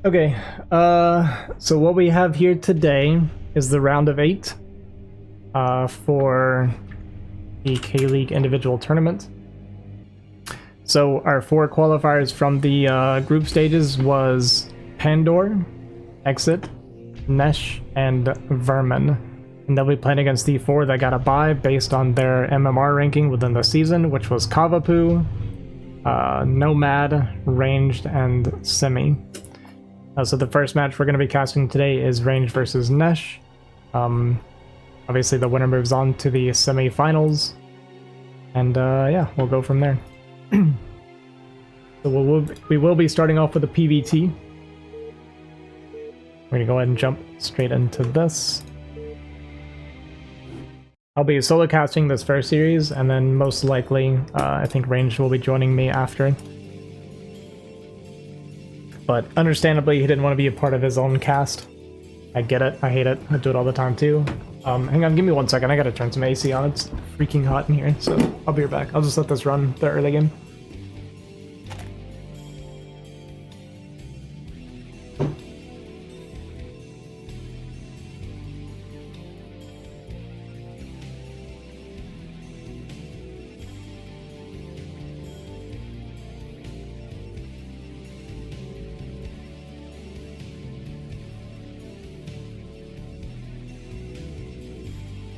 Okay, so what we have here today is the round of 8 for the K-League individual tournament. So our 4 qualifiers from the group stages was Pandor, Exit, Nesh, and Vermin. And they'll be playing against the 4 that got a bye based on their MMR ranking within the season, which was Kavapu, Nomad, Ranged, and Semi. So the first match we're going to be casting today is Range versus Nesh. Obviously the winner moves on to the semi-finals. And yeah, we'll go from there. So we will be starting off with a PVT. We're going to go ahead and jump straight into this. I'll be solo casting this first series, and then most likely I think Range will be joining me after. But understandably, he didn't want to be a part of his own cast. I get it. I hate it. I do it all the time too. Hang on, give me 1 second. I gotta turn some AC on. It's freaking hot in here, so I'll be right back. I'll just let this run the early game.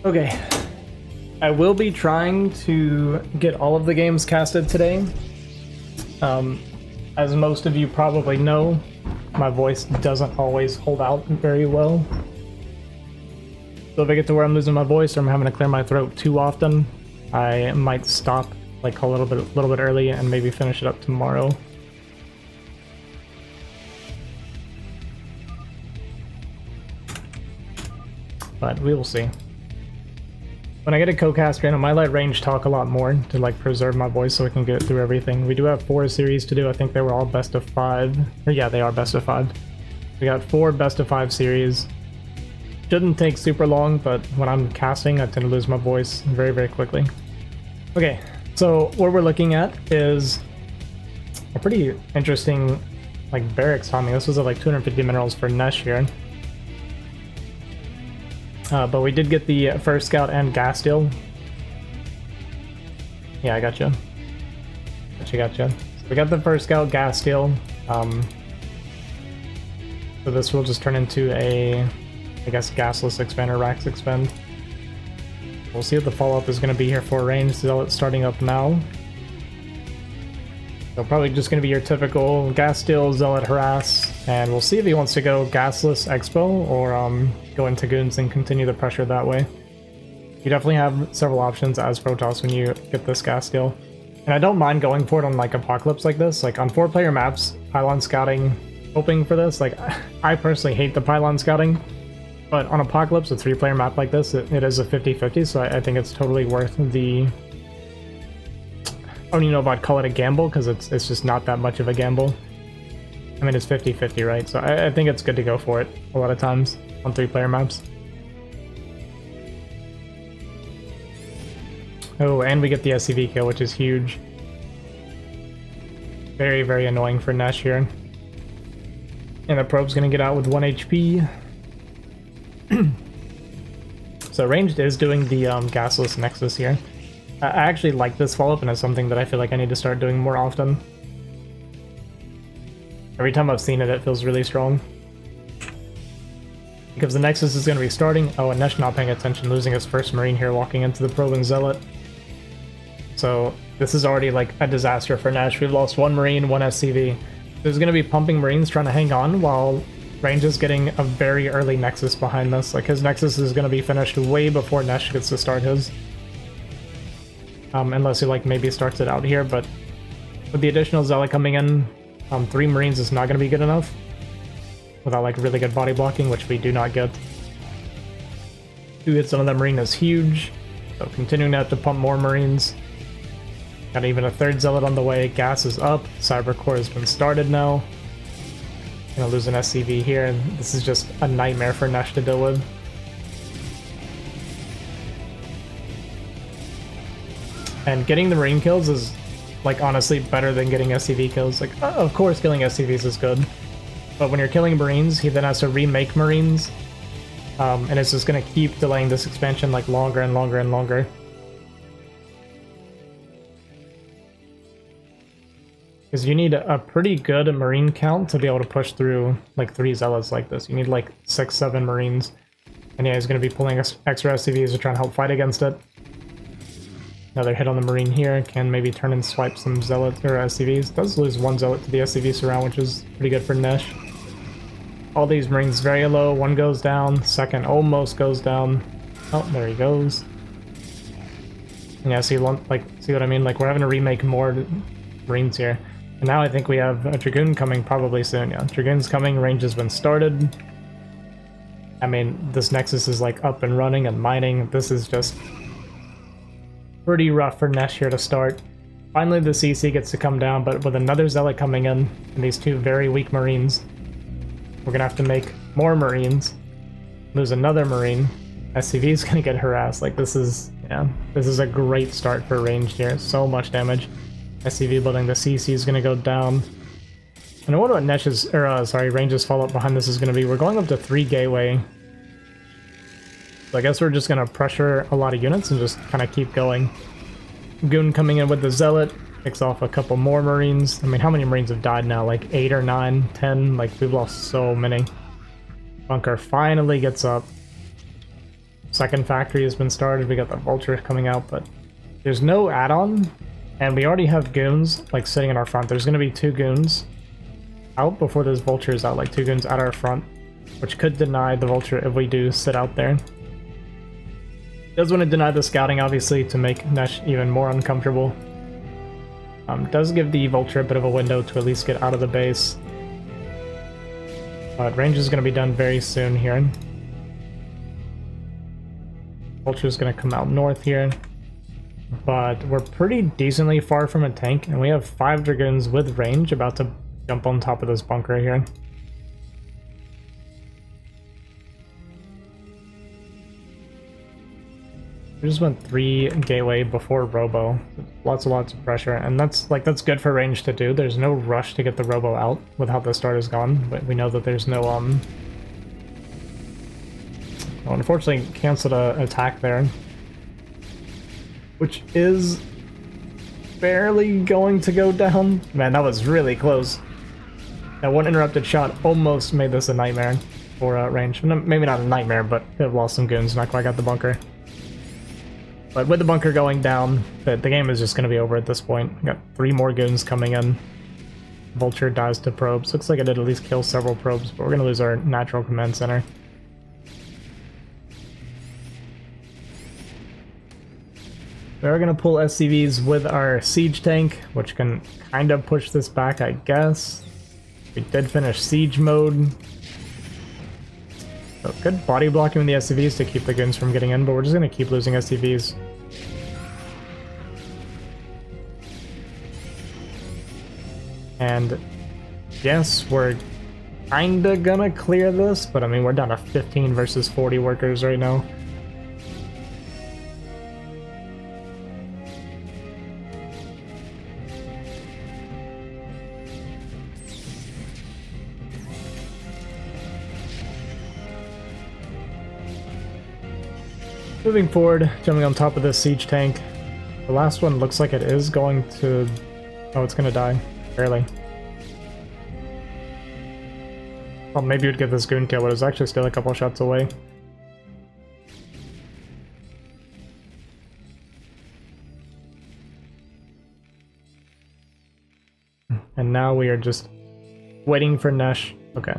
Okay, I will be trying to get all of the games casted today. As most of you probably know, my voice doesn't always hold out very well. So if I get to where I'm losing my voice or I'm having to clear my throat too often, I might stop like a little bit early and maybe finish it up tomorrow. But we will see. When I get a co-caster in, I might let Range talk a lot more to like preserve my voice so I can get through everything. We do have 4 series to do. I think they were all best of 5. Or yeah, they are best of 5. We got 4 best of 5 series. Shouldn't take super long, but when I'm casting, I tend to lose my voice very, very quickly. Okay, so what we're looking at is a pretty interesting like barracks timing. This was at like 250 minerals for Nesh here. But we did get the first scout and gas deal. Yeah, I gotcha. Gotcha. So we got the first scout gas deal. So this will just turn into a, I guess, gasless expand or Rax expand. We'll see what the follow-up is going to be here for Range. So it's starting up now. So probably just going to be your typical gas deal, Zealot harass, and we'll see if he wants to go gasless expo or go into goons and continue the pressure that way. You definitely have several options as Protoss when you get this gas deal. And I don't mind going for it on like Apocalypse like this. Like on 4-player maps, pylon scouting, hoping for this. Like I personally hate the pylon scouting, but on Apocalypse, a 3-player map like this, it is a 50-50, so I think it's totally worth the... I don't even know if I'd call it a gamble, because it's just not that much of a gamble. I mean, it's 50-50, right? So I think it's good to go for it a lot of times on 3-player maps. Oh, and we get the SCV kill, which is huge. Very, very annoying for Nesh here. And the probe's going to get out with 1 HP. So Ranged is doing the gasless Nexus here. I actually like this follow-up, and it's something that I feel like I need to start doing more often. Every time I've seen it, it feels really strong. Because the Nexus is going to be starting. Oh, and Nesh not paying attention, losing his first Marine here, walking into the probe and Zealot. So this is already like a disaster for Nesh. We've lost 1 Marine, 1 SCV. There's going to be pumping Marines trying to hang on while Range is getting a very early Nexus behind this. Like his Nexus is going to be finished way before Nesh gets to start his. Unless he like maybe starts it out here, but with the additional Zealot coming in, 3 Marines is not going to be good enough without like really good body blocking, which we do not get. 2 hits on the Marine is huge, so continuing to have to pump more Marines. Got even a 3rd Zealot on the way. Gas is up. Cyber Core has been started now. Gonna lose an SCV here, and this is just a nightmare for Nesh to deal with. And getting the Marine kills is, like, honestly better than getting SCV kills. Like, of course killing SCVs is good. But when you're killing Marines, he then has to remake Marines. And it's just going to keep delaying this expansion like longer and longer and longer. Because you need a pretty good Marine count to be able to push through like 3 Zealots like this. You need like 6-7 Marines. And yeah, he's going to be pulling extra SCVs to try and help fight against it. Another hit on the Marine here. Can maybe turn and swipe some Zealots or SCVs. Does lose 1 Zealot to the SCV surround, which is pretty good for Nesh. All these Marines very low. 1 goes down. 2nd almost goes down. Oh, there he goes. Yeah, see what I mean? Like, we're having to remake more Marines here. And now I think we have a Dragoon coming probably soon. Yeah, Dragoon's coming. Range has been started. I mean, this Nexus is like up and running and mining. This is just pretty rough for Nesh here to start. Finally, the CC gets to come down, but with another Zealot coming in and these 2 very weak Marines, we're gonna have to make more Marines. Lose another Marine. SCV is gonna get harassed. Like, this is a great start for ranged here. So much damage. SCV building, the CC is gonna go down. And I wonder what Nesh's, Range's follow-up behind this is gonna be. We're going up to 3 gateway. So I guess we're just gonna pressure a lot of units and just kind of keep going. Goon coming in with the Zealot, picks off a couple more Marines. I mean, how many Marines have died now? Like 8 or 9, 10? Like, we've lost so many. Bunker finally gets up. 2nd factory has been started. We got the Vulture coming out, but there's no add-on. And we already have Goons, like, sitting in our front. There's gonna be 2 Goons out before this Vulture is out. Like, 2 Goons at our front, which could deny the Vulture if we do sit out there. Does want to deny the scouting, obviously, to make Nesh even more uncomfortable. Does give the Vulture a bit of a window to at least get out of the base. But range is going to be done very soon here. Vulture is going to come out north here. But we're pretty decently far from a tank, and we have 5 Dragoons with range about to jump on top of this bunker here. We just went 3 gateway before Robo. Lots of pressure, and that's good for range to do. There's no rush to get the Robo out with how the start has gone, but we know that there's no well, unfortunately canceled an attack there, which is barely going to go down. Man, that was really close. That one interrupted shot almost made this a nightmare for range. Maybe not a nightmare, but could have lost some goons. Not quite got the bunker. But with the bunker going down, the game is just going to be over at this point. We got 3 more goons coming in. Vulture dies to probes. Looks like it did at least kill several probes, but we're going to lose our natural command center. We're going to pull SCVs with our siege tank, which can kind of push this back, I guess. We did finish siege mode. So good body blocking with the SCVs to keep the goons from getting in, but we're just going to keep losing SCVs. And yes, we're kinda gonna clear this, but I mean, we're down to 15 versus 40 workers right now. Moving forward, jumping on top of this siege tank. The last one looks like it is going to... Oh, it's gonna die. Barely. Well, maybe we'd get this goon kill, but it's actually still a couple shots away. And now we are just waiting for Nesh. Okay.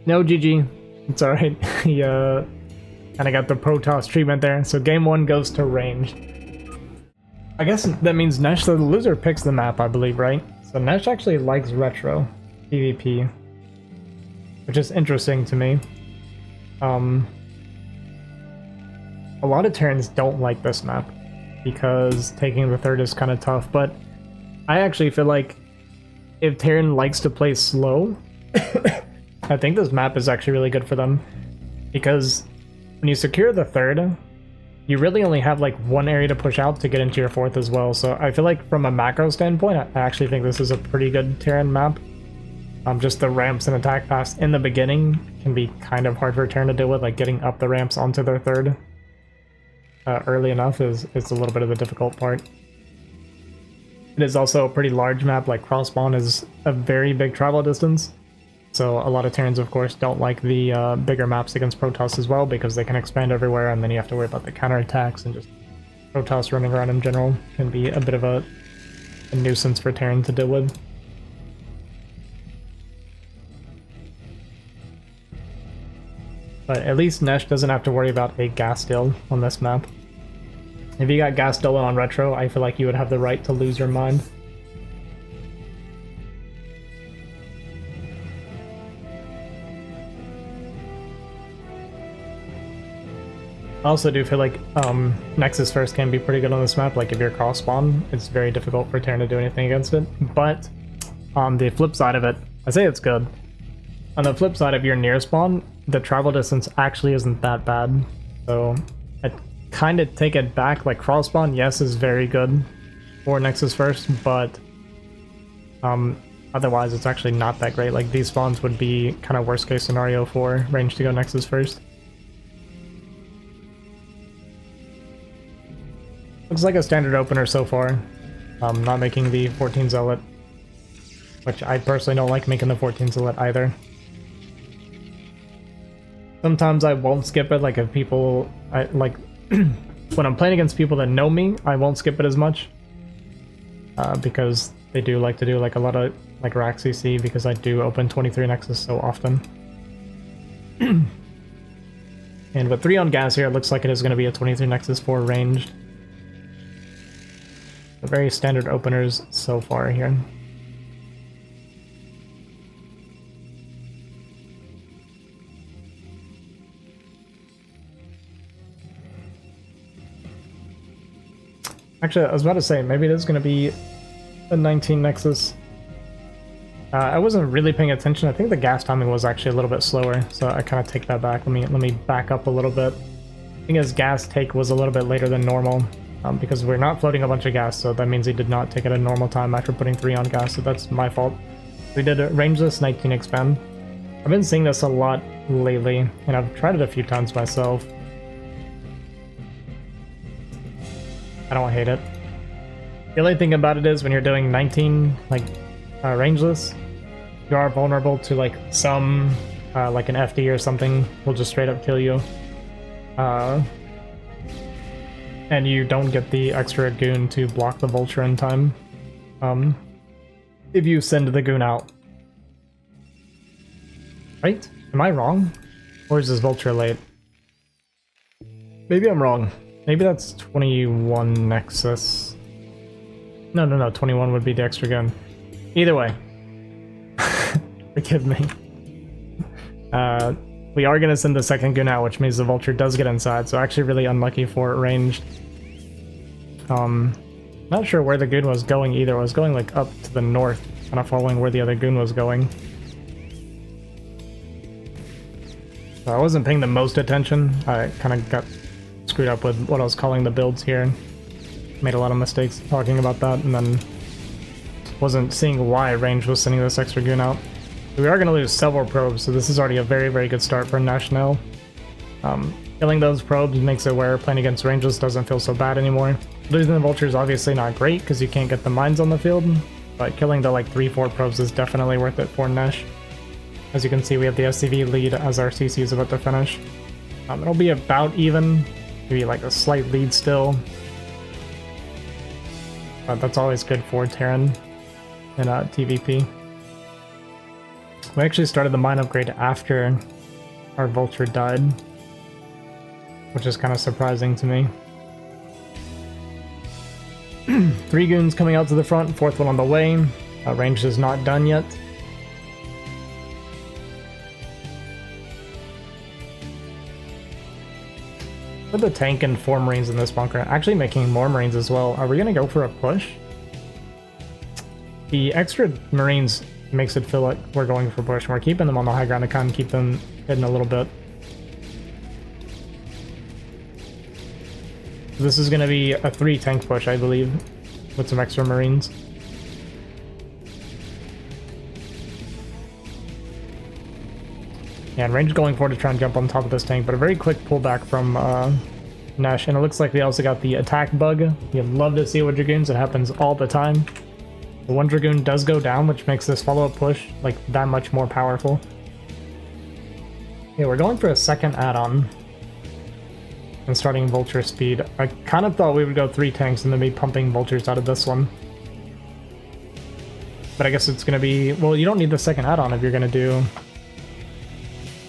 No, GG. It's alright. He, kinda got the Protoss treatment there. So game 1 goes to ranged. I guess that means Nesh, so the loser picks the map, I believe, right? So Nesh actually likes retro PvP, which is interesting to me. A lot of Terrans don't like this map because taking the third is kind of tough, but I actually feel like if Terran likes to play slow, I think this map is actually really good for them, because when you secure the third, you really only have like one area to push out to get into your fourth as well. So I feel like from a macro standpoint, I actually think this is a pretty good Terran map. Just the ramps and attack paths in the beginning can be kind of hard for Terran to deal with, like getting up the ramps onto their third early enough is a little bit of the difficult part. It is also a pretty large map, like cross spawn is a very big travel distance. So a lot of Terrans, of course, don't like the bigger maps against Protoss as well, because they can expand everywhere, and then you have to worry about the counterattacks, and just Protoss running around in general can be a bit of a nuisance for Terran to deal with. But at least Nesh doesn't have to worry about a gas steal on this map. If you got gas stolen on Retro, I feel like you would have the right to lose your mind. I also do feel like Nexus first can be pretty good on this map. Like if you're cross spawn, it's very difficult for Terran to do anything against it. But on the flip side of it, I say it's good. On the flip side, if you're near spawn, the travel distance actually isn't that bad. So I kind of take it back. Like cross spawn, yes, is very good for Nexus first, but otherwise it's actually not that great. Like these spawns would be kind of worst case scenario for range to go Nexus first. Looks like a standard opener so far. Not making the 14 Zealot, which I personally don't like making the 14 Zealot either. Sometimes I won't skip it, like if people, when I'm playing against people that know me, I won't skip it as much. Because they do like to do like a lot of like rack CC, because I do open 23 Nexus so often. And with 3 on gas here, it looks like it is going to be a 23 Nexus 4 ranged. Very standard openers so far here. Actually, I was about to say, maybe it is going to be a 19 Nexus. I wasn't really paying attention. I think the gas timing was actually a little bit slower, so I kind of take that back. Let me back up a little bit. I think his gas take was a little bit later than normal, because we're not floating a bunch of gas, so that means he did not take it at a normal time after putting 3 on gas, so that's my fault. We did a rangeless 19 expand. I've been seeing this a lot lately, and I've tried it a few times myself. I don't hate it. The only thing about it is when you're doing 19, like, rangeless, you are vulnerable to, like, some, like an FD or something will just straight up kill you. And you don't get the extra goon to block the vulture in time. If you send the goon out. Right? Am I wrong? Or is this vulture late? Maybe I'm wrong. Maybe that's 21 Nexus. No, 21 would be the extra gun. Either way. Forgive me. We are going to send the second gun out, which means the vulture does get inside, so actually really unlucky for ranged. Not sure where the goon was going either. It was going like up to the north, kind of following where the other goon was going. So I wasn't paying the most attention. I kind of got screwed up with what I was calling the builds here. Made a lot of mistakes talking about that, and then wasn't seeing why range was sending this extra goon out. We are going to lose several probes, so this is already a very, very good start for National. Killing those probes makes it where playing against rangeless doesn't feel so bad anymore. Losing the vulture is obviously not great because you can't get the mines on the field, but killing the like 3-4 probes is definitely worth it for Nesh. As you can see, we have the SCV lead as our CC is about to finish. It'll be about even, maybe like a slight lead still. But that's always good for Terran in TVP. We actually started the mine upgrade after our vulture died, which is kind of surprising to me. 3 goons coming out to the front, 4th one on the way. Range is not done yet. With the tank and 4 Marines in this bunker, actually making more Marines as well. Are we going to go for a push? The extra Marines makes it feel like we're going for push. We're keeping them on the high ground to kind of keep them hidden a little bit. This is going to be a 3 tank push, I believe, with some extra Marines. And range going forward to try and jump on top of this tank, but a very quick pullback from Nesh. And it looks like we also got the attack bug. You'd love to see it with Dragoons. It happens all the time. The one Dragoon does go down, which makes this follow-up push like that much more powerful. Yeah, we're going for a second add-on. And starting Vulture speed. I kind of thought we would go 3 tanks and then be pumping Vultures out of this one. But I guess it's going to be... Well, you don't need the second add-on if you're going to do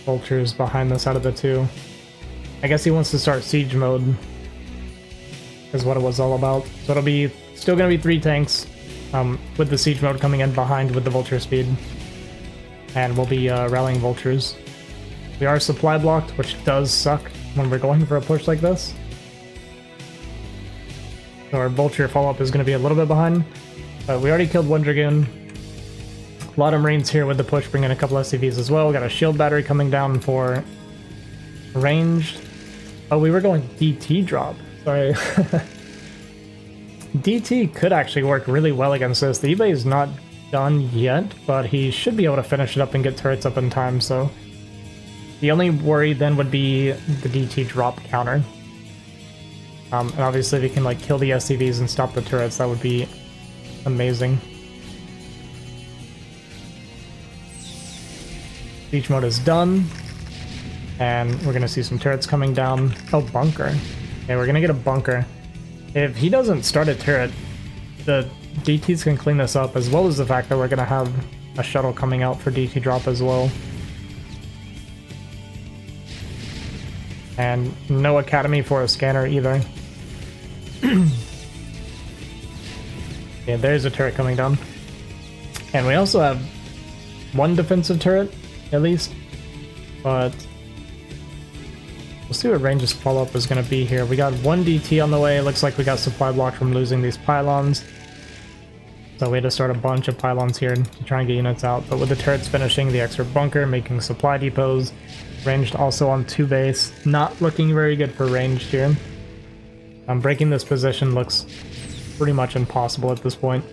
Vultures behind this out of the 2. I guess he wants to start siege mode. Is what it was all about. So it'll be still going to be 3 tanks. With the siege mode coming in behind with the Vulture speed. And we'll be rallying Vultures. We are supply blocked, which does suck when we're going for a push like this. So our Vulture follow-up is going to be a little bit behind. But we already killed 1 Dragoon. A lot of Marines here with the push, bringing a couple SCVs as well. We got a shield battery coming down for ranged. Oh, we were going DT drop. Sorry. DT could actually work really well against this. The eBay is not done yet, but he should be able to finish it up and get turrets up in time, so... The only worry then would be the DT drop counter. And obviously if he can like kill the SCVs and stop the turrets, that would be amazing. Siege mode is done. And we're gonna see some turrets coming down. Oh, bunker. Okay, we're gonna get a bunker. If he doesn't start a turret, the DTs can clean this up, as well as the fact that we're gonna have a shuttle coming out for DT drop as well. And no academy for a scanner either. Yeah, there's a turret coming down. And we also have 1 defensive turret, at least. But we'll see what range's follow-up is going to be here. We got 1 DT on the way. Looks like we got supply blocked from losing these pylons. So we had to start a bunch of pylons here to try and get units out. But with the turrets finishing, the extra bunker, making supply depots. Ranged also on 2 base. Not looking very good for ranged here. Breaking this position looks pretty much impossible at this point.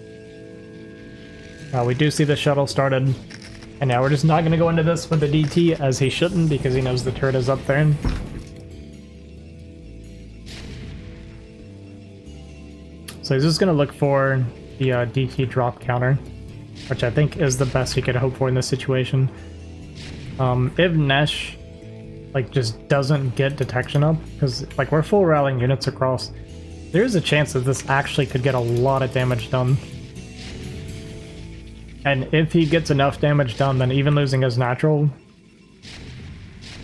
We do see the shuttle started. And now we're just not going to go into this with the DT, as he shouldn't, because he knows the turret is up there. So he's just going to look for the DT drop counter, which I think is the best he could hope for in this situation. If Nesh like just doesn't get detection up, because like we're full rallying units across, there's a chance that this actually could get a lot of damage done. And if he gets enough damage done, then even losing his natural,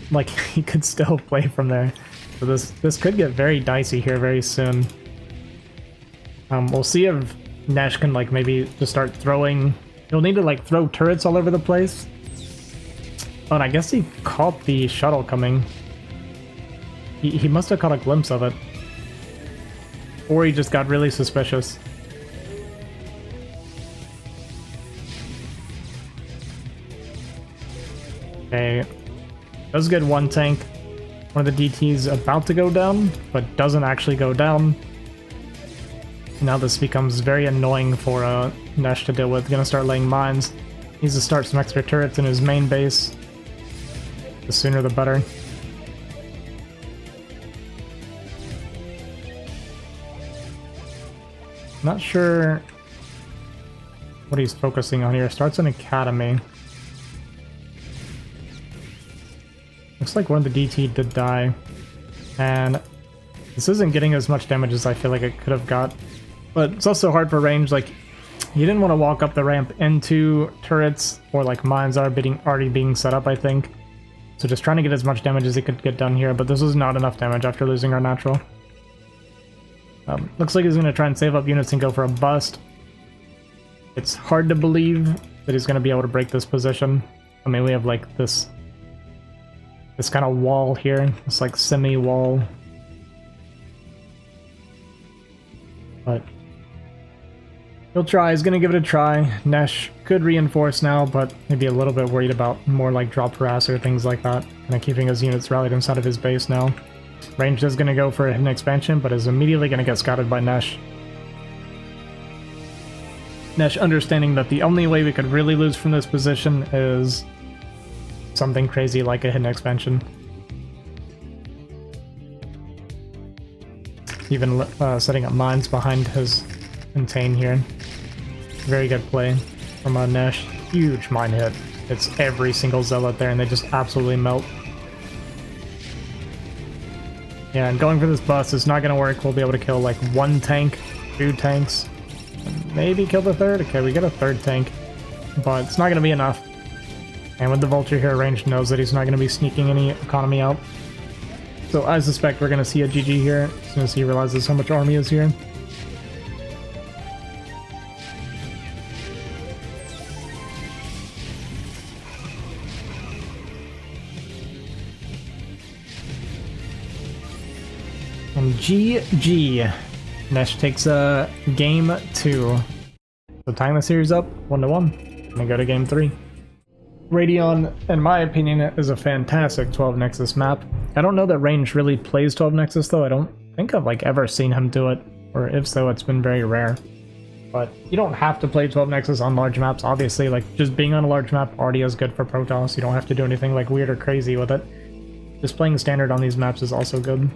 like he could still play from there. So this could get very dicey here very soon. We'll see if Nesh can like maybe just start throwing. He'll need to like throw turrets all over the place. Oh, and I guess he caught the shuttle coming. He must have caught a glimpse of it. Or he just got really suspicious. Okay. Does get 1 tank. One of the DTs about to go down, but doesn't actually go down. Now this becomes very annoying for Nesh to deal with. Gonna start laying mines. Needs to start some extra turrets in his main base. The sooner the better. Not sure what he's focusing on here. Starts an academy. Looks like one of the DT did die. And this isn't getting as much damage as I feel like it could have got. But it's also hard for range. Like, you didn't want to walk up the ramp into turrets or like mines are already being set up, I think. So just trying to get as much damage as he could get done here, but this was not enough damage after losing our natural. Looks like he's going to try and save up units and go for a bust. It's hard to believe that he's going to be able to break this position. I mean, we have like this kind of wall here, this like semi-wall. But he'll try, he's gonna give it a try. Nesh could reinforce now, but maybe a little bit worried about more like drop harass or things like that. Kind of keeping his units rallied inside of his base now. Ranged is gonna go for a hidden expansion, but is immediately gonna get scouted by Nesh. Nesh understanding that the only way we could really lose from this position is something crazy like a hidden expansion. Even setting up mines behind his contain here. Very good play from Nesh. Huge mine hit. It's every single zealot there and they just absolutely melt. Yeah, and going for this bus is not going to work. We'll be able to kill like 1 tank, 2 tanks, and maybe kill the 3rd. Okay, we get a 3rd tank, but it's not going to be enough. And with the Vulture here, Range knows that he's not going to be sneaking any economy out. So I suspect we're going to see a GG here as soon as he realizes how much army is here. And GG. Nesh takes game 2. So tying the series up 1-1. Gonna go to game 3. Radion, in my opinion, is a fantastic 12 Nexus map. I don't know that Range really plays 12 Nexus though. I don't think I've like ever seen him do it, or if so, it's been very rare. But you don't have to play 12 Nexus on large maps. Obviously, like just being on a large map already is good for Protoss. You don't have to do anything like weird or crazy with it. Just playing standard on these maps is also good.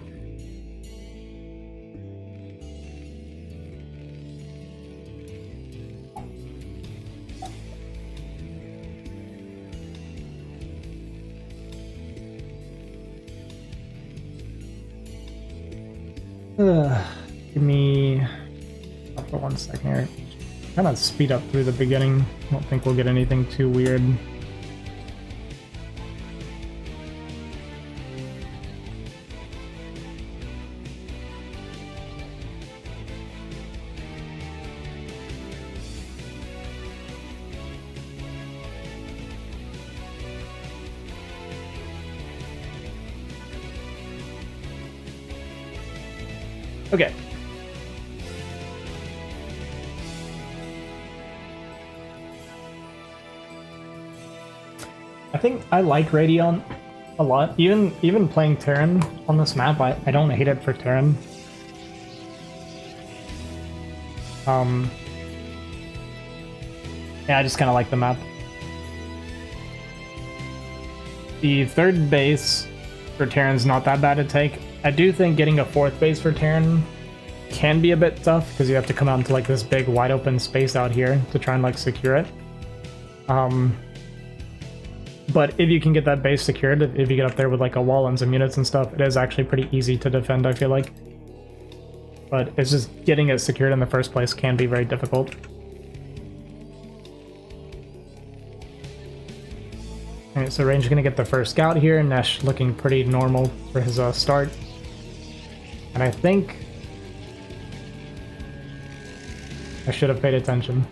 Give me for 1 second here. Kind of speed up through the beginning. I don't think we'll get anything too weird. Okay. I think I like Radion a lot. Even playing Terran on this map, I don't hate it for Terran. Yeah, I just kind of like the map. The 3rd base for Terran's not that bad to take. I do think getting a 4th base for Terran can be a bit tough because you have to come out into like this big wide open space out here to try and like secure it. But if you can get that base secured, if you get up there with like a wall and some units and stuff, it is actually pretty easy to defend, I feel like. But it's just getting it secured in the first place can be very difficult. Alright, so Range is going to get the first scout here. Nesh looking pretty normal for his start. And I think I should have paid attention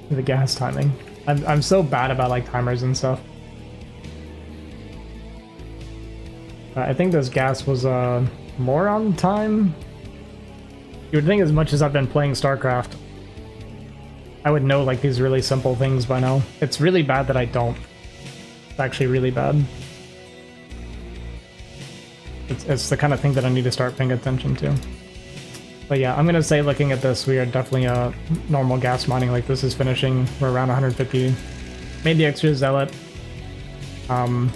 to the gas timing. I'm so bad about like timers and stuff. I think this gas was more on time. You would think as much as I've been playing StarCraft, I would know like these really simple things by now. It's really bad that I don't. It's actually really bad. It's the kind of thing that I need to start paying attention to. But yeah, I'm gonna say looking at this, we are definitely normal gas mining. Like this is finishing, we're around 150. Made the extra zealot. So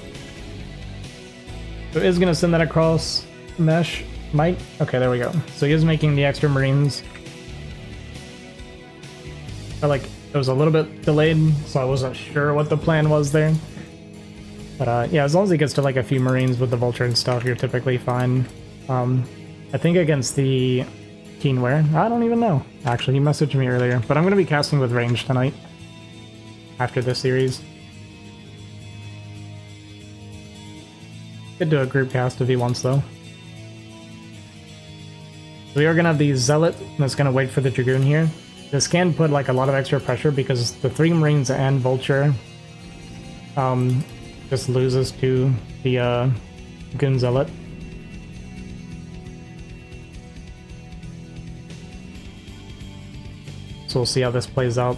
is gonna send that across. Mesh might. Okay, there we go. So he is making the extra marines. Felt like it was a little bit delayed, so I wasn't sure what the plan was there. But yeah, as long as he gets to like a few marines with the vulture and stuff, you're typically fine. I think against the Keenware, I don't even know. Actually, he messaged me earlier, but I'm going to be casting with Range tonight after this series. Could do a group cast if he wants, though. We are going to have the Zealot that's going to wait for the Dragoon here. This can put like a lot of extra pressure because the 3 Marines and Vulture just loses to the Dragoon Zealot. So we'll see how this plays out.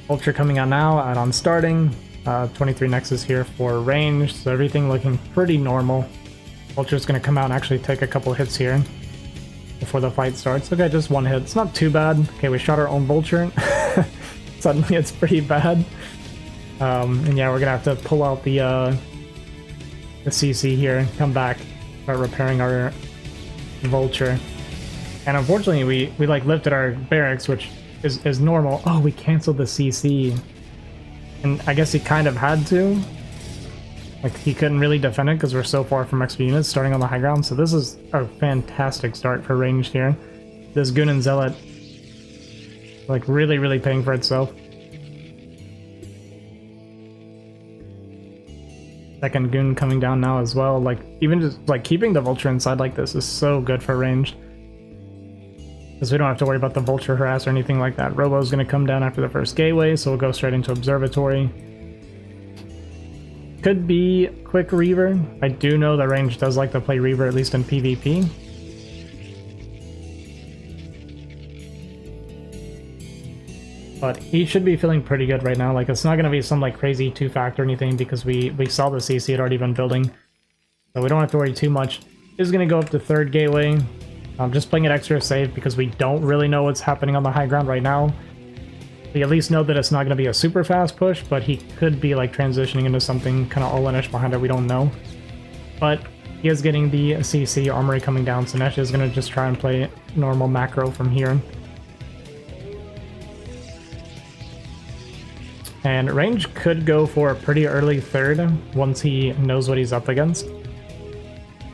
Vulture coming out now, add-on starting. 23 Nexus here for Range, so everything looking pretty normal. Vulture's going to come out and actually take a couple hits here before the fight starts. Okay, just 1 hit. It's not too bad. Okay, we shot our own Vulture. Suddenly it's pretty bad. And yeah, we're gonna have to pull out the CC here and come back, start repairing our vulture. And unfortunately, we like lifted our barracks, which is normal. Oh, we canceled the CC. And I guess he kind of had to. Like, he couldn't really defend it because we're so far from XP units starting on the high ground. So this is a fantastic start for ranged here. This Goon and Zealot, like, really paying for itself. Second Goon coming down now as well. Like, even just like keeping the Vulture inside like this is so good for ranged. Because we don't have to worry about the Vulture harass or anything like that. Robo's going to come down after the first gateway, so we'll go straight into Observatory. Could be quick Reaver. I do know that range does like to play Reaver, at least in PvP. But he should be feeling pretty good right now. Like, it's not going to be some like crazy 2-factor or anything because we saw the CC had already been building. So we don't have to worry too much. He's going to go up to third gateway. I'm just playing it extra safe because we don't really know what's happening on the high ground right now. We at least know that it's not going to be a super fast push, but he could be like transitioning into something kind of all-in-ish behind it. We don't know. But he is getting the CC armory coming down, so Nesh is going to just try and play normal macro from here. And range could go for a pretty early third once he knows what he's up against.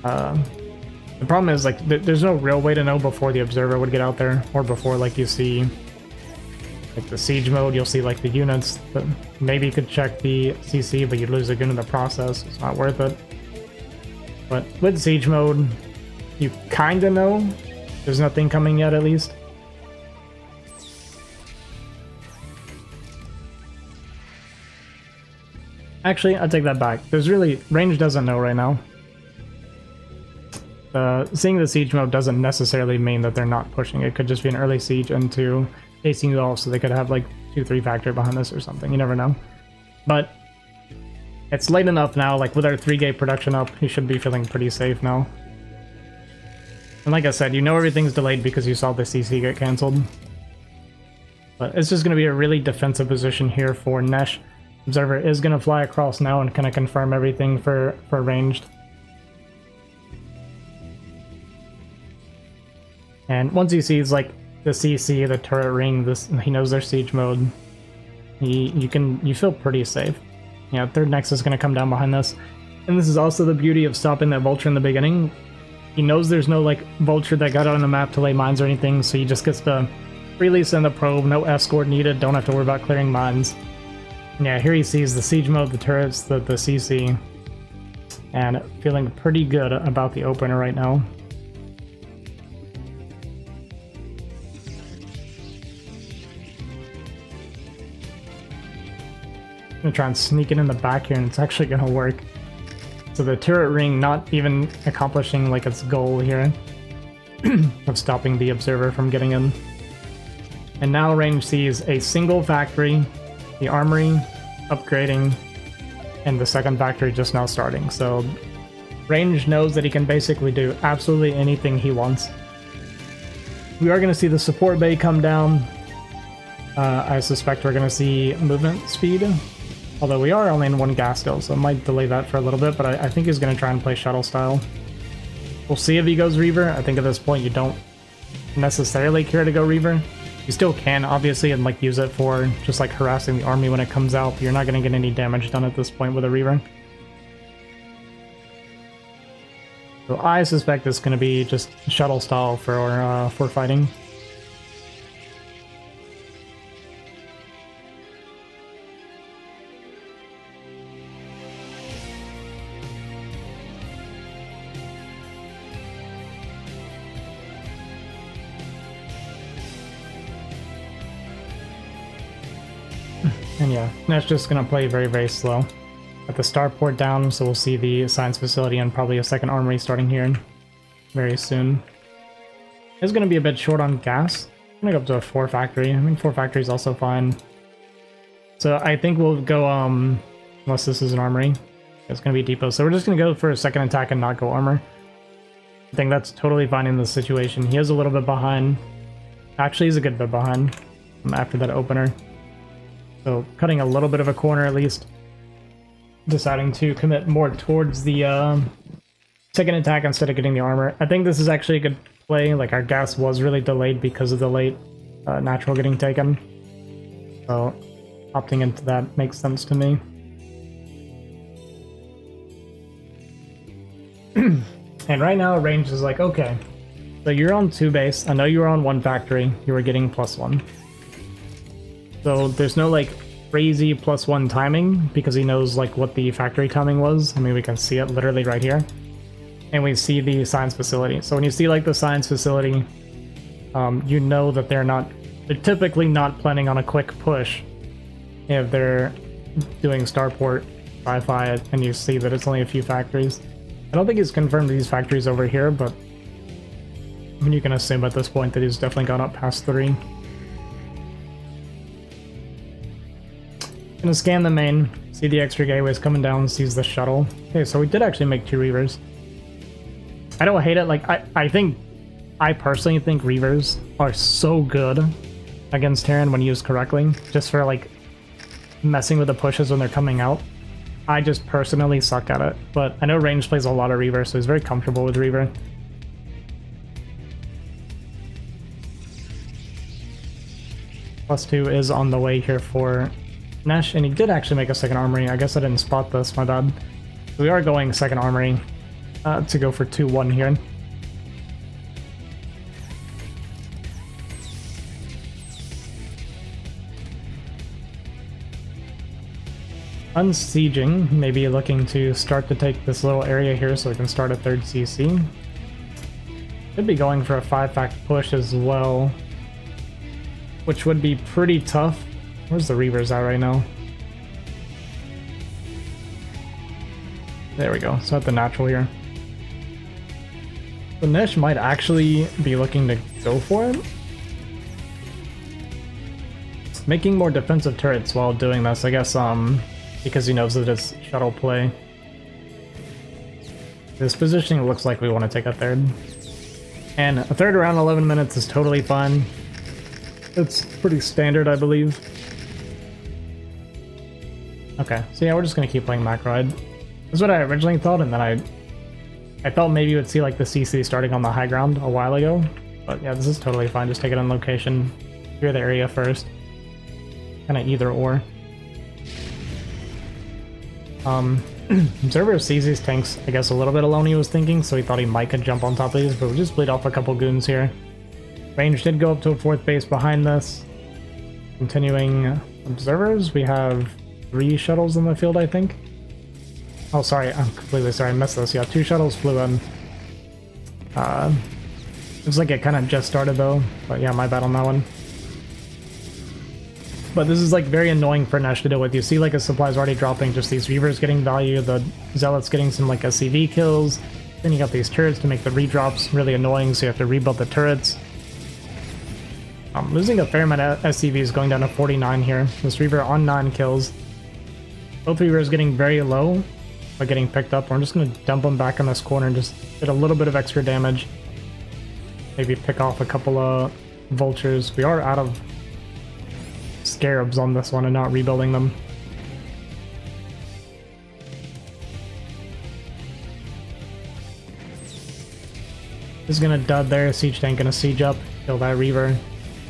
The problem is, like, there's no real way to know before the observer would get out there, or before, like, you see like the siege mode, you'll see like the units, but maybe you could check the CC, but you'd lose a gun in the process. It's not worth it. But with siege mode, you kind of know there's nothing coming yet, at least. Actually, I take that back. There's really, range doesn't know right now. Seeing the siege mode doesn't necessarily mean that they're not pushing. It could just be an early siege into chasing you all, so they could have like 2-3 factor behind this or something. You never know. But it's late enough now, like with our 3-gate production up, you should be feeling pretty safe now. And like I said, you know everything's delayed because you saw the CC get cancelled. But it's just going to be a really defensive position here for Nesh. Observer is going to fly across now and kind of confirm everything for ranged. And once he sees like the CC, the turret ring, he knows their siege mode. You feel pretty safe. Yeah, third Nexus is going to come down behind this. And this is also the beauty of stopping that Vulture in the beginning. He knows there's no like Vulture that got out on the map to lay mines or anything, so he just gets to freely send the probe, no escort needed, don't have to worry about clearing mines. And yeah, here he sees the siege mode, the turrets, the CC, and feeling pretty good about the opener right now. I'm gonna try and sneak it in the back here, and it's actually gonna work. So the turret ring not even accomplishing like its goal here of stopping the observer from getting in. And now range sees a single factory, the armory upgrading, and the second factory just now starting. So range knows that he can basically do absolutely anything he wants. We are going to see the support bay come down. I suspect we're going to see movement speed, although we are only in 1 gas still, so it might delay that for a little bit, but I think he's going to try and play shuttle style. We'll see if he goes Reaver. I think at this point you don't necessarily care to go Reaver. You still can, obviously, and like use it for just like harassing the army when it comes out, but you're not going to get any damage done at this point with a Reaver. So I suspect it's going to be just shuttle style for fighting. And yeah, that's just going to play very, very slow. Got the starport down, so we'll see the science facility and probably a second armory starting here very soon. It's going to be a bit short on gas. I'm going to go up to a 4 factory. I think 4 factory is also fine. So I think we'll go, unless this is an armory, it's going to be depot. So we're just going to go for a second attack and not go armor. I think that's totally fine in this situation. He is a little bit behind. Actually, he's a good bit behind after that opener. So cutting a little bit of a corner at least. Deciding to commit more towards the second attack instead of getting the armor. I think this is actually a good play. Like, our gas was really delayed because of the late natural getting taken. So opting into that makes sense to me. And right now range is like, okay, so you're on 2 base. I know you were on 1 factory. You were getting +1. So there's no like crazy +1 timing because he knows like what the factory timing was. I mean, we can see it literally right here. And we see the science facility. So when you see like the science facility, you know that they're typically not planning on a quick push if they're doing starport sci-fi and you see that it's only a few factories. I don't think he's confirmed these factories over here, but I mean, you can assume at this point that he's definitely gone up past 3. Gonna scan the main, see the extra gateways coming down, sees the shuttle. Okay, so we did actually make 2 Reavers. I don't hate it. Like, I personally think Reavers are so good against Terran when used correctly, just for like messing with the pushes when they're coming out. I just personally suck at it, but I know Range plays a lot of Reaver, so he's very comfortable with Reaver. +2 is on the way here for Nesh, and he did actually make a second armory. I guess I didn't spot this, my bad. We are going second armory to go for 2-1 here. Unsieging, maybe looking to start to take this little area here so we can start a 3rd CC. Could be going for a 5-fact push as well, which would be pretty tough. Where's the Reavers at right now? There we go, so at the natural here. The Nesh might actually be looking to go for it. Making more defensive turrets while doing this, I guess, because he knows that it's shuttle play. This positioning looks like we want to take a 3rd. And a 3rd around 11 minutes is totally fine. It's pretty standard, I believe. Okay, so yeah, we're just going to keep playing Macroid. That's what I originally thought, and then I thought maybe you would see like the CC starting on the high ground a while ago. But yeah, this is totally fine. Just take it on location. Clear the area first. Kind of either or. Observer sees these tanks, I guess, a little bit alone, he was thinking, so he thought he might could jump on top of these, but we just bleed off a couple goons here. Range did go up to a 4th base behind this. Continuing observers, we have 3 shuttles in the field, I think. Oh, sorry, I'm completely sorry, I missed this. Yeah, 2 shuttles flew in. Looks like it kind of just started though, but yeah, my bad on that one. But this is like very annoying for Nesh to deal with. You see like a supply's already dropping, just these Reavers getting value, the Zealots getting some like SCV kills, then you got these turrets to make the redrops really annoying, so you have to rebuild the turrets. Losing a fair amount of SCVs, going down to 49 here. This Reaver on 9 kills. Both Reavers getting very low, but getting picked up. We're just going to dump them back in this corner and just get a little bit of extra damage. Maybe pick off a couple of vultures. We are out of scarabs on this one and not rebuilding them. This is gonna dud there, siege tank gonna siege up, kill that Reaver.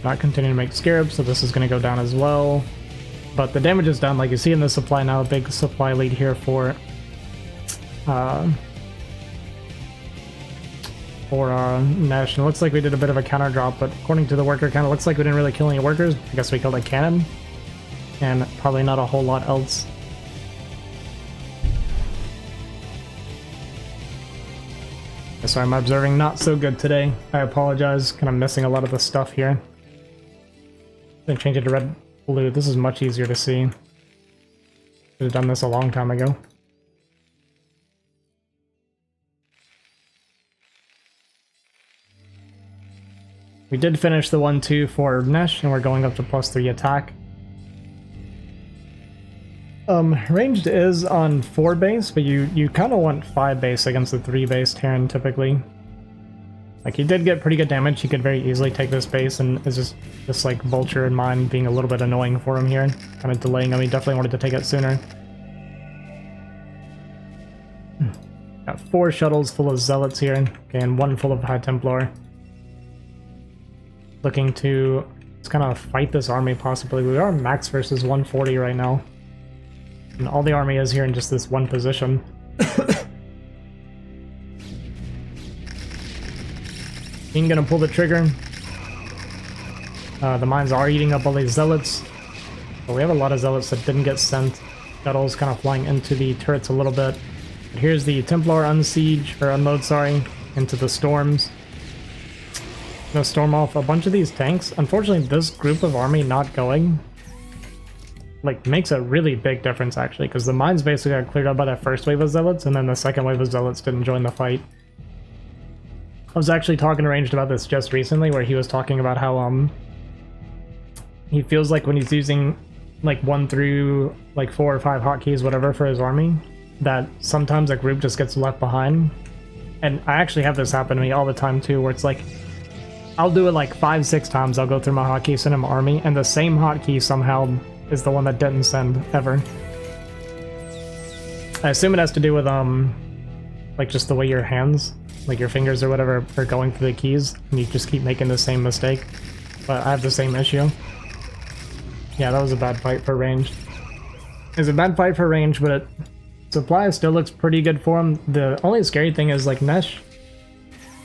Not continuing to make scarabs, so this is gonna go down as well. But the damage is done, like you see in the supply now, a big supply lead here for Nesh. And it looks like we did a bit of a counter drop, but according to the worker count, it looks like we didn't really kill any workers. I guess we killed a cannon, and probably not a whole lot else. Sorry, I'm observing not so good today. I apologize, kind of missing a lot of the stuff here. Then change it to red blue. This is much easier to see. Should have done this a long time ago. We did finish the 1-2 for Nesh, and we're going up to +3 attack. Ranged is on 4 base, but you kind of want 5 base against the 3 base Terran typically. Like, he did get pretty good damage. He could very easily take this base, and is just this like vulture in mine being a little bit annoying for him here, kind of delaying him. He definitely wanted to take it sooner. Got 4 shuttles full of zealots here, okay, and 1 full of High Templar. Looking to just kind of fight this army possibly. We are max versus 140 right now, and all the army is here in just this one position. King gonna pull the trigger. The mines are eating up all these zealots, but we have a lot of zealots that didn't get sent. Shuttles kind of flying into the turrets a little bit. But here's the Templar unsiege, or unload, sorry, into the storms. Gonna storm off a bunch of these tanks. Unfortunately, this group of army not going, like, makes a really big difference actually, because the mines basically got cleared up by that first wave of zealots, and then the second wave of zealots didn't join the fight. I was actually talking to Ranged about this just recently, where he was talking about how he feels like when he's using like 1 through like 4 or 5 hotkeys, whatever, for his army, that sometimes a group just gets left behind. And I actually have this happen to me all the time too, where it's like I'll do it like 5-6 times. I'll go through my hotkey, send him my army, and the same hotkey somehow is the one that didn't send ever. I assume it has to do with like just the way your hands, like your fingers or whatever, are going through the keys, and you just keep making the same mistake. But I have the same issue. Yeah, that was a bad fight for range. It's a bad fight for range, but supply still looks pretty good for him. The only scary thing is, like, Nesh,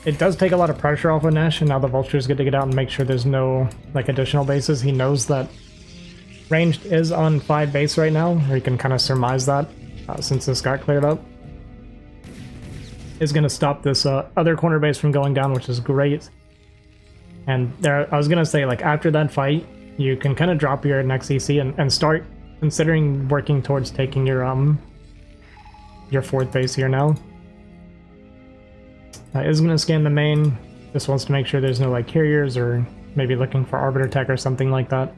it does take a lot of pressure off of Nesh, and now the vultures get to get out and make sure there's no like additional bases. He knows that ranged is on 5 base right now, or he can kind of surmise that since this got cleared up. Is going to stop this other corner base from going down, which is great. And there, I was going to say, like, after that fight, you can kind of drop your next EC and start considering working towards taking your 4th base here now. Is going to scan the main. Just wants to make sure there's no like carriers, or maybe looking for Arbiter Tech or something like that.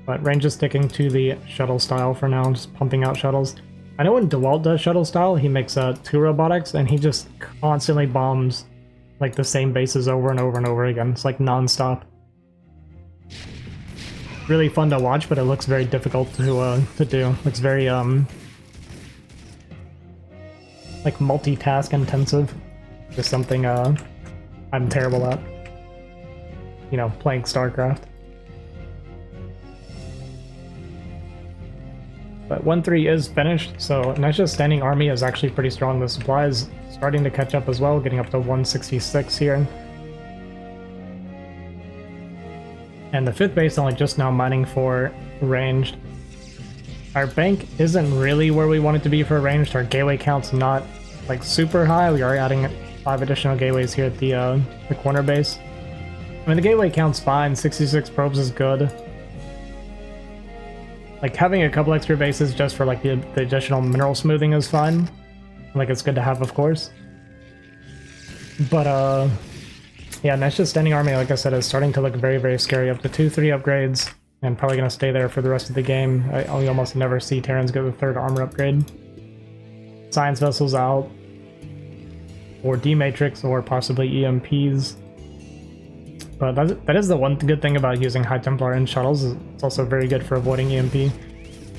But range is sticking to the shuttle style for now, just pumping out shuttles. I know when DeWalt does shuttle style, he makes 2 robotics, and he just constantly bombs like the same bases over and over and over again. It's like non-stop. Really fun to watch, but it looks very difficult to do. It's very like multitask intensive. Just something I'm terrible at. You know, playing StarCraft. But 1-3 is finished, so Nesh's standing army is actually pretty strong. The supply is starting to catch up as well, getting up to 166 here. And the 5th base only just now mining for ranged. Our bank isn't really where we want it to be for ranged. Our gateway count's not like super high. We are adding 5 additional gateways here at the corner base. I mean, the gateway count's fine. 66 probes is good. Like, having a couple extra bases just for like the additional mineral smoothing is fine. Like, it's good to have, of course. But yeah, Nesh's standing army, like I said, is starting to look very, very scary. Up to 2-3 upgrades, and probably gonna stay there for the rest of the game. I almost never see Terrans go the 3rd armor upgrade. Science vessels out, or D-Matrix, or possibly EMPs. But that is the one good thing about using High Templar in shuttles. It's also very good for avoiding EMP.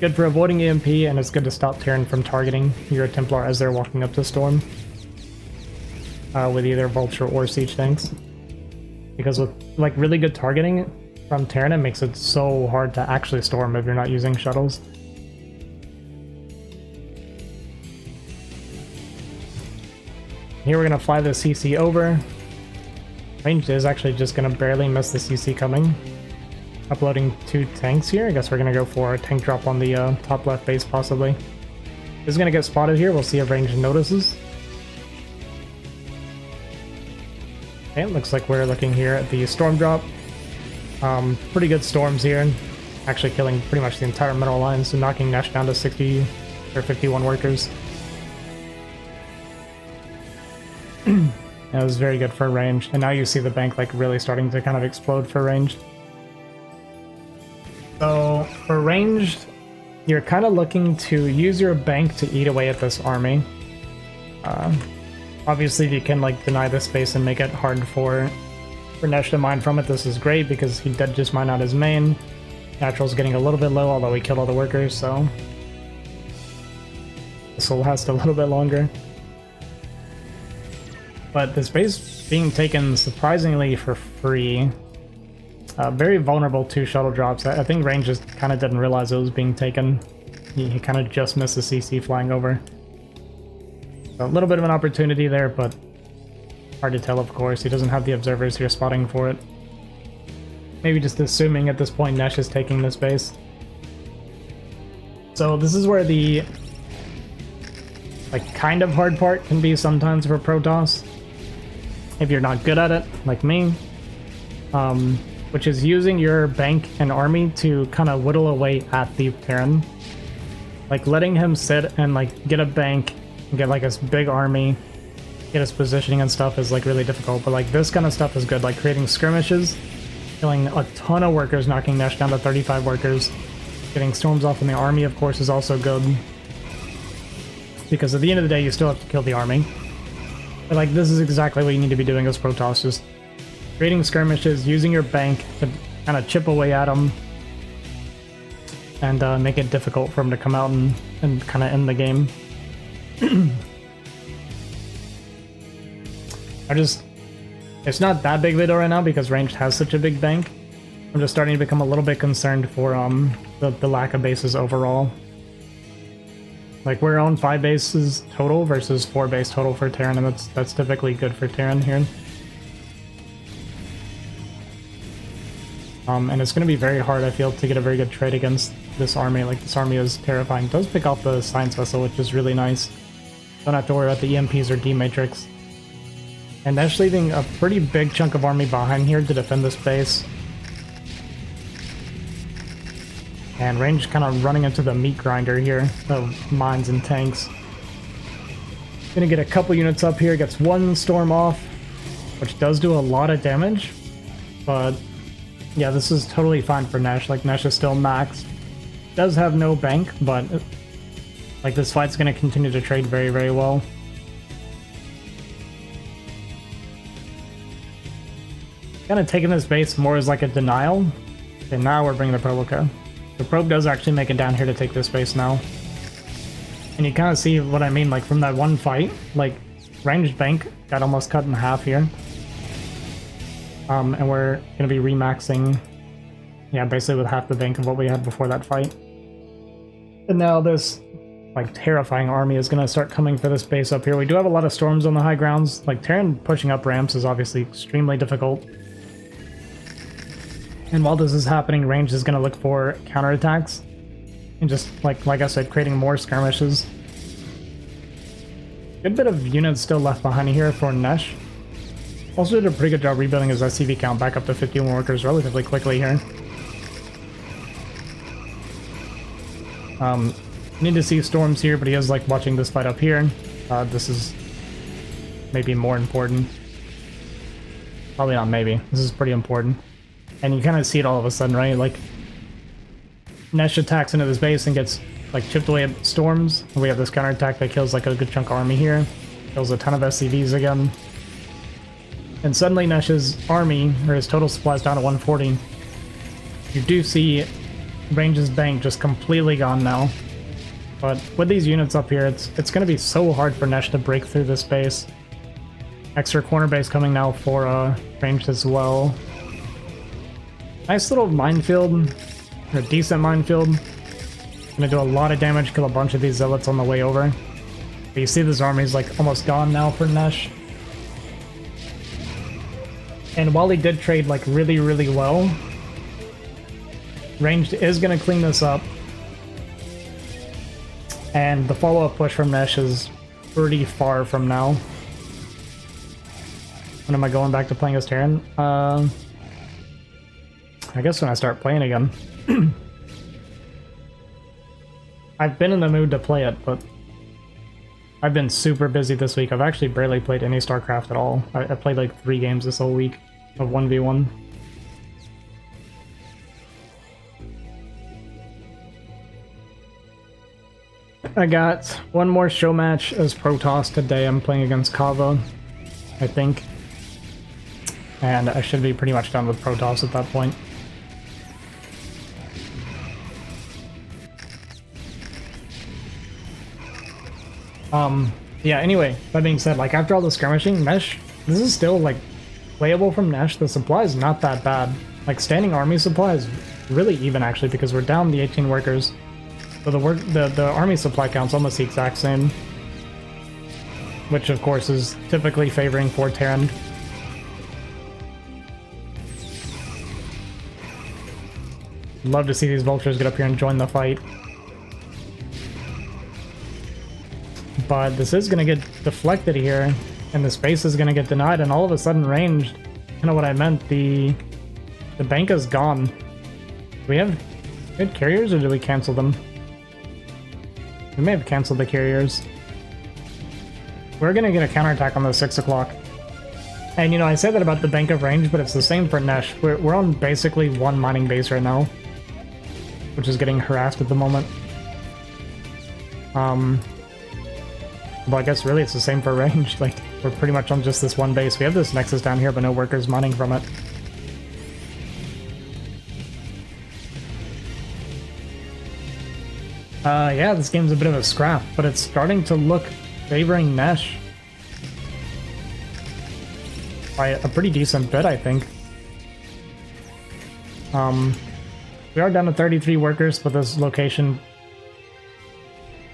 Good for avoiding EMP, and it's good to stop Terran from targeting your Templar as they're walking up to Storm. With either Vulture or Siege tanks. Because with like really good targeting from Terran, it makes it so hard to actually Storm if you're not using shuttles. Here we're going to fly the CC over. Ranged is actually just going to barely miss the CC coming. Uploading 2 tanks here. I guess we're going to go for a tank drop on the top left base, possibly. This is going to get spotted here. We'll see if Ranged notices. Okay, it looks like we're looking here at the storm drop. Pretty good storms here. Actually killing pretty much the entire mineral line, so knocking Nesh down to 60 or 51 workers. That was very good for range, and now you see the bank like really starting to kind of explode for ranged. So for ranged, you're kind of looking to use your bank to eat away at this army. Obviously, if you can like deny the space and make it hard for Nesh to mine from it, this is great because he did just mine out his main. Natural's getting a little bit low, although he killed all the workers, so this will last a little bit longer. But this base being taken surprisingly for free. Very vulnerable to shuttle drops. I think Range just kind of didn't realize it was being taken. He kind of just missed the CC flying over. So a little bit of an opportunity there, but hard to tell, of course. He doesn't have the observers here spotting for it. Maybe just assuming at this point Nesh is taking this base. So this is where the like kind of hard part can be sometimes for Protoss. If you're not good at it, like me. Which is using your bank and army to kind of whittle away at the Terran. Like letting him sit and like get a bank and get like this big army, get his positioning and stuff is like really difficult, but like this kind of stuff is good, like creating skirmishes, killing a ton of workers, knocking Nesh down to 35 workers, getting storms off in the army of course is also good, because at the end of the day you still have to kill the army. But like this is exactly what you need to be doing as Protoss, just creating skirmishes, using your bank to kind of chip away at them and make it difficult for him to come out and kind of end the game. It's not that big of a deal right now because Ranged has such a big bank. I'm just starting to become a little bit concerned for the lack of bases overall. Like we're on 5 bases total versus 4 base total for Terran, and that's typically good for Terran here. And it's going to be very hard, I feel, to get a very good trade against this army. Like, this army is terrifying. It does pick off the science vessel, which is really nice. Don't have to worry about the EMPs or D-Matrix. And Nesh leaving a pretty big chunk of army behind here to defend this base. And Range kind of running into the meat grinder here of mines and tanks. Gonna get a couple units up here, gets one storm off, which does do a lot of damage, but yeah, this is totally fine for Nesh. Like, Nesh is still maxed. Does have no bank, but like this fight's gonna continue to trade very, very well. Kind of taking this base more as like a denial. Okay, now we're bringing the probe. Okay, the probe does actually make it down here to take this base now. And you kind of see what I mean, like from that one fight, like Ranged bank got almost cut in half here. And we're going to be remaxing, yeah, basically with half the bank of what we had before that fight. And now this, like, terrifying army is going to start coming for this base up here. We do have a lot of storms on the high grounds. Like, Terran pushing up ramps is obviously extremely difficult. And while this is happening, Range is going to look for counterattacks. And just, like I said, creating more skirmishes. Good bit of units still left behind here for Nesh. Also did a pretty good job rebuilding his SCV count back up to 51 workers relatively quickly here. Need to see storms here, but he is like watching this fight up here. This is maybe more important. Probably not maybe. This is pretty important. And you kind of see it all of a sudden, right? Like, Nesh attacks into this base and gets like chipped away at storms. And we have this counterattack that kills like a good chunk of army here. Kills a ton of SCVs again. And suddenly Nesh's army, or his total supplies, down to 140. You do see Range's bank just completely gone now. But with these units up here, it's going to be so hard for Nesh to break through this base. Extra corner base coming now for Ranged as well. Nice little minefield, or decent minefield. Gonna do a lot of damage, kill a bunch of these zealots on the way over. But you see this army is like almost gone now for Nesh. And while he did trade like really, really well, Ranged is going to clean this up. And the follow-up push from Nesh is pretty far from now. When am I going back to playing as Terran? I guess when I start playing again. I've been in the mood to play it, but I've been super busy this week. I've actually barely played any StarCraft at all. I played like 3 games this whole week of 1v1. I got one more show match as Protoss today. I'm playing against Kava, I think. And I should be pretty much done with Protoss at that point. Yeah, anyway, that being said, like, after all the skirmishing, Nesh, this is still, like, playable from Nesh. The supply is not that bad. Like, standing army supply is really even, actually, because we're down the 18 workers. So the army supply count's almost the exact same. Which, of course, is typically favoring for Terran. Love to see these vultures get up here and join the fight. But this is going to get deflected here, and the space is going to get denied, and all of a sudden ranged. Kind of what I meant, the bank is gone. Do we have good carriers, or did we cancel them? We may have canceled the carriers. We're going to get a counterattack on the 6 o'clock. And, you know, I said that about the bank of range, but it's the same for Nesh. We're on basically one mining base right now, which is getting harassed at the moment. Well, I guess really it's the same for range. Like, we're pretty much on just this one base. We have this nexus down here, but no workers mining from it. Yeah, this game's a bit of a scrap, but it's starting to look favoring Nesh by a pretty decent bit, I think. We are down to 33 workers, but this location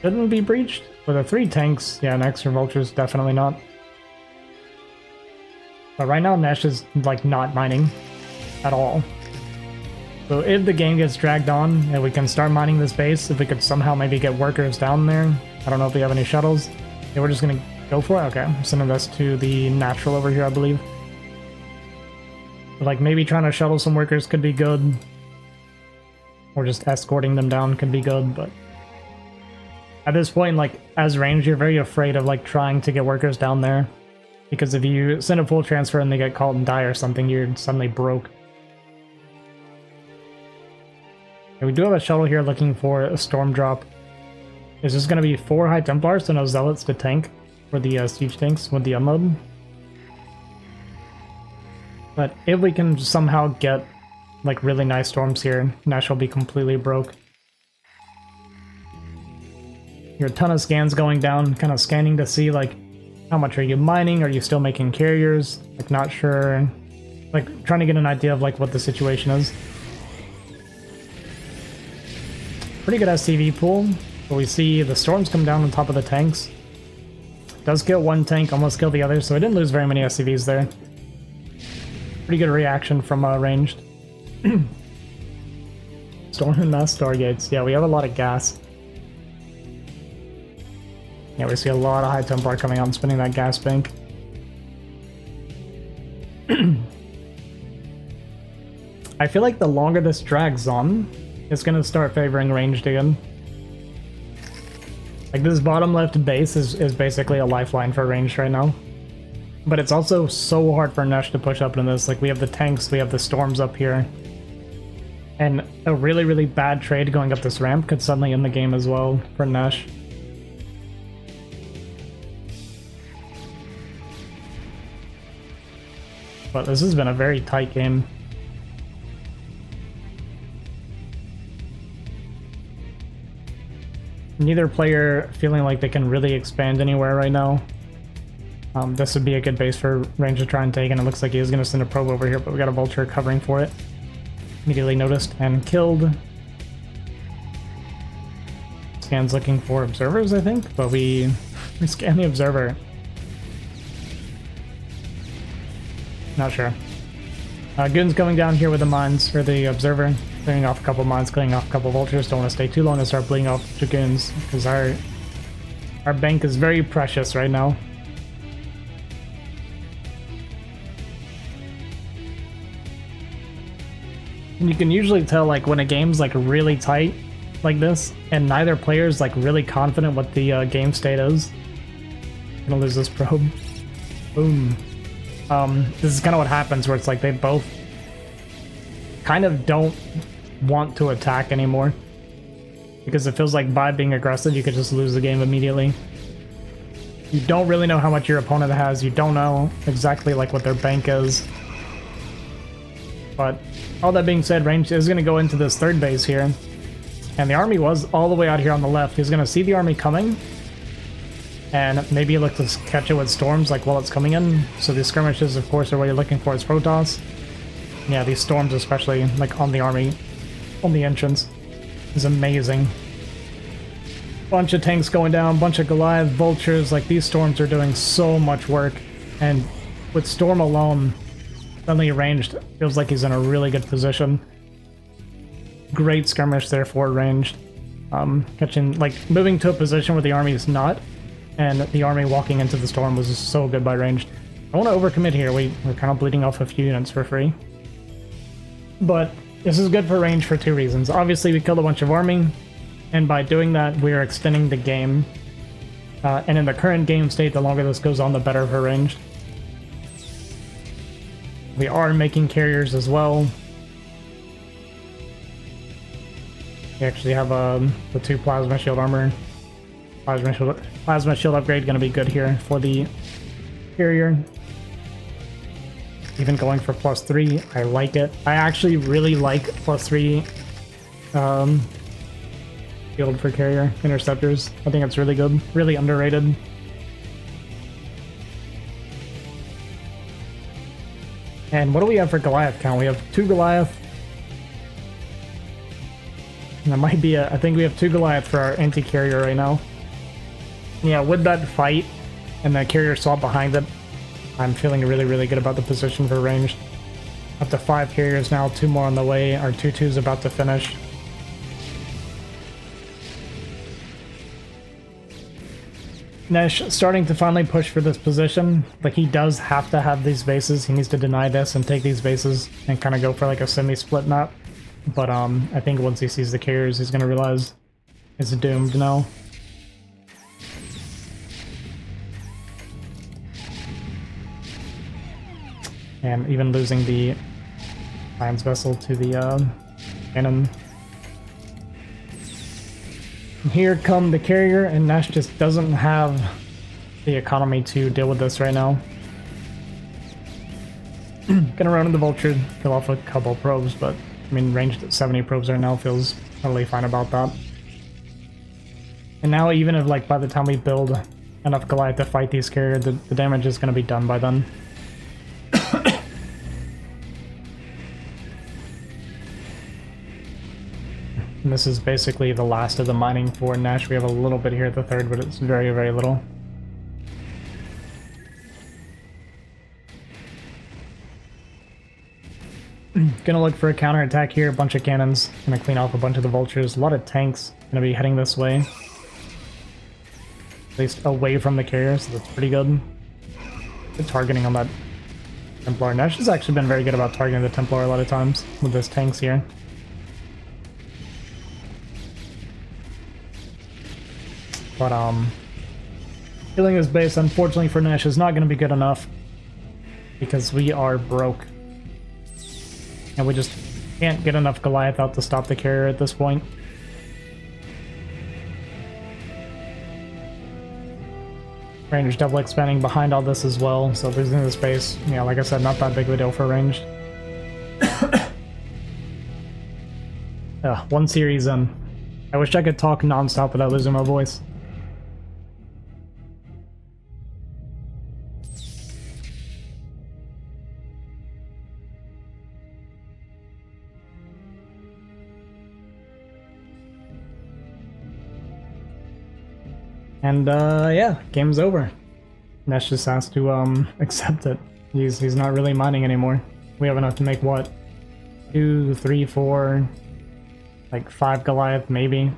shouldn't be breached. For the 3 tanks, yeah, and extra vultures, definitely not. But right now, Nesh is, like, not mining at all. So if the game gets dragged on, and we can start mining this base, if we could somehow maybe get workers down there. I don't know if we have any shuttles. Yeah, we're just gonna go for it? Okay, I'm sending this to the natural over here, I believe. But, like, maybe trying to shuttle some workers could be good. Or just escorting them down could be good, but... At this point, like, as range, you're very afraid of, like, trying to get workers down there. Because if you send a full transfer and they get caught and die or something, you're suddenly broke. Okay, we do have a shuttle here looking for a storm drop. Is this going to be 4 High Templars, so no Zealots to tank for the siege tanks with the unload? But if we can somehow get, like, really nice storms here, Nash will be completely broke. Here, a ton of scans going down, kind of scanning to see, like, how much are you mining? Are you still making carriers? Like, not sure. Like, trying to get an idea of, like, what the situation is. Pretty good SCV pool, but we see the storms come down on top of the tanks. Does kill one tank, almost kill the other, so I didn't lose very many SCVs there. Pretty good reaction from ranged. Storm and mass stargates. Yeah, we have a lot of gas. Yeah, we see a lot of High Templar coming out and spinning that gas bank. I feel like the longer this drags on, it's gonna start favoring ranged again. Like, this bottom left base is basically a lifeline for ranged right now. But it's also so hard for Nesh to push up in this. Like, we have the tanks, we have the storms up here. And a really, really bad trade going up this ramp could suddenly end the game as well for Nesh. But this has been a very tight game. Neither player feeling like they can really expand anywhere right now. This would be a good base for range to try and take, and it looks like he is going to send a probe over here, but we got a vulture covering for it. Immediately noticed and killed. Scan's looking for observers, I think, but we scan the observer. Not sure. Goon's coming down here with the mines, or the observer, clearing off a couple mines, clearing off a couple vultures. Don't want to stay too long and start bleeding off dragoons, because our bank is very precious right now. And you can usually tell, like, when a game's, like, really tight like this, and neither player's, like, really confident what the game state is. Gonna lose this probe. Boom. This is kind of what happens, where it's like they both kind of don't want to attack anymore. because it feels like by being aggressive, you could just lose the game immediately. You don't really know how much your opponent has. You don't know exactly like what their bank is. But all that being said, Range is going to go into this third base here. And the army was all the way out here on the left. He's going to see the army coming. And maybe look to catch it with storms like while it's coming in. So these skirmishes, of course, are what you're looking for as Protoss. Yeah, these storms especially, like on the army, on the entrance, is amazing. Bunch of tanks going down, bunch of Goliath, vultures, like these storms are doing so much work. And with Storm alone, suddenly ranged, feels like he's in a really good position. Great skirmish there for ranged. Catching, like, moving to a position where the army is not, and the army walking into the storm was just so good by ranged. I want to overcommit here. We're kind of bleeding off a few units for free. But this is good for range for two reasons. Obviously, we killed a bunch of army, and by doing that, we are extending the game. And in the current game state, the longer this goes on, the better for ranged. We are making carriers as well. We actually have the 2 plasma shield armor. Plasma shield upgrade going to be good here for the carrier. Even going for +3, I like it. I actually really like +3 shield for carrier interceptors. I think it's really good, really underrated. And what do we have for Goliath count? We have 2 Goliath. And that might be I think we have 2 Goliath for our anti-carrier right now. Yeah, with that fight and the carrier swap behind it, I'm feeling really, really good about the position for ranged. Up to 5 carriers now, 2 more on the way. Our 2-2's about to finish. Nesh starting to finally push for this position. Like, he does have to have these bases. He needs to deny this and take these bases and kind of go for like a semi-split map. But I think once he sees the carriers, he's going to realize it's doomed now. And even losing the Science Vessel to the cannon. And here come the carrier, and Nash just doesn't have the economy to deal with this right now. Gonna run in the Vulture, kill off a couple probes, but I mean, ranged at 70 probes right now, feels totally fine about that. And now even if, like, by the time we build enough Goliath to fight these carriers, the damage is gonna be done by then. And this is basically the last of the mining for Nash. We have a little bit here at the third, but it's very, very little. Gonna look for a counterattack here, a bunch of cannons. Gonna clean off a bunch of the vultures. A lot of tanks gonna be heading this way. At least away from the carrier, so that's pretty good. Good targeting on that Templar. Nash has actually been very good about targeting the Templar a lot of times with his tanks here. But killing his base, unfortunately for Nash, is not going to be good enough because we are broke. And we just can't get enough Goliath out to stop the carrier at this point. Range double expanding behind all this as well, so losing the space, yeah, like I said, not that big of a deal for ranged. One series in. I wish I could talk non-stop without losing my voice. And yeah, game's over. Nesh just has to accept it. He's not really mining anymore. We have enough to make what? 2, 3, 4, like 5 Goliath maybe.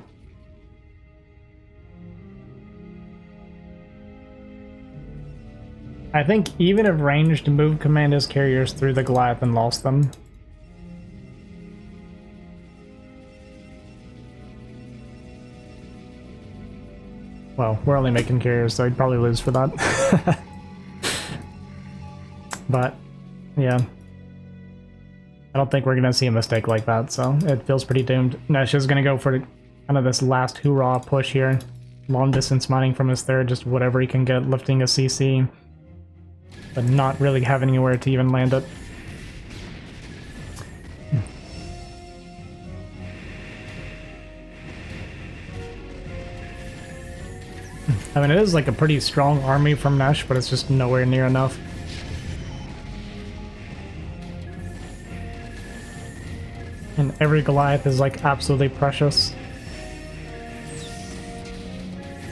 I think even if ranged moved command his carriers through the Goliath and lost them. Well, we're only making carriers, so I'd probably lose for that. But, yeah. I don't think we're going to see a mistake like that, so it feels pretty doomed. Nesh is going to go for kind of this last hoorah push here. Long distance mining from his third, just whatever he can get, lifting a CC, but not really having anywhere to even land it. I mean, it is like a pretty strong army from Nesh, but it's just nowhere near enough. And every Goliath is like absolutely precious.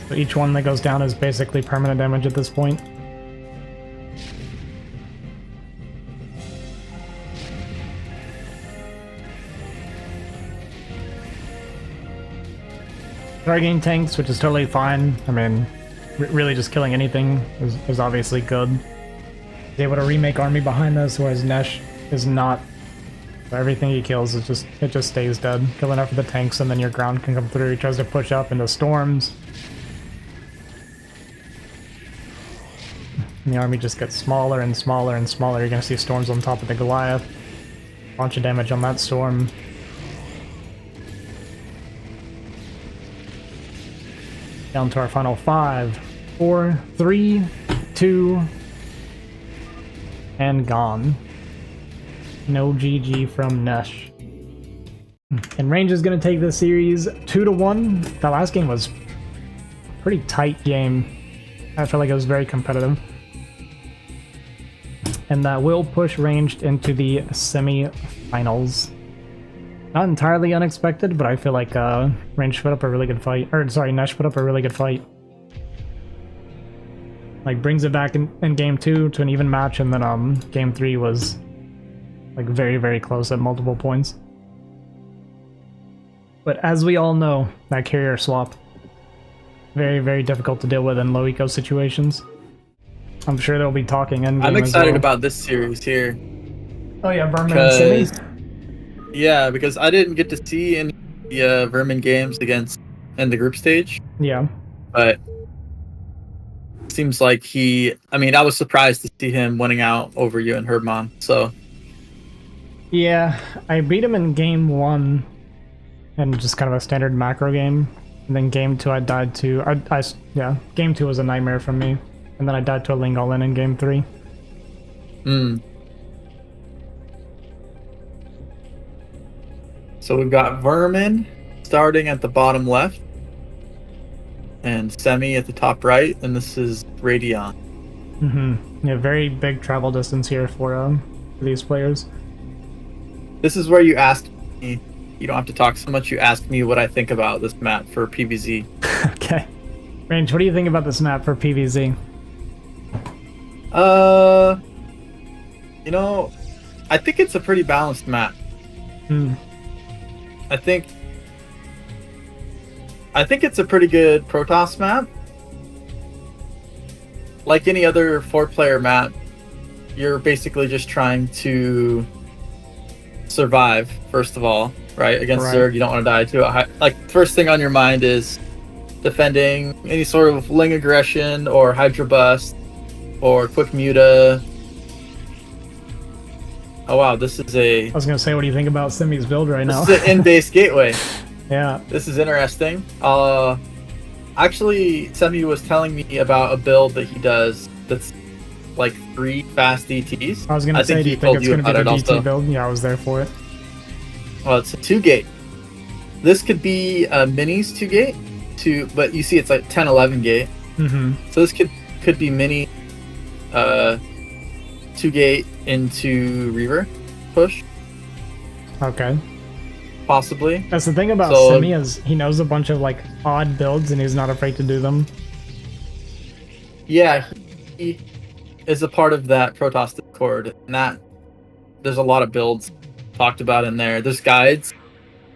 So each one that goes down is basically permanent damage at this point. Targeting tanks, which is totally fine. I mean, really just killing anything is obviously good. He's able to remake army behind this, whereas Nesh is not. So everything he kills is it just stays dead. Kill enough of the tanks and then your ground can come through. He tries to push up into storms. And the army just gets smaller and smaller and smaller. You're gonna see storms on top of the Goliath. Bunch of damage on that storm. Down to our final 5, 4, 3, 2, and gone. No GG from Nesh. And Range is going to take this series 2-1. That last game was a pretty tight game. I felt like it was very competitive. And that will push Ranged into the semi-finals. Not entirely unexpected, but I feel like Range put up a really good fight. Or, sorry, Nesh put up a really good fight. Like, brings it back in game 2 to an even match, and then game 3 was like very, very close at multiple points. But as we all know, that carrier swap, very, very difficult to deal with in low eco situations. I'm sure they'll be talking endgame. I'm excited about this series here. Oh yeah, Vermin and Simi? Yeah, because I didn't get to see any Vermin games in the group stage. Yeah. But seems like I mean, I was surprised to see him winning out over you and Hermon, so. Yeah, I beat him in game 1 and just kind of a standard macro game. And then game 2 I died to, yeah, game 2 was a nightmare for me. And then I died to a Lingolin in game 3. So we've got Vermin starting at the bottom left, and Semi at the top right, and this is Radion. Yeah, very big travel distance here for these players. This is where you asked me, you don't have to talk so much, you asked me what I think about this map for PvZ. Okay. Range, what do you think about this map for PvZ? You know, I think it's a pretty balanced map. I think it's a pretty good Protoss map. Like any other 4-player map, you're basically just trying to survive, first of all, right? Against Zerg, you don't want to die to it. Like, first thing on your mind is defending any sort of Ling aggression or Hydra Bust or Quick Muta. Oh wow, this is I was gonna say, what do you think about Simi's build right now? This is an in-base gateway. Yeah. This is interesting. Actually, Semi was telling me about a build that he does that's like 3 fast DTs. I was gonna say, do you think it's gonna be the DT build? Yeah, I was there for it. Well, it's a 2-gate. This could be a minis 2-gate, but you see it's like 10-11 gate. So this could be mini 2-gate into Reaver push. Okay. Possibly. That's the thing about Simi, is he knows a bunch of like odd builds and he's not afraid to do them. Yeah, he is a part of that Protoss Discord, and there's a lot of builds talked about in there. There's guides,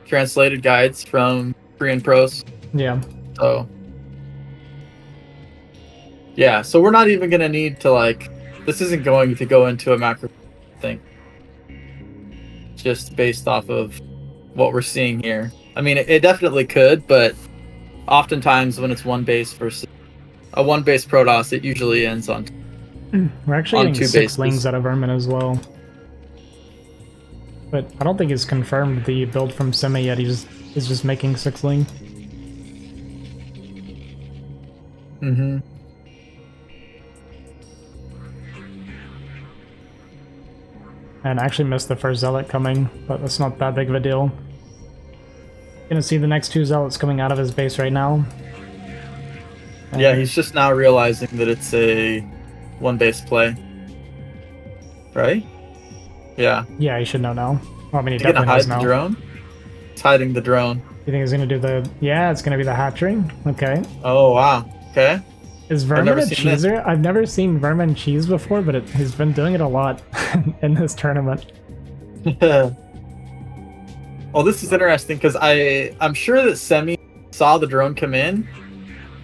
translated guides from Korean pros. Yeah. So yeah, so we're not even gonna need to this isn't going to go into a macro thing. Just based off of what we're seeing here. I mean, it definitely could, but oftentimes when it's one base versus a one base Protoss, it usually ends on. We're actually getting 6 Lings out of Vermin as well. But I don't think he's confirmed the build from Semi yet. He's just making 6 Ling. Mm-hmm. And I actually missed the first zealot coming, but that's not that big of a deal. Gonna see the next 2 zealots coming out of his base right now. Yeah, he's just now realizing that it's a one base play. Right? Yeah. Yeah, he should know now. Well, I mean, he Is he gonna definitely knows hide the now. drone? It's hiding the drone. You think he's gonna do the... Yeah, it's gonna be the hatchery. Okay. Oh, wow. Okay. Is Vermin a cheeser? I've never seen Vermin cheese before, but he's been doing it a lot in this tournament. Well, this is interesting because I'm sure that Semi saw the drone come in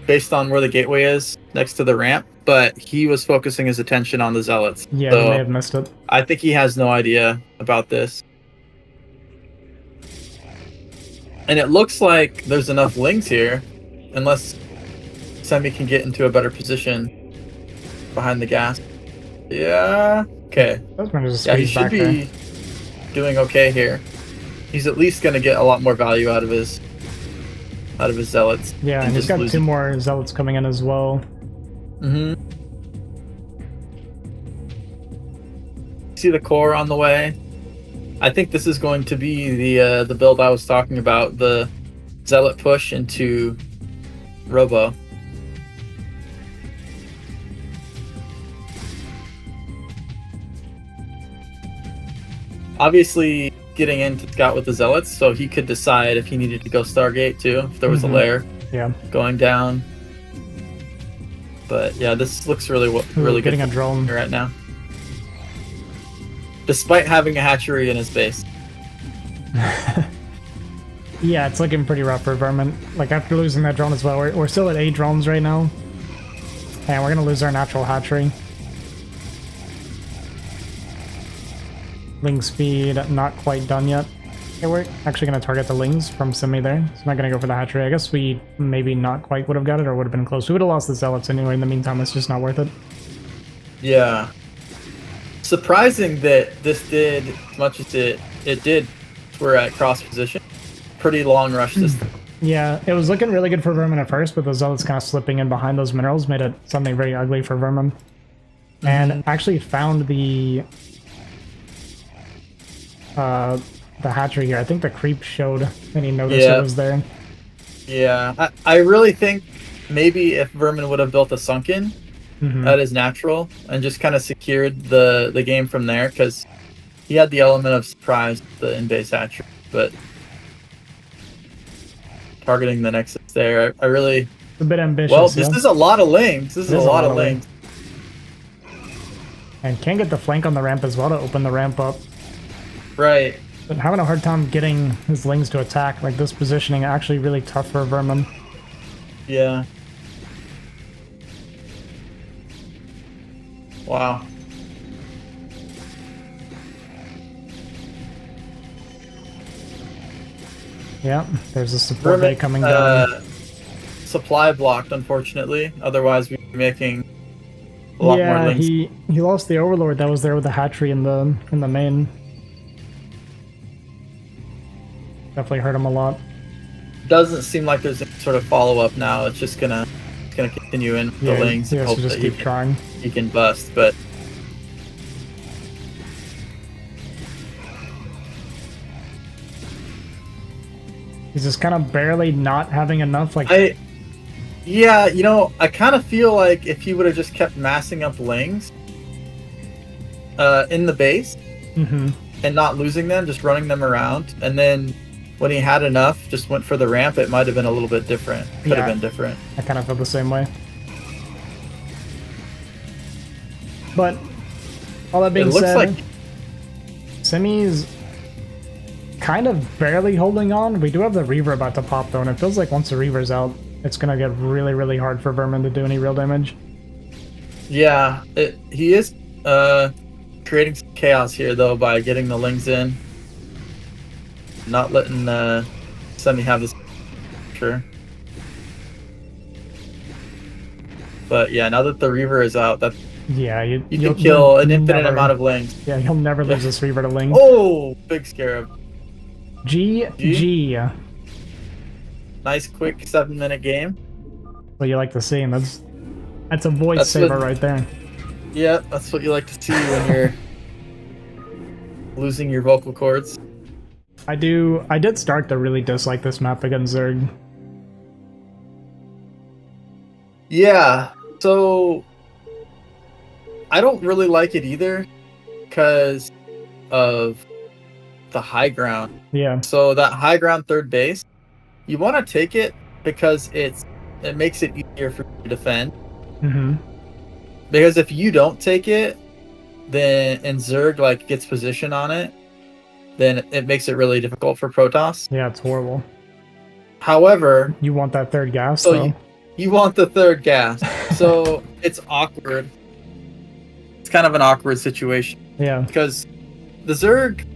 based on where the gateway is next to the ramp, but he was focusing his attention on the zealots. Yeah, so he may have missed it. I think he has no idea about this. And it looks like there's enough lings here, unless Semi can get into a better position behind the gas. Yeah. Okay. Yeah, he should be doing okay here. He's at least going to get a lot more value out of his zealots. Yeah, and he's got 2 more zealots coming in as well. Mm-hmm. See the core on the way. I think this is going to be the build I was talking about, the zealot push into Robo. Obviously, getting in to scout with the zealots, so he could decide if he needed to go Stargate too, if there was a lair going down. But yeah, this looks really good. Getting a drone right now, despite having a hatchery in his base. Yeah, it's looking pretty rough for Vermin. Like, after losing that drone as well, we're still at 8 drones right now, and we're gonna lose our natural hatchery. Ling speed not quite done yet. Okay, we're actually going to target the lings from Semi there. So I'm not going to go for the hatchery. I guess we maybe not quite would have got it, or would have been close. We would have lost the zealots anyway. In the meantime, it's just not worth it. Yeah. Surprising that this did as much as it did. We're at cross position. Pretty long rush system. Yeah, it was looking really good for Vermin at first, but the zealots kind of slipping in behind those minerals made it something very ugly for Vermin. And actually found the hatchery here. I think the creep showed that he noticed it was there. Yeah, I really think maybe if Vermin would have built a sunken, that is natural, and just kind of secured the game from there, because he had the element of surprise, the in-base hatchery, but targeting the Nexus there, I really... It's a bit ambitious. Well, this is a lot of lings. This is a lot of lings. And can get the flank on the ramp as well to open the ramp up. Right. But having a hard time getting his lings to attack. Like, this positioning actually really tough for Vermin. Yeah. Wow. Yeah, there's a support bay coming down. Supply blocked, unfortunately. Otherwise, we'd be making a lot more lings. Yeah, he lost the Overlord that was there with the hatchery in the main. Definitely hurt him a lot. Doesn't seem like there's any sort of follow-up now. It's just gonna continue in the lings and hope that he can bust, but he's just kind of barely not having enough. Like, yeah, you know, I kind of feel like if he would have just kept massing up lings in the base and not losing them, just running them around, and then when he had enough, just went for the ramp, it might have been a little bit different. Could have been different. I kind of feel the same way. But all that being said, Semi's kind of barely holding on. We do have the Reaver about to pop though, and it feels like once the Reaver's out, it's going to get really, really hard for Vermin to do any real damage. Yeah, he is creating some chaos here though by getting the lings in. Not letting Semi have this sure. But yeah, now that the Reaver is out, that you can kill an infinite amount of lings. Yeah, you'll never lose this Reaver to Ling. Oh, big scarab. GG. Nice quick 7-minute game. What you like to see, and that's That's a voice saver right there. Yeah, that's what you like to see when you're losing your vocal cords. I did start to really dislike this map against Zerg. Yeah, so I don't really like it either because of the high ground. Yeah. So that high ground third base, you want to take it because it makes it easier for you to defend. Mm-hmm. Because if you don't take it, then and Zerg like gets position on it, then it makes it really difficult for Protoss. Yeah, it's horrible. However, you want that third gas, so though. You want the third gas. So it's awkward. It's kind of an awkward situation. Yeah. Because the Zerg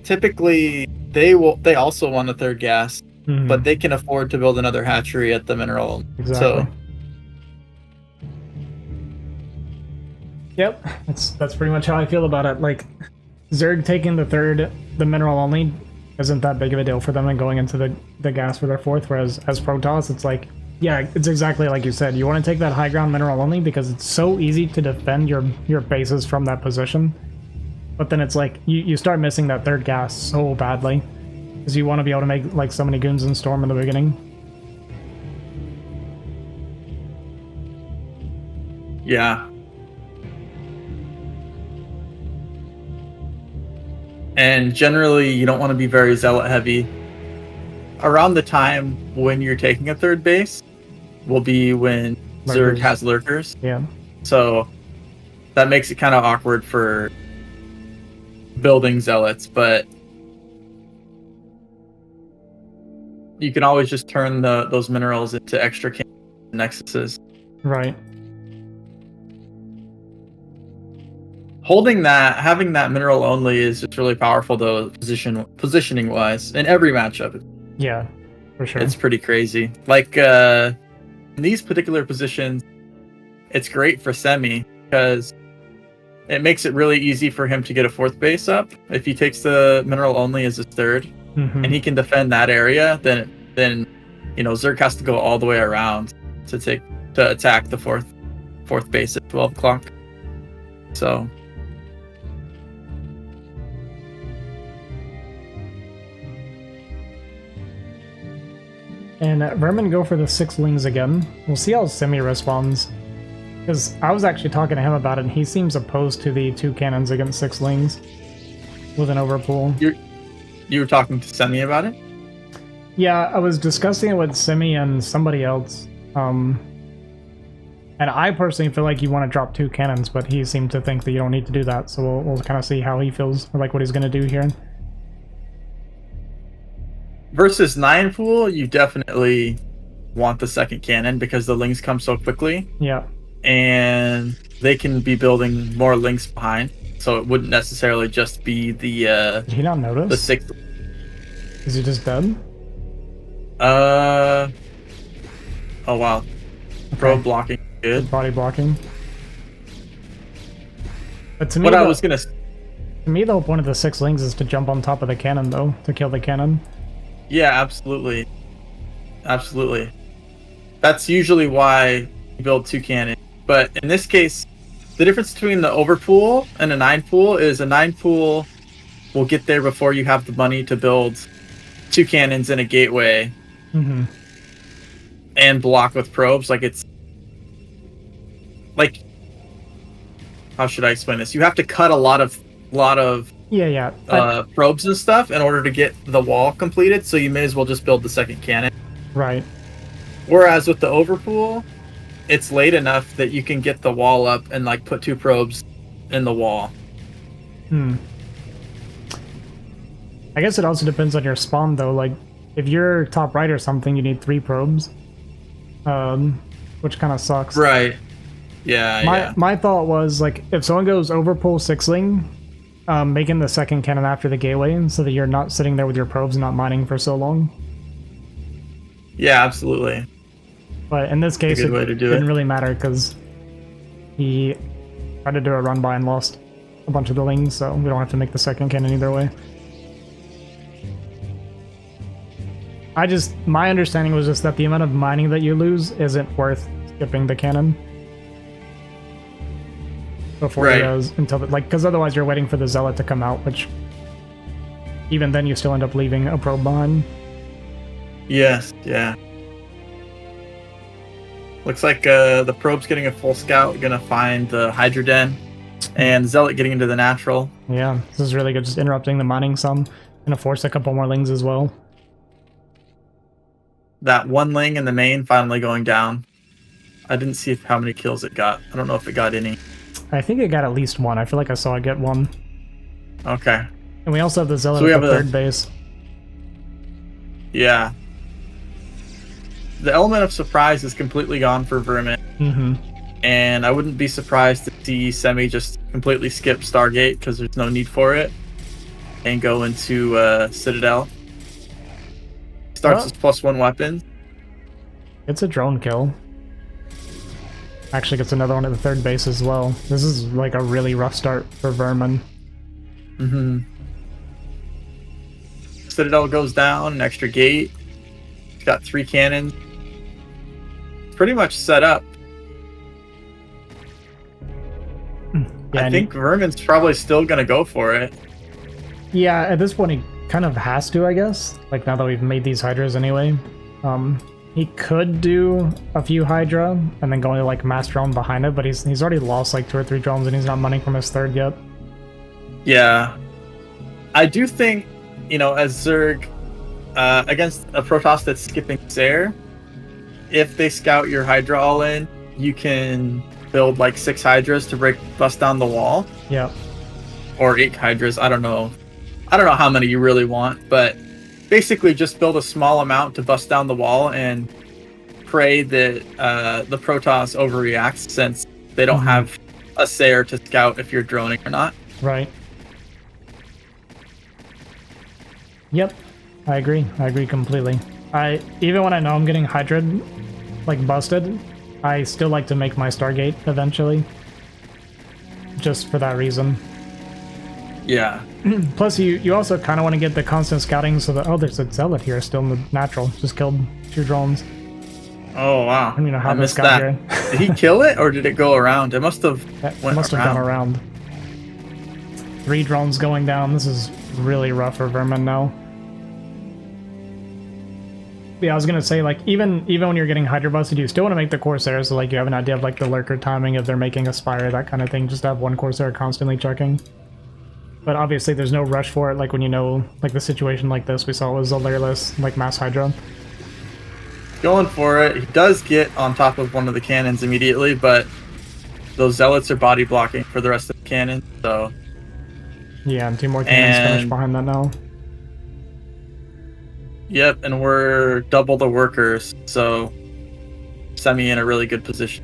typically they also want a third gas, but they can afford to build another hatchery at the mineral. Exactly. So yep, that's pretty much how I feel about it. Like, Zerg taking the mineral only isn't that big of a deal for them and going into the gas for their fourth, whereas as Protoss, it's like, yeah, it's exactly like you said. You want to take that high ground mineral only because it's so easy to defend your bases from that position. But then it's like, you start missing that third gas so badly because you want to be able to make like so many goons in Storm in the beginning. yeah. And generally, you don't want to be very zealot heavy. Around the time when you're taking a third base will be when Zerg has lurkers. Yeah. So that makes it kind of awkward for building zealots, but you can always just turn those minerals into extra nexuses. Right. Having that mineral only is just really powerful though, positioning wise in every matchup. Yeah, for sure. It's pretty crazy. Like in these particular positions, it's great for Semi because it makes it really easy for him to get a fourth base up. If he takes the mineral only as his third, and he can defend that area, then Zerg has to go all the way around to attack the fourth base at 12 o'clock. So. And Vermin go for the 6 lings again. We'll see how Semi responds. Because I was actually talking to him about it, and he seems opposed to the 2 cannons against 6 lings with an overpool. You were talking to Semi about it? Yeah, I was discussing it with Semi and somebody else. And I personally feel like you want to drop 2 cannons, but he seemed to think that you don't need to do that. So we'll kind of see how he feels, or like what he's going to do here. Versus 9 pool, you definitely want the second cannon because the lings come so quickly. Yeah. And they can be building more links behind. So it wouldn't necessarily just be the Did he not notice? The 6th. Is he just dead? Oh wow. Okay. Probe blocking. Good. Body blocking. But to me, to me, the whole point of the 6 lings is to jump on top of the cannon, though, to kill the cannon. Yeah, absolutely. Absolutely. That's usually why you build 2 cannons. But in this case, the difference between the overpool and a 9 pool is a 9 pool will get there before you have the money to build 2 cannons in a gateway and block with probes. Like, it's like, how should I explain this? You have to cut a lot of probes and stuff in order to get the wall completed, so you may as well just build the second cannon. Right. Whereas with the overpool, it's late enough that you can get the wall up and like put 2 probes in the wall. I guess it also depends on your spawn, though. Like, if you're top right or something, you need 3 probes, which kind of sucks. Right. Yeah. My thought was, like, if someone goes overpool 6ling, making the second cannon after the gateway so that you're not sitting there with your probes and not mining for so long. Yeah, absolutely. But in this case, it didn't really matter because he tried to do a run by and lost a bunch of the lings, so we don't have to make the second cannon either way. My understanding was just that the amount of mining that you lose isn't worth skipping the cannon before he goes until because otherwise you're waiting for the zealot to come out, which even then you still end up leaving a probe behind. Yes, yeah. Looks like the probe's getting a full scout, gonna find the Hydra Den, and Zealot getting into the natural. Yeah, this is really good, just interrupting the mining some. Gonna force a couple more lings as well. That one ling in the main finally going down. I didn't see how many kills it got. I don't know if it got any. I think it got at least one. I feel like I saw it get one. Okay. And we also have the Zealot at the third base. Yeah. The element of surprise is completely gone for Vermin. Mm-hmm. And I wouldn't be surprised to see Semi just completely skip Stargate because there's no need for it. And go into Citadel. Starts his +1 weapon. It's a drone kill. Actually gets another one at the third base as well. This is like a really rough start for Vermin. Mm-hmm. Citadel goes down, an extra gate. It's got 3 cannons. Pretty much set up. Yeah, I think Vermin's probably still gonna go for it. Yeah, at this point he kind of has to, I guess. Like now that we've made these Hydras anyway. He could do a few Hydra and then go into like mass drone behind it, but he's already lost like 2 or 3 drones and he's not money from his third yet. Yeah. I do think, as Zerg against a Protoss that's skipping Zare, if they scout your Hydra all in, you can build like 6 Hydras to bust down the wall. Yeah. Or 8 Hydras, I don't know. I don't know how many you really want, but basically just build a small amount to bust down the wall and pray that the Protoss overreacts since they don't have a Sayer to scout if you're droning or not. Right. Yep. I agree completely. Even when I know I'm getting Hydra like busted, I still like to make my Stargate eventually. Just for that reason. Yeah. Plus, you also kind of want to get the constant scouting so that, there's a Zealot here still in the natural. Just killed 2 drones. Oh, wow. I don't even know how I this missed got that. here. Did he kill it, or did it go around? It must have have gone around. 3 drones going down. This is really rough for Vermin now. Yeah, I was gonna say, like, even when you're getting Hydra busted, you still want to make the Corsair, so like you have an idea of like the lurker timing, if they're making a Spire, that kind of thing. Just have one Corsair constantly checking. But obviously there's no rush for it, like when you know, like the situation like this we saw was Zolairless, like mass Hydra. Going for it. He does get on top of one of the cannons immediately, but those Zealots are body blocking for the rest of the cannon, so... Yeah, and 2 more cannons finished behind that now. Yep, and we're double the workers, so Semi in a really good position.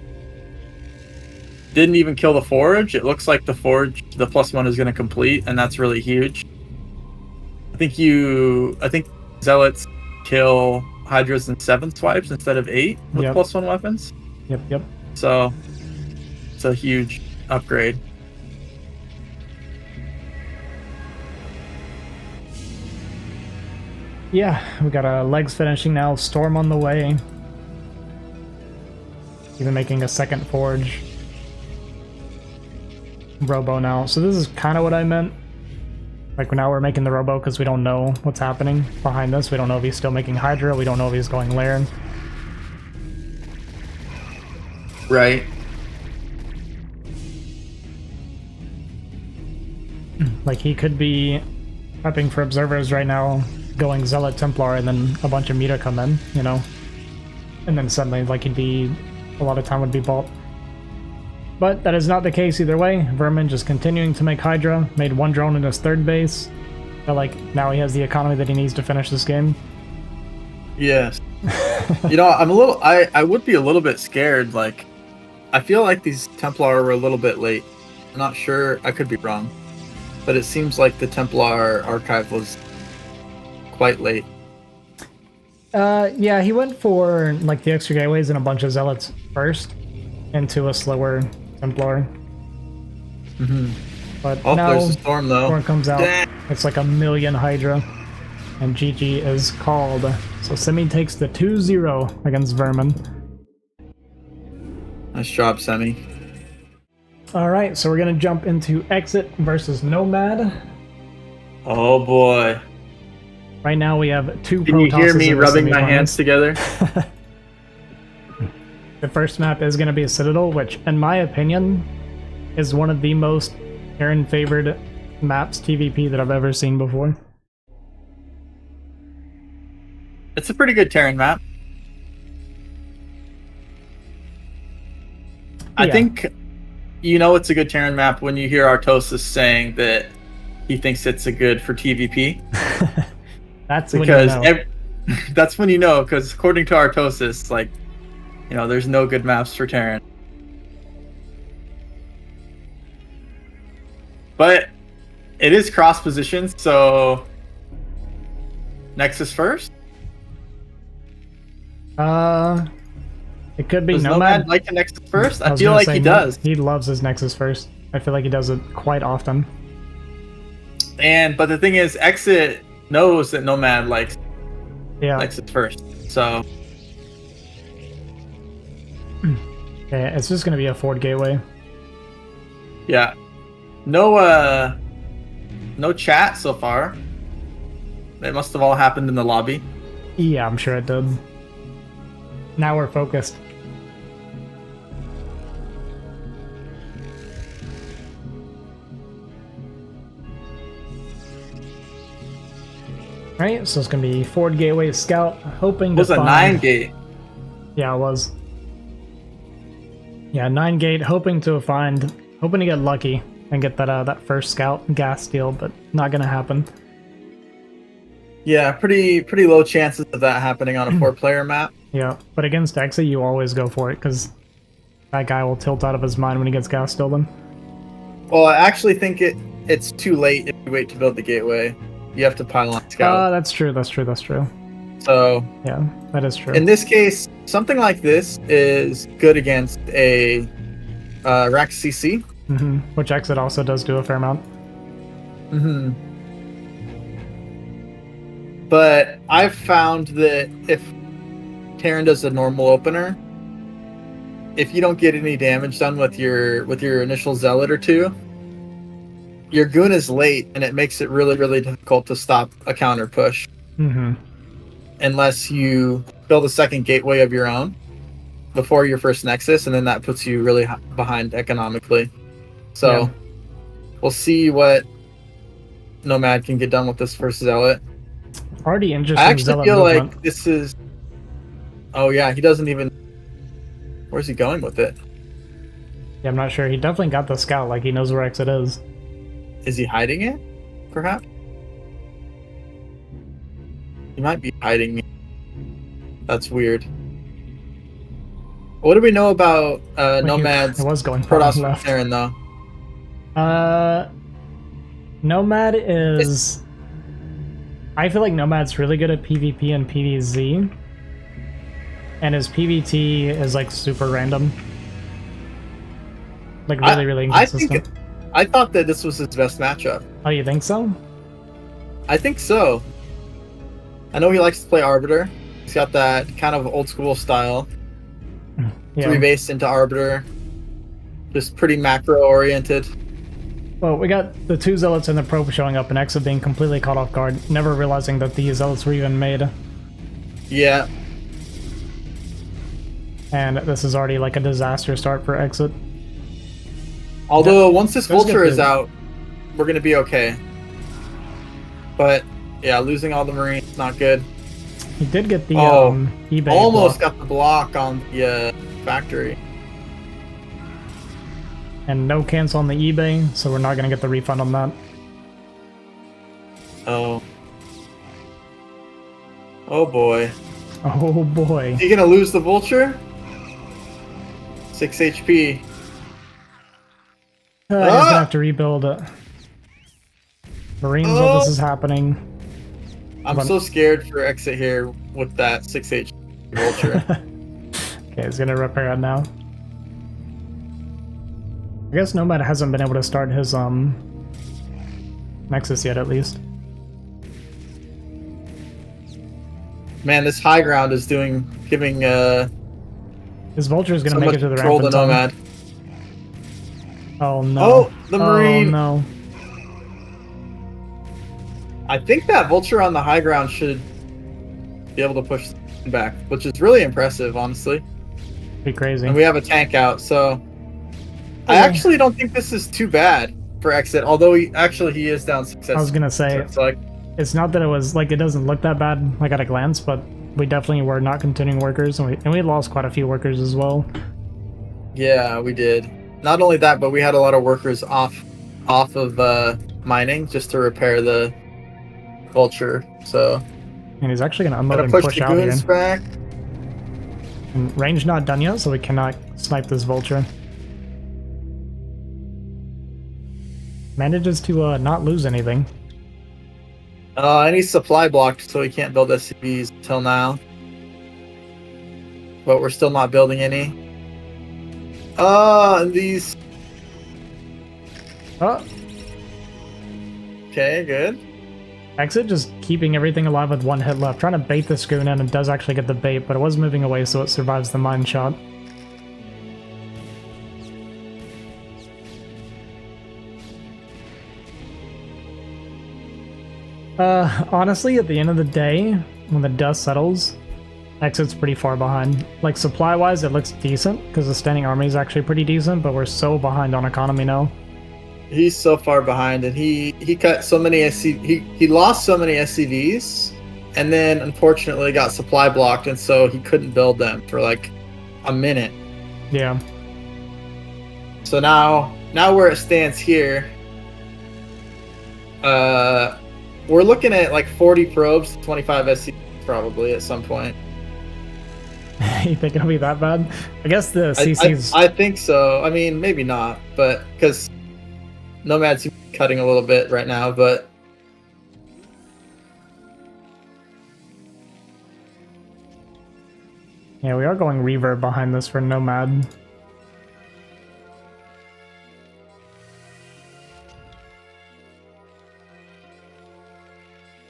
Didn't even kill the Forge. It looks like the Forge, the +1 is going to complete, and that's really huge. I think Zealots kill Hydras in 7 swipes instead of 8 with +1 weapons. Yep. So it's a huge upgrade. Yeah, we got legs finishing now, Storm on the way. Even making a second Forge. Robo now. So this is kind of what I meant. Like now we're making the Robo because we don't know what's happening behind this. We don't know if he's still making Hydra. We don't know if he's going Lair. Right. Like he could be prepping for Observers right now, going Zealot Templar, and then a bunch of Meta come in, And then suddenly, like, a lot of time would be bought. But that is not the case either way. Vermin just continuing to make Hydra, made 1 drone in his third base. But, like, now he has the economy that he needs to finish this game. Yes. I would be a little bit scared, like, I feel like these Templar were a little bit late. I'm not sure, I could be wrong. But it seems like the Templar archive was quite late. Yeah, he went for like the extra gateways and a bunch of Zealots first into a slower Templar. But now there's a Storm though. Storm comes out. It's like 1,000,000 Hydra, and GG is called. So Semi takes the 2-0 against Vermin. Nice job, Semi. All right, so we're gonna jump into Exit versus Nomad. Oh boy. Right now we have two Can you hear Protosses me in the rubbing my semifinals. hands together? The first map is going to be a Citadel, which, in my opinion, is one of the most Terran-favored maps TVP that I've ever seen before. It's a pretty good Terran map. I think you know it's a good Terran map when you hear Artosis saying that he thinks it's a good for TVP. That's because when you know. That's when you know, because according to Artosis, like, you know, there's no good maps for Terran. But it is cross positions, so Nexus first? It could be Does Nomad like the Nexus first? I feel like he does. He loves his Nexus first. I feel like he does it quite often. But the thing is, Exit knows that Nomad likes Nexus first, so... Okay, it's just gonna be a Ford Gateway. Yeah. No chat so far. It must have all happened in the lobby. Yeah, I'm sure it did. Now we're focused. Right, so it's gonna be Ford Gateway Scout, hoping to find... It was a 9 gate. Yeah, it was. Yeah, 9 gate, hoping to get lucky and get that first Scout gas steal, but not gonna happen. Yeah, pretty low chances of that happening on a 4-player map. Yeah, but against Exit, you always go for it, because that guy will tilt out of his mind when he gets gas stolen. Well, I actually think it's too late if you wait to build the gateway. You have to pylon Scout. That's true. So... Yeah, that is true. In this case, something like this is good against a Rax CC. Mm-hmm. Which Exit also does do a fair amount. Mm-hmm. But I've found that if Terran does a normal opener, if you don't get any damage done with your initial Zealot or two, your Goon is late, and it makes it really, really difficult to stop a counter push. Mm-hmm. Unless you build a second gateway of your own before your first Nexus, and then that puts you really behind economically. So yeah. We'll see what Nomad can get done with this first Zealot. Already interesting. I actually Zealot feel movement. like this is... Oh yeah, he doesn't even... Where's he going with it? Yeah, I'm not sure. He definitely got the Scout, like he knows where Exit is. Is he hiding it? Perhaps? He might be hiding me. That's weird. What do we know about Nomad's it was going Protoss left. Terran, though? Nomad is... I feel like Nomad's really good at PvP and PvZ. And his PvT is like super random. Like really inconsistent. I thought that this was his best matchup. Oh, you think so? I think so. I know he likes to play Arbiter. He's got that kind of old school style. Yeah. 3-based into Arbiter. Just pretty macro oriented. Well, we got the 2 Zealots and the Probe showing up and Exit being completely caught off guard, never realizing that the Zealots were even made. Yeah. And this is already like a disaster start for Exit. Although once this Vulture is out, we're gonna be okay. But yeah, losing all the Marines, not good. He did get the eBay almost block. got the block on the factory. And no cancel on the eBay, so we're not going to get the refund on that. Oh. Oh boy. Oh boy. Is he gonna lose the Vulture? 6 HP. He's going to have to rebuild it. Marines while this is happening. I'm so scared for Exit here with that 6 HP Vulture. Okay, he's going to repair it now. I guess Nomad hasn't been able to start his Nexus yet, at least. Man, this high ground is giving His vulture is gonna So make much it to the control ramp in the time. Nomad. Oh no. Oh, the Marine. Oh no. I think that vulture on the high ground should be able to push back, which is really impressive, honestly. Be crazy. And we have a tank out, so I actually don't think this is too bad for exit. Although he is down success. I was gonna say, so it's like, it's not that it was like it doesn't look that bad like at a glance, but we definitely were not continuing workers, and we lost quite a few workers as well. yeah, we did. Not only that, but we had a lot of workers off of mining just to repair the vulture. So And he's actually gonna unload gotta and push push the out here. goons back. And range not done yet, so we cannot snipe this vulture. Manages to not lose anything. And he's supply blocked, so he can't build SCVs until now. But we're still not building any. These. Oh, Okay, good. exit just keeping everything alive with one hit left. Trying to bait the Schoon in and does actually get the bait, but it was moving away, so it survives the mine shot. Honestly, at the end of the day, when the dust settles, exit's pretty far behind. Like, supply-wise, it looks decent, because the standing army is actually pretty decent, but we're so behind on economy now. He's so far behind, and he cut so many he lost so many SCVs, and then unfortunately got supply blocked, and so he couldn't build them for like a minute. Yeah. So now where it stands here, we're looking at like 40 probes, 25 SCVs probably at some point. You think it'll be that bad? I guess the CC's... I think so. I mean, maybe not, but because Nomad's cutting a little bit right now, but yeah, we are going reverb behind this for Nomad.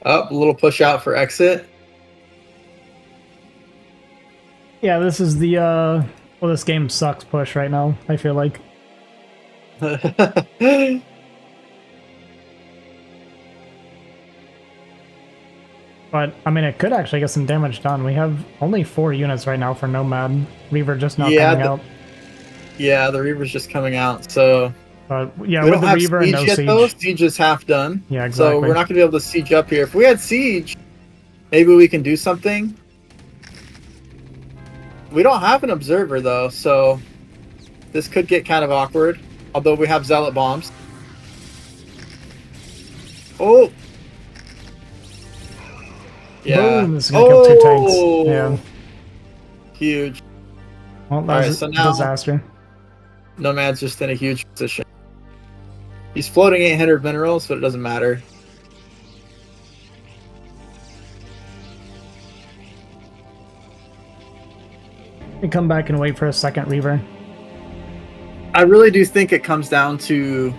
up a little push out for exit. Yeah, this is the well, this game sucks push right now, I feel like. But, I mean, it could actually get some damage done. We have only 4 units right now for Nomad. Reaver just not coming out. Yeah, the Reaver's just coming out, so... But, yeah, we with the Reaver and no yet, siege. though. Siege is half done. Yeah, exactly. So we're not going to be able to siege up here. If we had siege, maybe we can do something. We don't have an observer, though, so... This could get kind of awkward. Although we have zealot bombs. Oh! Yeah. Boom, this is gonna kill 2 tanks. Yeah. Huge. Well, that was a disaster. Nomad's just in a huge position. He's floating 800 minerals, but it doesn't matter. We come back and wait for a second Reaver. I really do think it comes down to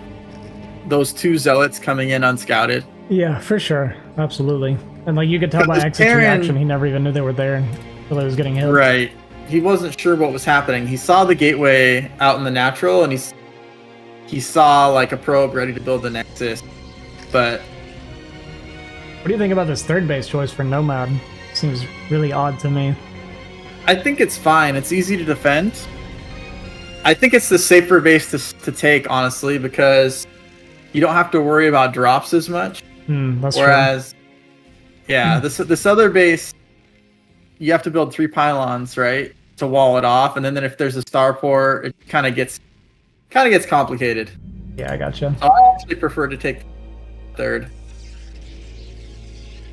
those 2 zealots coming in unscouted. Yeah, for sure. Absolutely. And like you could tell by Exit's reaction, he never even knew they were there until he was getting hit. Right. He wasn't sure what was happening. He saw the gateway out in the natural, and he saw like a probe ready to build the Nexus. But what do you think about this third base choice for Nomad? Seems really odd to me. I think it's fine. It's easy to defend. I think it's the safer base to take, honestly, because you don't have to worry about drops as much. That's Whereas, yeah, this other base, you have to build 3 pylons, right, to wall it off, and then if there's a starport, it kind of gets complicated. Yeah, I gotcha. So I actually prefer to take third.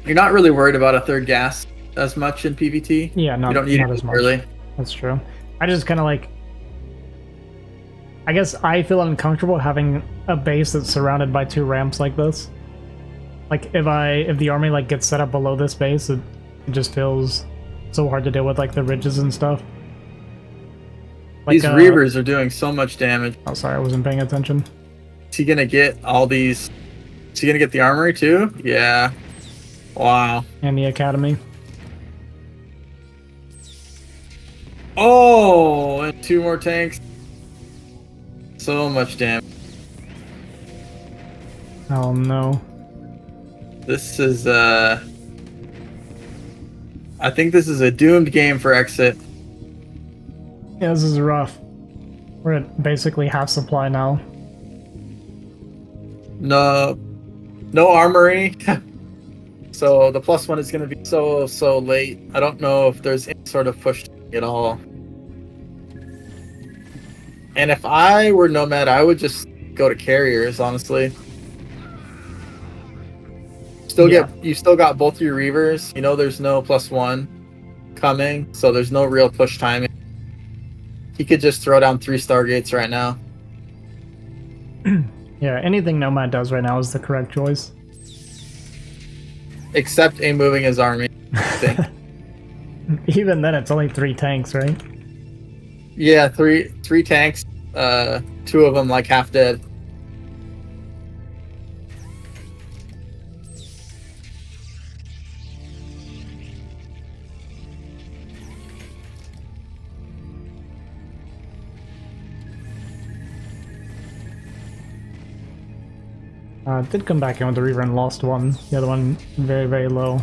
You're not really worried about a third gas as much in PvT. Yeah, not, you don't need not it as much. really. That's true. I just kind of like... I guess I feel uncomfortable having a base that's surrounded by 2 ramps like this. Like, if the army like gets set up below this base, it just feels so hard to deal with, like the ridges and stuff. Like, These Reavers are doing so much damage. Oh, sorry, I wasn't paying attention. Is he gonna get all these? Is he gonna get the armory too? Yeah. Wow. And the academy. Oh, and 2 more tanks. So much damage. Oh no. This is I think this is a doomed game for Exit. Yeah, this is rough. We're at basically half supply now. No armory. So the +1 is going to be so late. I don't know if there's any sort of push at all. And if I were Nomad, I would just go to carriers, honestly. You still got both your Reavers. You know there's no +1 coming, so there's no real push timing. He could just throw down 3 Stargates right now. Yeah, anything Nomad does right now is the correct choice. Except a moving his army, I think. Even then, it's only 3 tanks, right? Yeah, three tanks. 2 of them like half dead. Did come back in with the Reaver and lost one. The other one very, very low.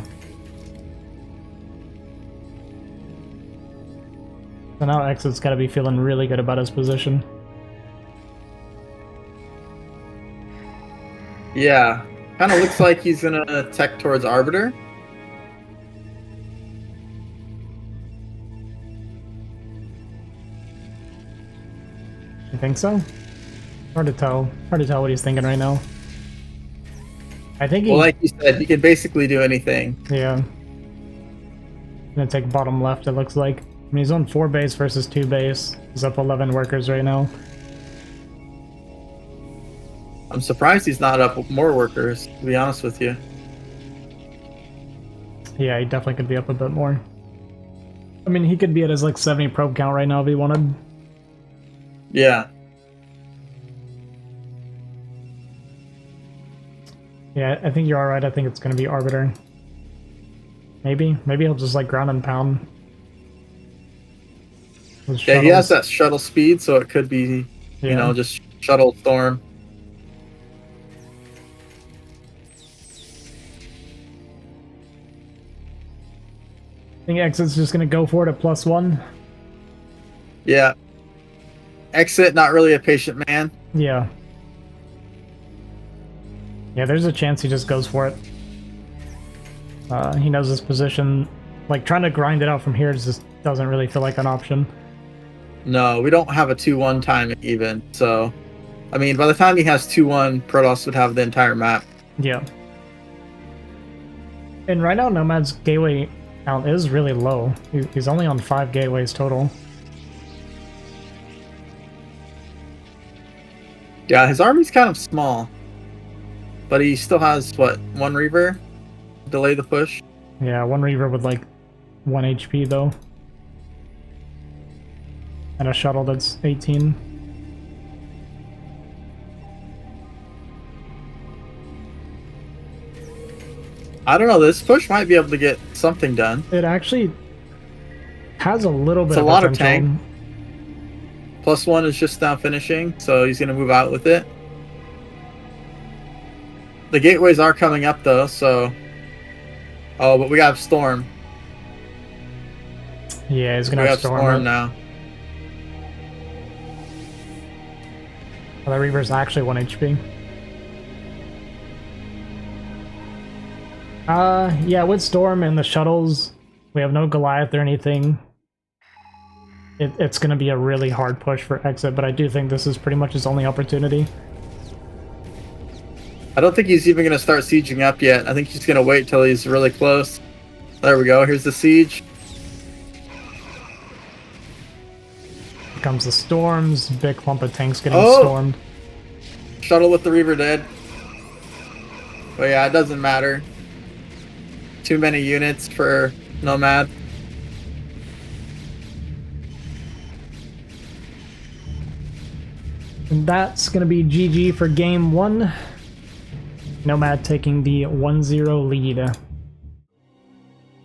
So now Exit's gotta be feeling really good about his position. Yeah. Kind of looks like he's going to tech towards Arbiter. You think so? Hard to tell. Hard to tell what he's thinking right now. I think he... Well, like you said, he can basically do anything. Yeah. Gonna take bottom left, it looks like. I mean, he's on 4 base versus 2 base. He's up 11 workers right now. I'm surprised he's not up more workers, to be honest with you. Yeah, he definitely could be up a bit more. I mean, he could be at his like 70 probe count right now if he wanted. Yeah. Yeah, I think you're alright. I think it's gonna be Arbiter. Maybe he'll just like ground and pound. Yeah, he has that shuttle speed, so it could be, you know, just shuttle storm. I think Exit's just gonna go for it at +1. Yeah. Exit, not really a patient man. Yeah. Yeah, there's a chance he just goes for it. He knows his position. Like, trying to grind it out from here just doesn't really feel like an option. No, we don't have a 2-1 time even, so... I mean, by the time he has 2-1, Protoss would have the entire map. Yeah. And right now, Nomad's gateway count is really low. He's only on 5 gateways total. Yeah, his army's kind of small. But he still has, what, 1 Reaver? Delay the push? Yeah, 1 Reaver with like 1 HP though. And a shuttle that's 18. I don't know, this push might be able to get something done. It actually has a little bit of potential. It's a lot of tank. +1 is just now finishing, so he's going to move out with it. The gateways are coming up though, so... Oh, but we got Storm. Yeah, he's gonna have Storm now. Well, the Reaver's actually 1 HP. Yeah, with Storm and the shuttles, we have no Goliath or anything. It's gonna be a really hard push for Exit, but I do think this is pretty much his only opportunity. I don't think he's even going to start sieging up yet. I think he's going to wait till he's really close. There we go. Here's the siege. Here comes the storms. Big clump of tanks getting stormed. Shuttle with the Reaver dead. But yeah, it doesn't matter. Too many units for Nomad. And that's going to be GG for game 1. Nomad taking the 1-0 lead.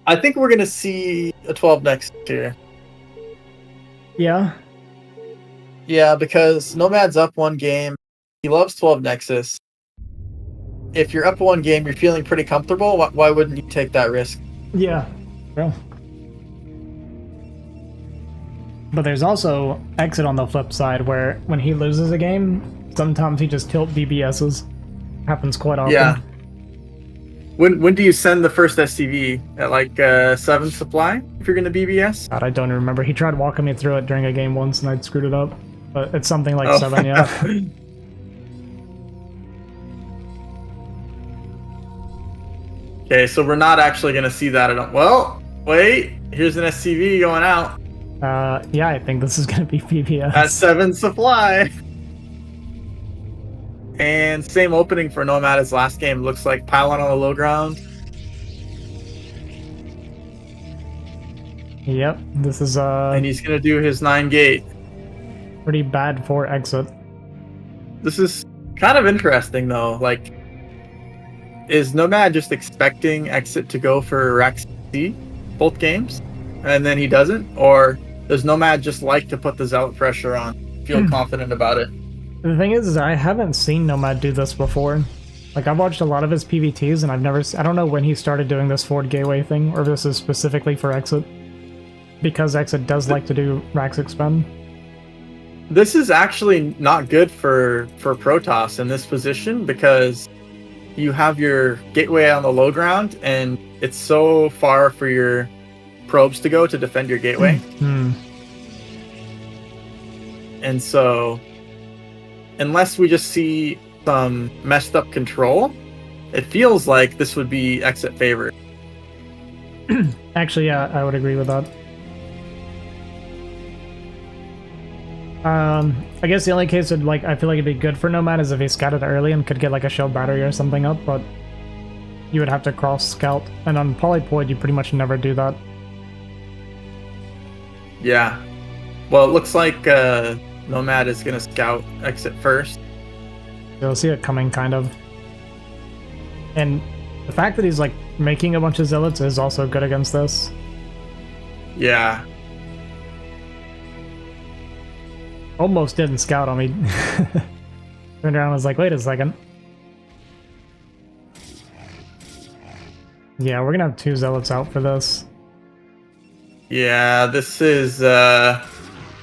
I think we're going to see a 12 next year. Yeah. Yeah, because Nomad's up one game. He loves 12 Nexus. If you're up one game, you're feeling pretty comfortable. Why wouldn't you take that risk? Yeah. Well. But there's also Exit on the flip side, where when he loses a game, sometimes he just tilt BBSs. Happens quite often. Yeah. When do you send the first SCV? At like 7 supply, if you're going to BBS? God, I don't remember. He tried walking me through it during a game once and I'd screwed it up. But it's something like 7, yeah. Okay, so we're not actually going to see that at all. Well, wait. Here's an SCV going out. Yeah, I think this is going to be BBS. At 7 supply. And same opening for Nomad as last game. Looks like pylon on the low ground. Yep, this is and he's gonna do his 9 gate. Pretty bad for Exit. This is kind of interesting though. Like, is Nomad just expecting Exit to go for Rex C both games, and then he doesn't, or does Nomad just like to put the Zealot pressure on? Feel confident about it. The thing is I haven't seen Nomad do this before. Like, I've watched a lot of his PVTs, and I don't know when he started doing this forward gateway thing, or if this is specifically for Exit. Because Exit does like to do Rax Expend. This is actually not good for Protoss in this position, because you have your gateway on the low ground, and it's so far for your probes to go to defend your gateway. And so, unless we just see some messed up control, it feels like this would be Exit favorite. Actually, yeah, I would agree with that. I guess the only case would, like, I feel like it'd be good for Nomad is if he scouted early and could get like a shield battery or something up, but you would have to cross scout, and on Polypoid you pretty much never do that. Yeah. Well, it looks like Nomad is gonna scout Exit first. You'll see it coming, kind of. And the fact that he's like making a bunch of zealots is also good against this. Yeah. Almost didn't scout on me. Turned around and was like, wait a second. Yeah, we're gonna have 2 zealots out for this. Yeah, this is oh,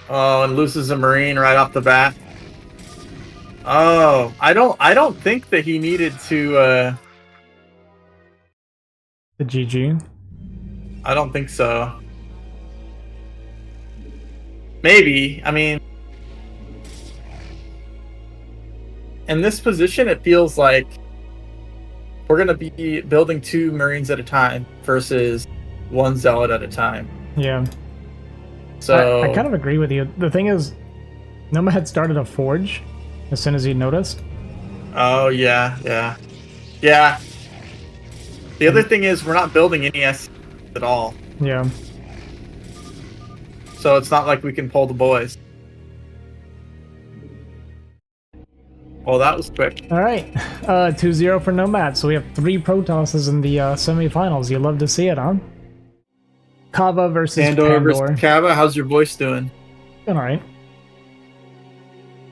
and loses a Marine right off the bat. Oh, I don't think that he needed to The GG. I don't think so. Maybe. I mean, in this position, it feels like we're going to be building 2 Marines at a time versus 1 Zealot at a time. Yeah. So I kind of agree with you. The thing is, Noma had started a forge as soon as he noticed. Oh, yeah. The other thing is we're not building any S at all. Yeah. So it's not like we can pull the boys. Well, that was quick. All right, 2-0 for Nomad. So we have 3 Protosses in the semifinals. You love to see it, huh? Kava versus Pandor. Versus Kava. How's your voice doing? All right.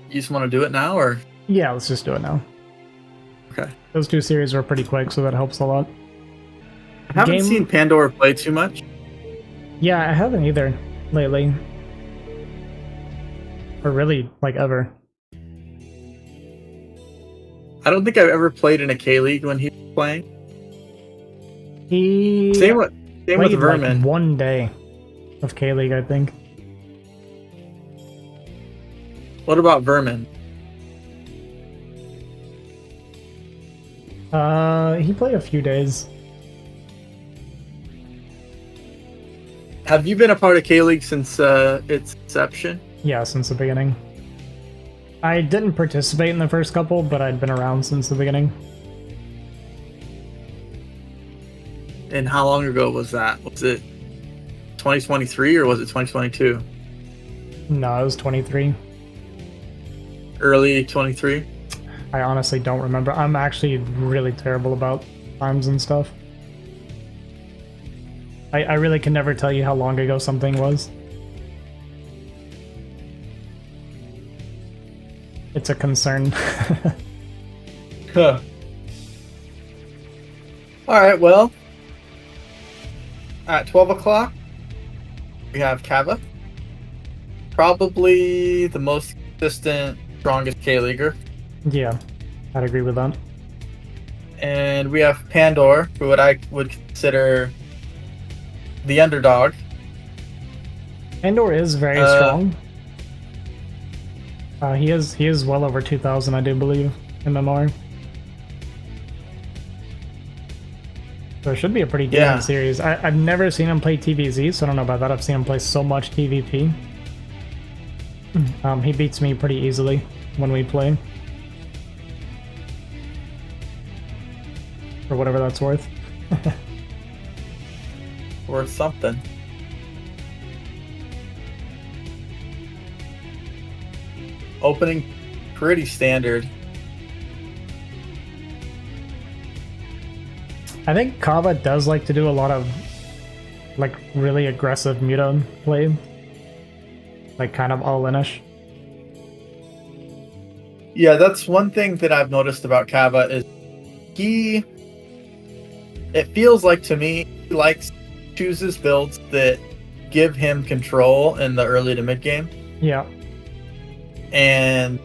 You just want to do it now, or? Yeah, let's just do it now. Okay. Those 2 series were pretty quick, so that helps a lot. I haven't seen Pandor play too much. Yeah, I haven't either lately. Or really, like, ever. I don't think I've ever played in a K-League when he was playing. Same with Vermin. Like 1 day of K-League, I think. What about Vermin? He played a few days. Have you been a part of K-League since its inception? Yeah, since the beginning. I didn't participate in the first couple, but I'd been around since the beginning. And how long ago was that? Was it 2023 or was it 2022? No, it was 23. Early 23? I honestly don't remember. I'm actually really terrible about times and stuff. I really can never tell you how long ago something was. it's a concern. Huh. Alright, well, at 12 o'clock, we have Kava. Probably the most consistent, strongest K-Leaguer. Yeah, I'd agree with that. And we have Pandor, who I would consider the underdog. Pandor is very strong. He is well over 2,000, I do believe, MMR. So it should be a pretty good series. I've never seen him play TVZ, so I don't know about that. I've seen him play so much TVP. He beats me pretty easily when we play. For whatever that's worth. Worth something. Opening pretty standard. I think Kava does like to do a lot of like really aggressive Muta play. Like kind of all-in-ish. Yeah, that's one thing that I've noticed about Kava is it feels like to me he chooses builds that give him control in the early to mid game. Yeah. And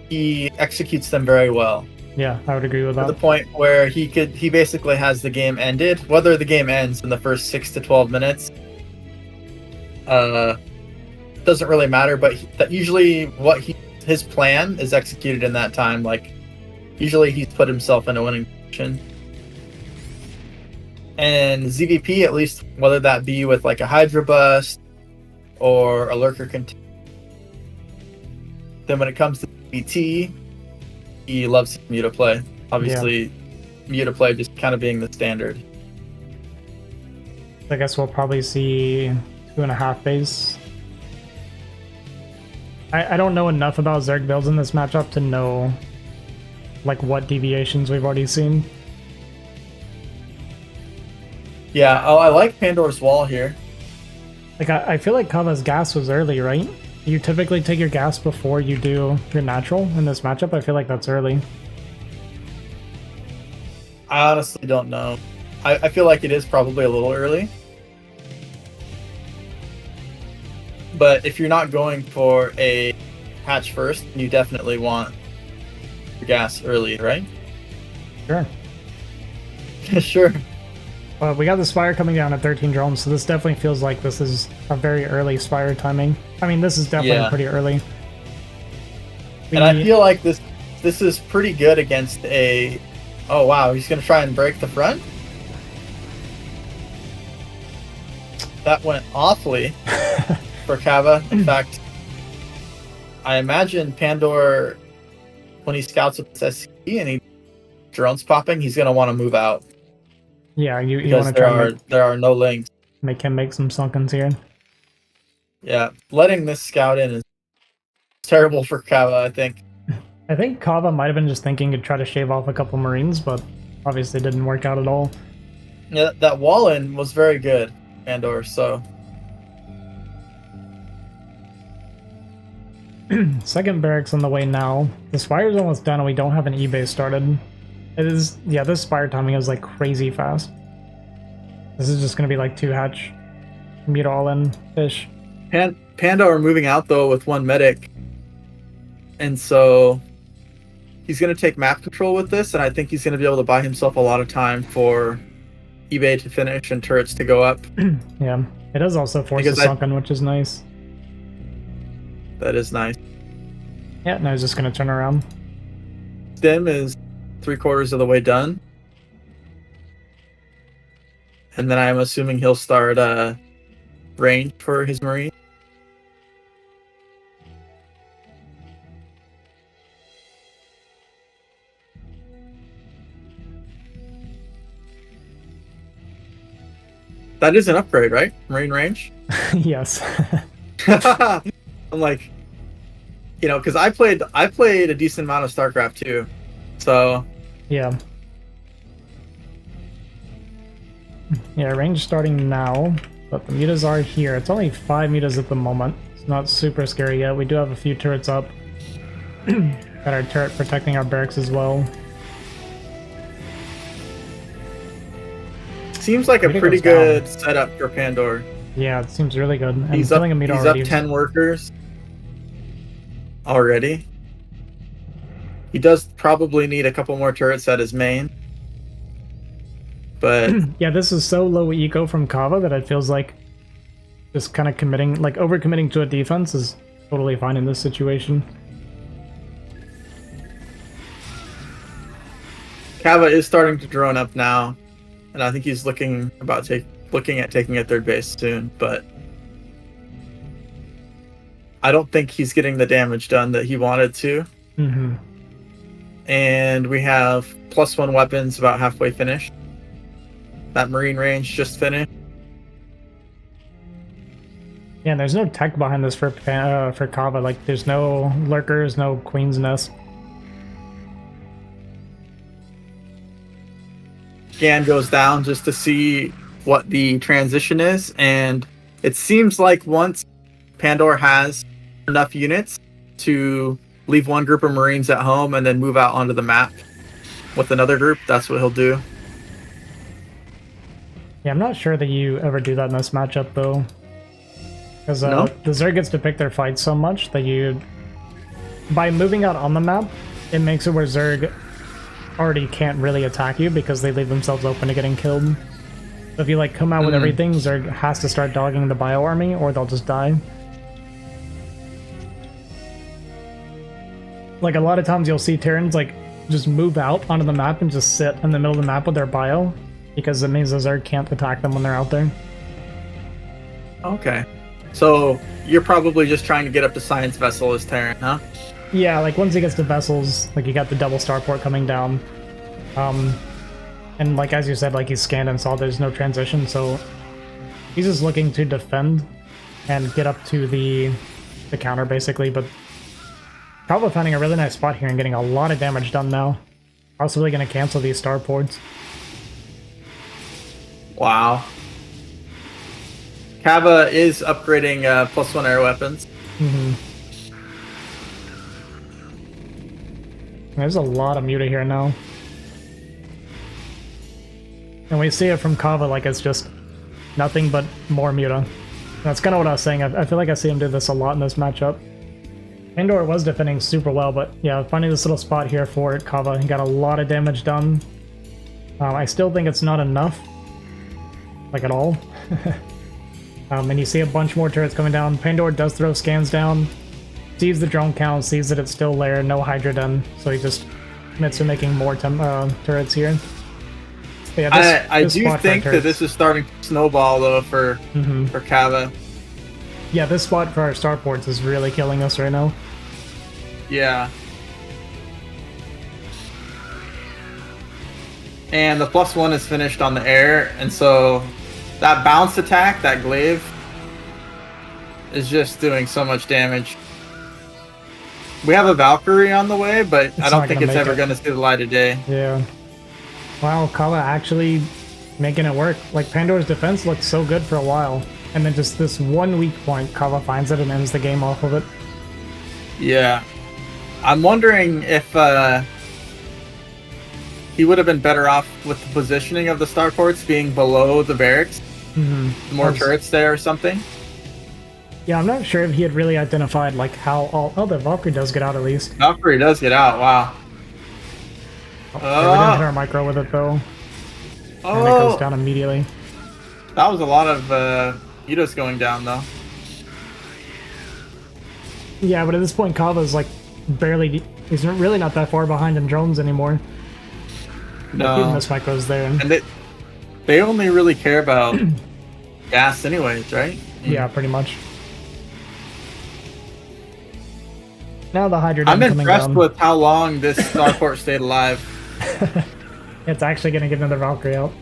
he executes them very well. Yeah, I would agree with that. To the point where he basically has the game ended. Whether the game ends in the first 6 to 12 minutes doesn't really matter, but usually his plan is executed in that time. Like usually he's put himself in a winning position. And ZVP, at least, whether that be with like a Hydra Bust or a Lurker Contain. Then when it comes to BT, he loves Muta play. Obviously, Muta play just kind of being the standard. I guess we'll probably see 2.5 base. I don't know enough about Zerg builds in this matchup to know like what deviations we've already seen. Yeah, I like Pandor's Wall here. Like I feel like Kava's gas was early, right? You typically take your gas before you do your natural in this matchup. I feel like that's early. I honestly don't know. I feel like it is probably a little early. But if you're not going for a hatch first, you definitely want your gas early, right? Sure. Sure. Well, we got the Spire coming down at 13 drones, so this definitely feels like this is a very early Spire timing. I mean, this is definitely pretty early. And I feel like this is pretty good against a... Oh, wow, he's going to try and break the front? That went awfully for Kava. In fact, I imagine Pandor, when he scouts with this SC and he drones popping, he's going to want to move out. Yeah, you want to try there are no links. Make him make some sunkens here. Yeah, letting this scout in is terrible for Kava, I think. I think Kava might have been just thinking to try to shave off a couple Marines, but obviously didn't work out at all. Yeah, that wall in was very good, Pandor, so... Second barracks on the way now. The Spire's almost done and we don't have an E-base started. It is, yeah, this Spire timing is like crazy fast. This is just going to be like 2 hatch, Muta all-in-ish. Pandor moving out though with 1 medic. And so he's going to take map control with this, and I think he's going to be able to buy himself a lot of time for eBay to finish and turrets to go up. Yeah, it does also force a sunken, which is nice. That is nice. Yeah, now he's just going to turn around. Stim is 3/4 of the way done. And then I'm assuming he'll start range for his Marine. That is an upgrade, right? Marine range? Yes. I'm like, you know, because I played a decent amount of StarCraft too. So yeah. Yeah, range starting now, but the mutas are here. It's only 5 mutas at the moment. It's not super scary yet. We do have a few turrets up. Got our turret protecting our barracks as well. Seems like a pretty good setup for Pandor. Yeah, it seems really good. And He's up 10 workers already. He does probably need a couple more turrets at his main. But yeah, this is so low eco from Kava that it feels like just kind of committing, like overcommitting to a defense is totally fine in this situation. Kava is starting to drone up now, and I think he's looking at taking a third base soon, but I don't think he's getting the damage done that he wanted to. Mm-hmm. And we have +1 weapons about halfway finished. That Marine range just finished. Yeah, and there's no tech behind this for Kava. Like, there's no lurkers, no Queen's Nest. Scan goes down just to see what the transition is, and it seems like once Pandor has enough units to leave one group of Marines at home and then move out onto the map with another group, that's what he'll do. Yeah, I'm not sure that you ever do that in this matchup, though. Because the Zerg gets to pick their fights so much that you... By moving out on the map, it makes it where Zerg already can't really attack you because they leave themselves open to getting killed. So if you, like, come out with everything, Zerg has to start dogging the bio army, or they'll just die. Like, a lot of times you'll see Terrans, like, just move out onto the map and just sit in the middle of the map with their bio, because it means the Zerg can't attack them when they're out there. Okay. So, you're probably just trying to get up to Science Vessel as Terran, huh? Yeah, like, once he gets to Vessels, like, you got the double starport coming down. And, like, as you said, like, he's scanned and saw there's no transition, so he's just looking to defend and get up to the counter, basically, but probably finding a really nice spot here and getting a lot of damage done now. Possibly going to cancel these starports. Wow. Kava is upgrading +1 air weapons. Mm-hmm. There's a lot of Muta here now. And we see it from Kava like it's just nothing but more Muta. That's kind of what I was saying. I feel like I see him do this a lot in this matchup. Pandor was defending super well, but yeah, finding this little spot here for Kava, he got a lot of damage done. I still think it's not enough. Like at all. And you see a bunch more turrets coming down. Pandor does throw scans down, sees the drone count, sees that it's still there, no Hydra done, so he just commits to making more turrets here. But yeah, I do think that this is starting to snowball though for Kava. Yeah, this spot for our starports is really killing us right now. Yeah. And the +1 is finished on the air, and so that bounce attack, that glaive, is just doing so much damage. We have a Valkyrie on the way, but I don't think it's ever going to see the light of day. Yeah. Wow, Kava actually making it work. Like, Pandor's defense looked so good for a while, and then just this one weak point, Kava finds it and ends the game off of it. Yeah. I'm wondering if he would have been better off with the positioning of the starports being below the barracks. More turrets there or something. Yeah, I'm not sure if he had really identified like how all... Oh, the Valkyrie does get out at least. Valkyrie does get out, wow. We didn't hit our micro with it though. And it goes down immediately. That was a lot of Udos going down though. Yeah, but at this point Kava's like barely... He's really not that far behind in drones anymore. No. Even this micro's there. And they only really care about gas anyways, right? Yeah, pretty much. Now the Hydra I'm impressed with how long this starport stayed alive. It's actually going to get another Valkyrie out.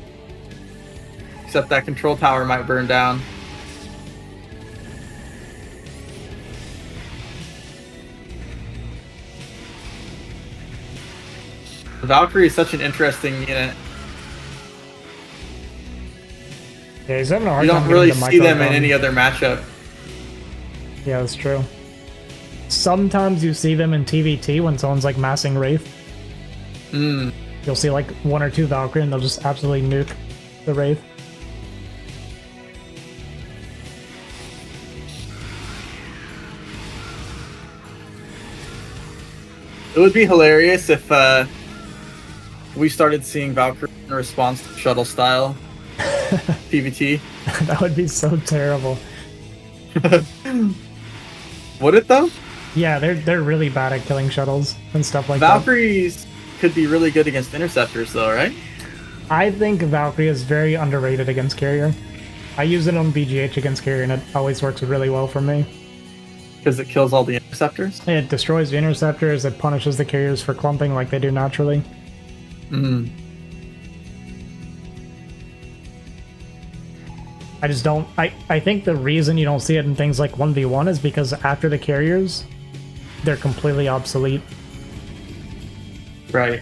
Except that control tower might burn down. The Valkyrie is such an interesting unit. Yeah, he's having a hard You time. don't really see them in any other matchup. Yeah, that's true. Sometimes you see them in TVT when someone's like massing Wraith. You'll see like 1 or 2 Valkyrie and they'll just absolutely nuke the Wraith. It would be hilarious if we started seeing Valkyrie in response to shuttle style PvT. That would be so terrible. Would it though? Yeah, they're really bad at killing shuttles and stuff like that. Valkyries could be really good against interceptors though, right? I think Valkyrie is very underrated against carrier. I use it on BGH against carrier and it always works really well for me. Because it kills all the interceptors? It destroys the interceptors, it punishes the carriers for clumping like they do naturally. I just don't... I think the reason you don't see it in things like 1v1 is because after the carriers, they're completely obsolete. Right.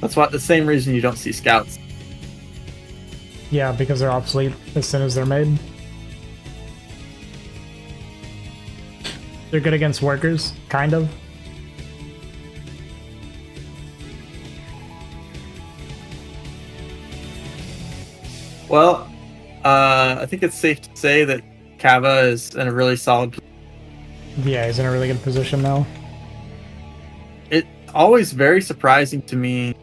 That's the same reason you don't see scouts. Yeah, because they're obsolete as soon as they're made. They're good against workers, kind of. Well, I think it's safe to say that Kava is in a really solid... Yeah, he's in a really good position now. It's always very surprising to me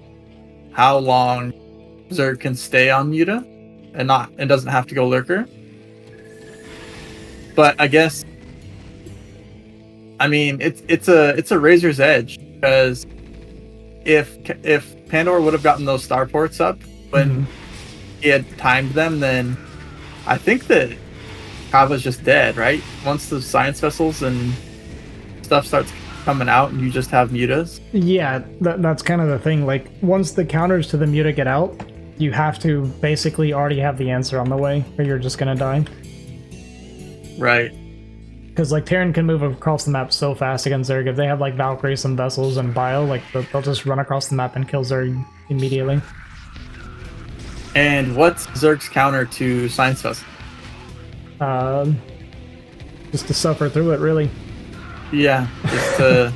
how long Zerg can stay on Muta and doesn't have to go Lurker. But I guess... I mean, it's a razor's edge, because if Pandora would have gotten those starports up when he had timed them, then I think that Kava's just dead, right? Once the science vessels and stuff starts coming out and you just have mutas. Yeah, that's kind of the thing. Like, once the counters to the muta get out, you have to basically already have the answer on the way, or you're just gonna die. Right. Because, like, Terran can move across the map so fast against Zerg. If they have, like, Valkyrie, some vessels, and Bio, like, they'll just run across the map and kill Zerg immediately. And what's Zerg's counter to Science Vessel? Just to suffer through it, really. Yeah, just to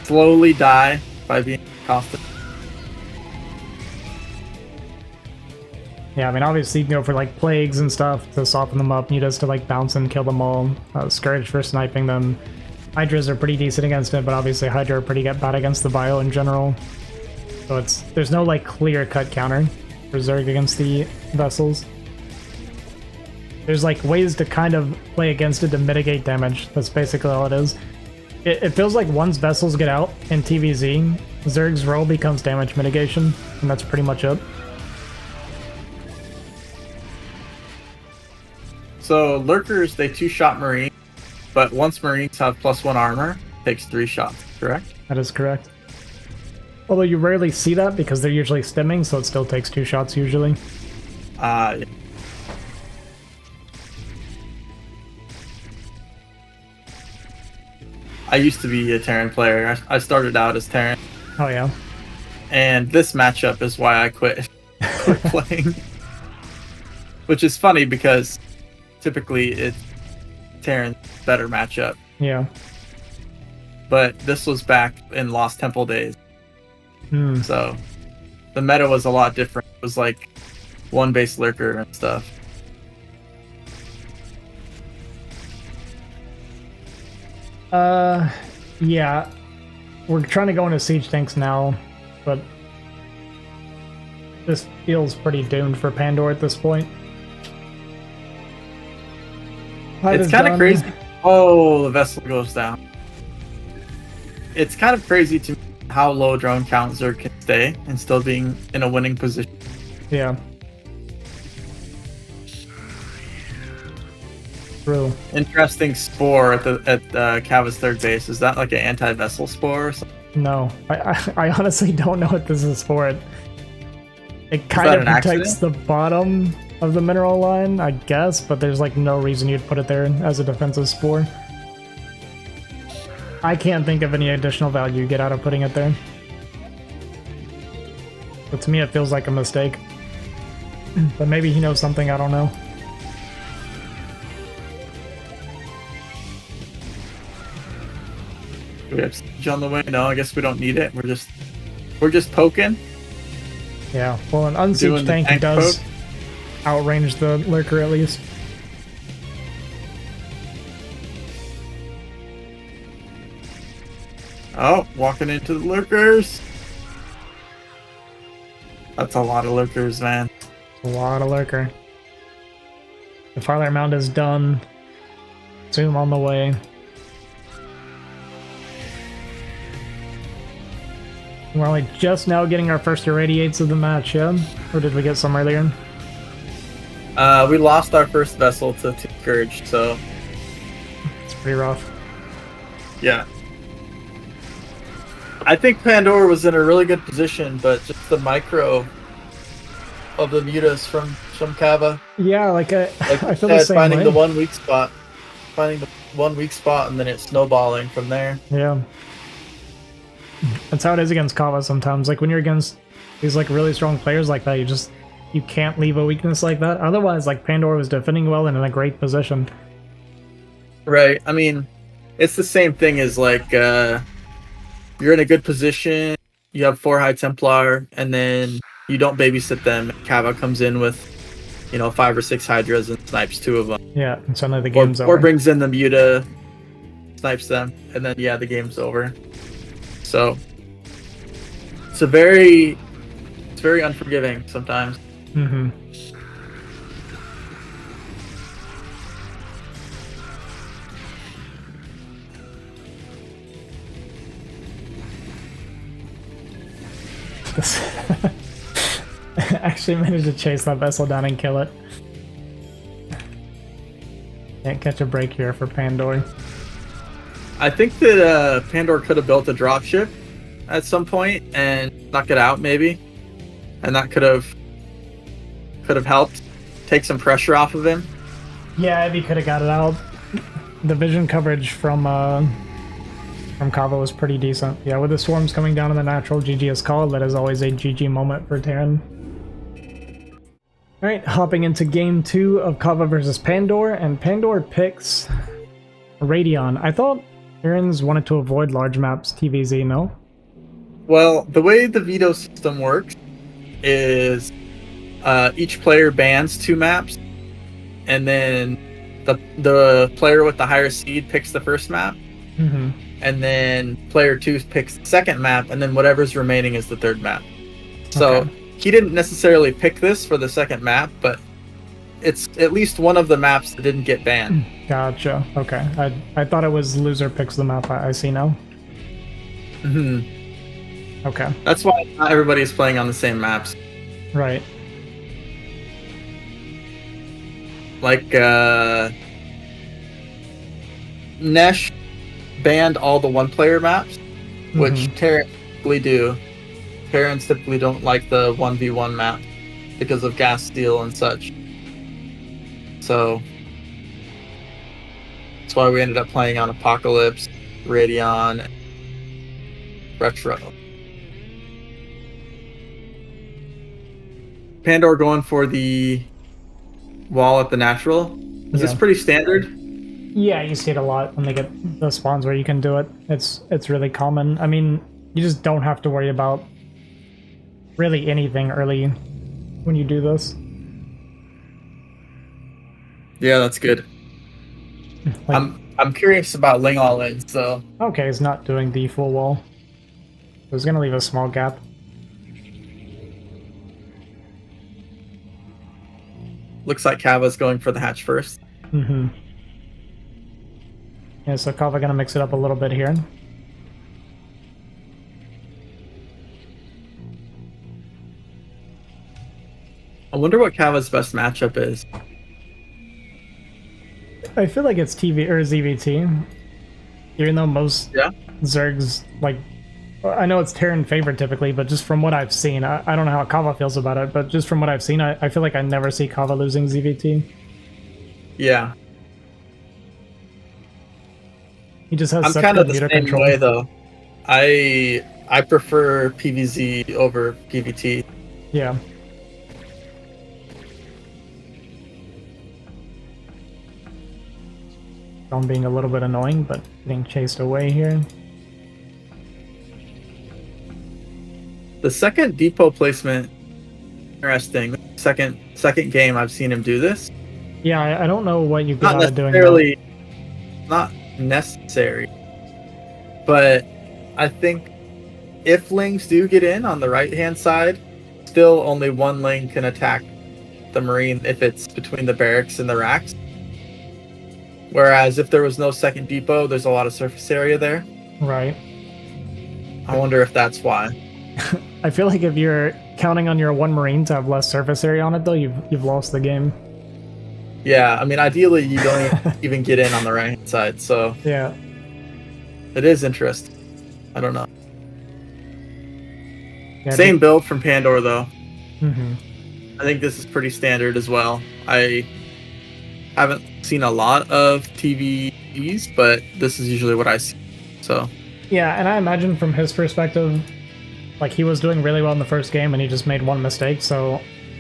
slowly die by being accosted. Yeah, I mean, obviously you can go for, like, plagues and stuff to soften them up. Mutas to, like, bounce and kill them all. Scourge for sniping them. Hydras are pretty decent against it, but obviously Hydra are pretty bad against the Bio in general. So there's no, like, clear-cut counter for Zerg against the vessels. There's, like, ways to kind of play against it to mitigate damage. That's basically all it is. It feels like once vessels get out in TVZ, Zerg's role becomes damage mitigation, and that's pretty much it. So Lurkers, they 2-shot Marine, but once Marines have +1 armor, it takes 3 shots, correct? That is correct. Although you rarely see that because they're usually stimming, so it still takes 2 shots usually. Yeah. I used to be a Terran player. I started out as Terran. Oh yeah. And this matchup is why I quit playing. Which is funny because typically it's Terran's better matchup. Yeah. But this was back in Lost Temple days. So the meta was a lot different. It was like 1-base Lurker and stuff. Yeah. We're trying to go into siege tanks now, but this feels pretty doomed for Pandora at this point. It's kind of crazy. Oh, the vessel goes down. It's kind of crazy to me how low drone count Zerg can stay and still being in a winning position. Yeah. True. Interesting spore at Kava's third base. Is that like an anti-vessel spore or something? No, I honestly don't know what this is for. It kind of protects the bottom of the mineral line, I guess, but there's like no reason you'd put it there as a defensive spore. I can't think of any additional value you get out of putting it there. But to me it feels like a mistake. But maybe he knows something I don't know. Do we have siege on the way? No, I guess we don't need it. We're just poking. Yeah, well, an unsieged Doing the tank tank does poke. outrange the lurker at least. Oh, walking into the lurkers. That's a lot of lurkers, man. A lot of lurker. The Firelight Mound is done. Zoom on the way. We're only just now getting our first irradiates of the match, yeah? Or did we get some earlier? We lost our first vessel to Scourge, so It's pretty rough. yeah. I think Pandora was in a really good position, but just the micro of the mutas from Kava. Yeah, like I feel Yeah, the same finding way. the one weak spot. Finding the one weak spot and then it's snowballing from there. Yeah. That's how it is against Kava sometimes. Like when you're against these like really strong players like that, you can't leave a weakness like that. Otherwise, like Pandora was defending well and in a great position. Right. I mean, it's the same thing as like you're in a good position, you have 4 High Templar, and then you don't babysit them. Kava comes in with, 5 or 6 Hydras and snipes 2 of them. Yeah, and suddenly the game's over. Or brings in the Muta, snipes them, and then the game's over. So it's very unforgiving sometimes. Mm-hmm. Actually managed to chase that vessel down and kill it. Can't catch a break here for Pandora. I think that Pandora could have built a dropship at some point and knock it out, maybe, and that could have helped take some pressure off of him. Yeah, if he could have got it out. The vision coverage from Kava was pretty decent. Yeah, with the swarms coming down in the natural, GG is called. That is always a GG moment for Terran. Alright, hopping into game 2 of Kava versus Pandora, and Pandora picks Radion. I thought Terrans wanted to avoid large maps TVZ, no? Well, the way the veto system works is each player bans 2 maps, and then the player with the higher seed picks the first map, and then player 2 picks the second map, and then whatever's remaining is the third map. So Okay. he didn't necessarily pick this for the second map, but it's at least one of the maps that didn't get banned. Gotcha. Okay. I thought it was loser picks the map. I see now. Okay. That's why not everybody is playing on the same maps. Right. Like Nesh banned all the one-player maps, which Terrans typically do. Terrans typically don't like the 1v1 map because of gas steal and such. So that's why we ended up playing on Apocalypse, Radion, Retro. Pandora going for the wall at the natural. Is this pretty standard? Yeah, you see it a lot when they get the spawns where you can do it. It's really common. I mean, you just don't have to worry about really anything early when you do this. Yeah, that's good. Like, I'm curious about Ling All In, so okay, it's not doing the full wall. It was gonna leave a small gap. looks like Kava's going for the hatch first. Yeah, so Kava gonna mix it up a little bit here. I wonder what Kava's best matchup is. I feel like it's TV or ZVT. Even though most Zergs, like, I know it's Terran favored typically, but just from what I've seen, I don't know how Kava feels about it, but just from what I've seen, I feel like I never see Kava losing ZVT. Yeah. He just has I'm such kind good of the meter same control. way, though. I prefer PVZ over PVT. Yeah. I'm being a little bit annoying, but getting chased away here. The second depot placement, interesting. Second game I've seen him do this. Yeah, I don't know what you got Not out of doing necessarily, not necessary, but I think if lings do get in on the right-hand side, still only one ling can attack the Marine if it's between the barracks and the racks. Whereas if there was no second depot, there's a lot of surface area there. Right. I wonder if that's why. I feel like if you're counting on your one Marine to have less surface area on it, though, you've lost the game. Yeah, I mean, ideally you don't even get in on the right-hand side, so Yeah. it is interesting. I don't know. Yeah, Same build from Pandora, though. Mm-hmm. I think this is pretty standard as well. I haven't seen a lot of TVs, but this is usually what I see. So Yeah, and I imagine from his perspective, like he was doing really well in the first game and he just made one mistake, so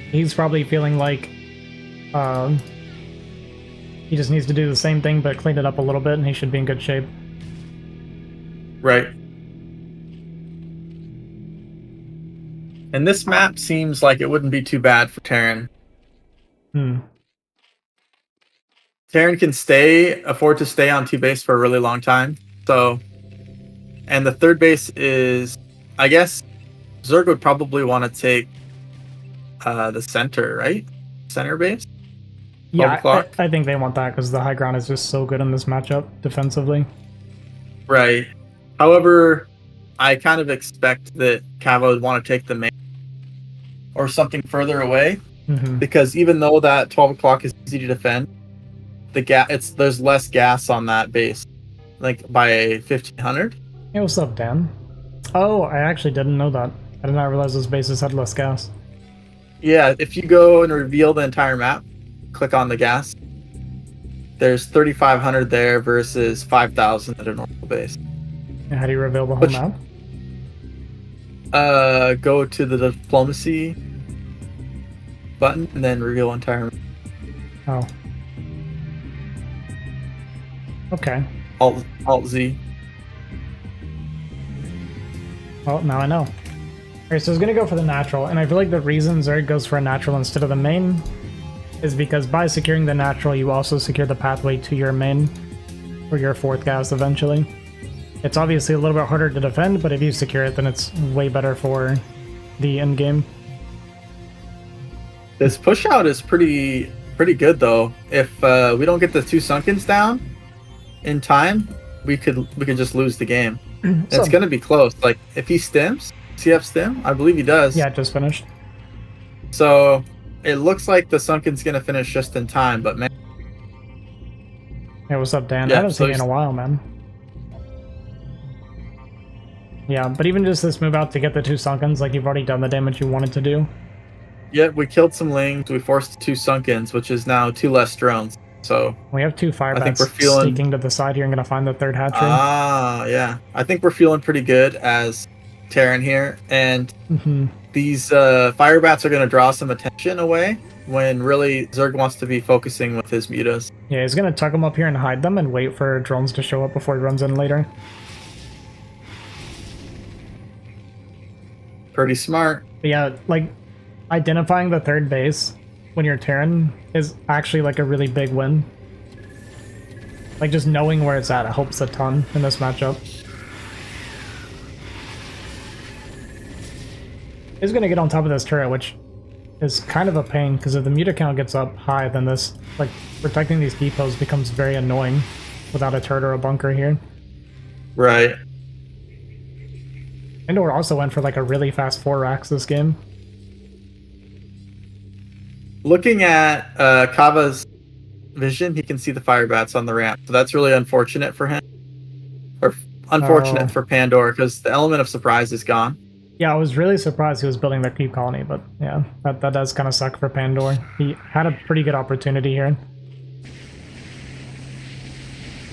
he's probably feeling like he just needs to do the same thing but clean it up a little bit and he should be in good shape. right. And this map seems like it wouldn't be too bad for Terran. Terran can afford to stay on 2 base for a really long time. So, and the third base is, I guess, Zerg would probably want to take the center, right? Center base? Yeah, I think they want that because the high ground is just so good in this matchup defensively. Right. However, I kind of expect that Kava would want to take the main or something further away, because even though that 12 o'clock is easy to defend, there's less gas on that base, like by 1500. Hey, what's up, Dan? Oh, I actually didn't know that. I did not realize those bases had less gas. Yeah, if you go and reveal the entire map, click on the gas, there's 3,500 there versus 5,000 at a normal base. And how do you reveal the whole map? Go to the diplomacy button and then reveal entire. Oh. Okay. Alt Z. Well, now I know. Alright, so I was gonna go for the natural, and I feel like the reason Zerg goes for a natural instead of the main is because by securing the natural, you also secure the pathway to your main, or your fourth gas eventually. It's obviously a little bit harder to defend, but if you secure it, then it's way better for the end game. This push out is pretty good though. If we don't get the 2 sunkens down in time, we could just lose the game. It's gonna be close. Like if he stims, CF stim, I believe he does. Yeah, it just finished. So it looks like the sunken's gonna finish just in time, but man. Hey, what's up, Dan? Yeah, I haven't seen you in a while, man. Yeah, but even just this move out to get the 2 sunkens, like you've already done the damage you wanted to do. Yeah, we killed some lings, we forced 2 sunkens, which is now 2 less drones. So we have 2 fire bats feeling sneaking to the side here and gonna find the 3rd hatchery. Ah, yeah. I think we're feeling pretty good as Terran here, and these fire bats are gonna draw some attention away when really Zerg wants to be focusing with his mutas. Yeah, he's gonna tuck them up here and hide them and wait for drones to show up before he runs in later. Pretty smart. But yeah, like identifying the 3rd base when you're Terran is actually like a really big win. Like just knowing where it's at, it helps a ton in this matchup. He's gonna get on top of this turret, which is kind of a pain because if the muta count gets up high, then this, like, protecting these depots becomes very annoying without a turret or a bunker here. Right. Pandora also went for like a really fast 4 racks this game. Looking at Kava's vision, he can see the fire bats on the ramp. So that's really unfortunate for him. Or unfortunate for Pandora, because the element of surprise is gone. Yeah, I was really surprised he was building that creep colony, but yeah, that does kind of suck for Pandora. He had a pretty good opportunity here.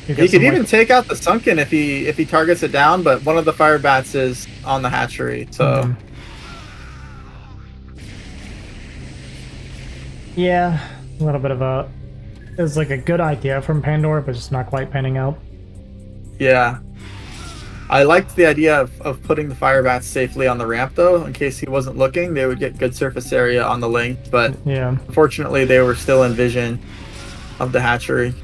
He could even take out the sunken if he targets it down, but one of the fire bats is on the hatchery, so yeah, a little bit of a, it's like a good idea from Pandora, but just not quite panning out. Yeah. I liked the idea of putting the fire bats safely on the ramp, though, in case he wasn't looking. They would get good surface area on the link, but Yeah. unfortunately, they were still in vision of the hatchery.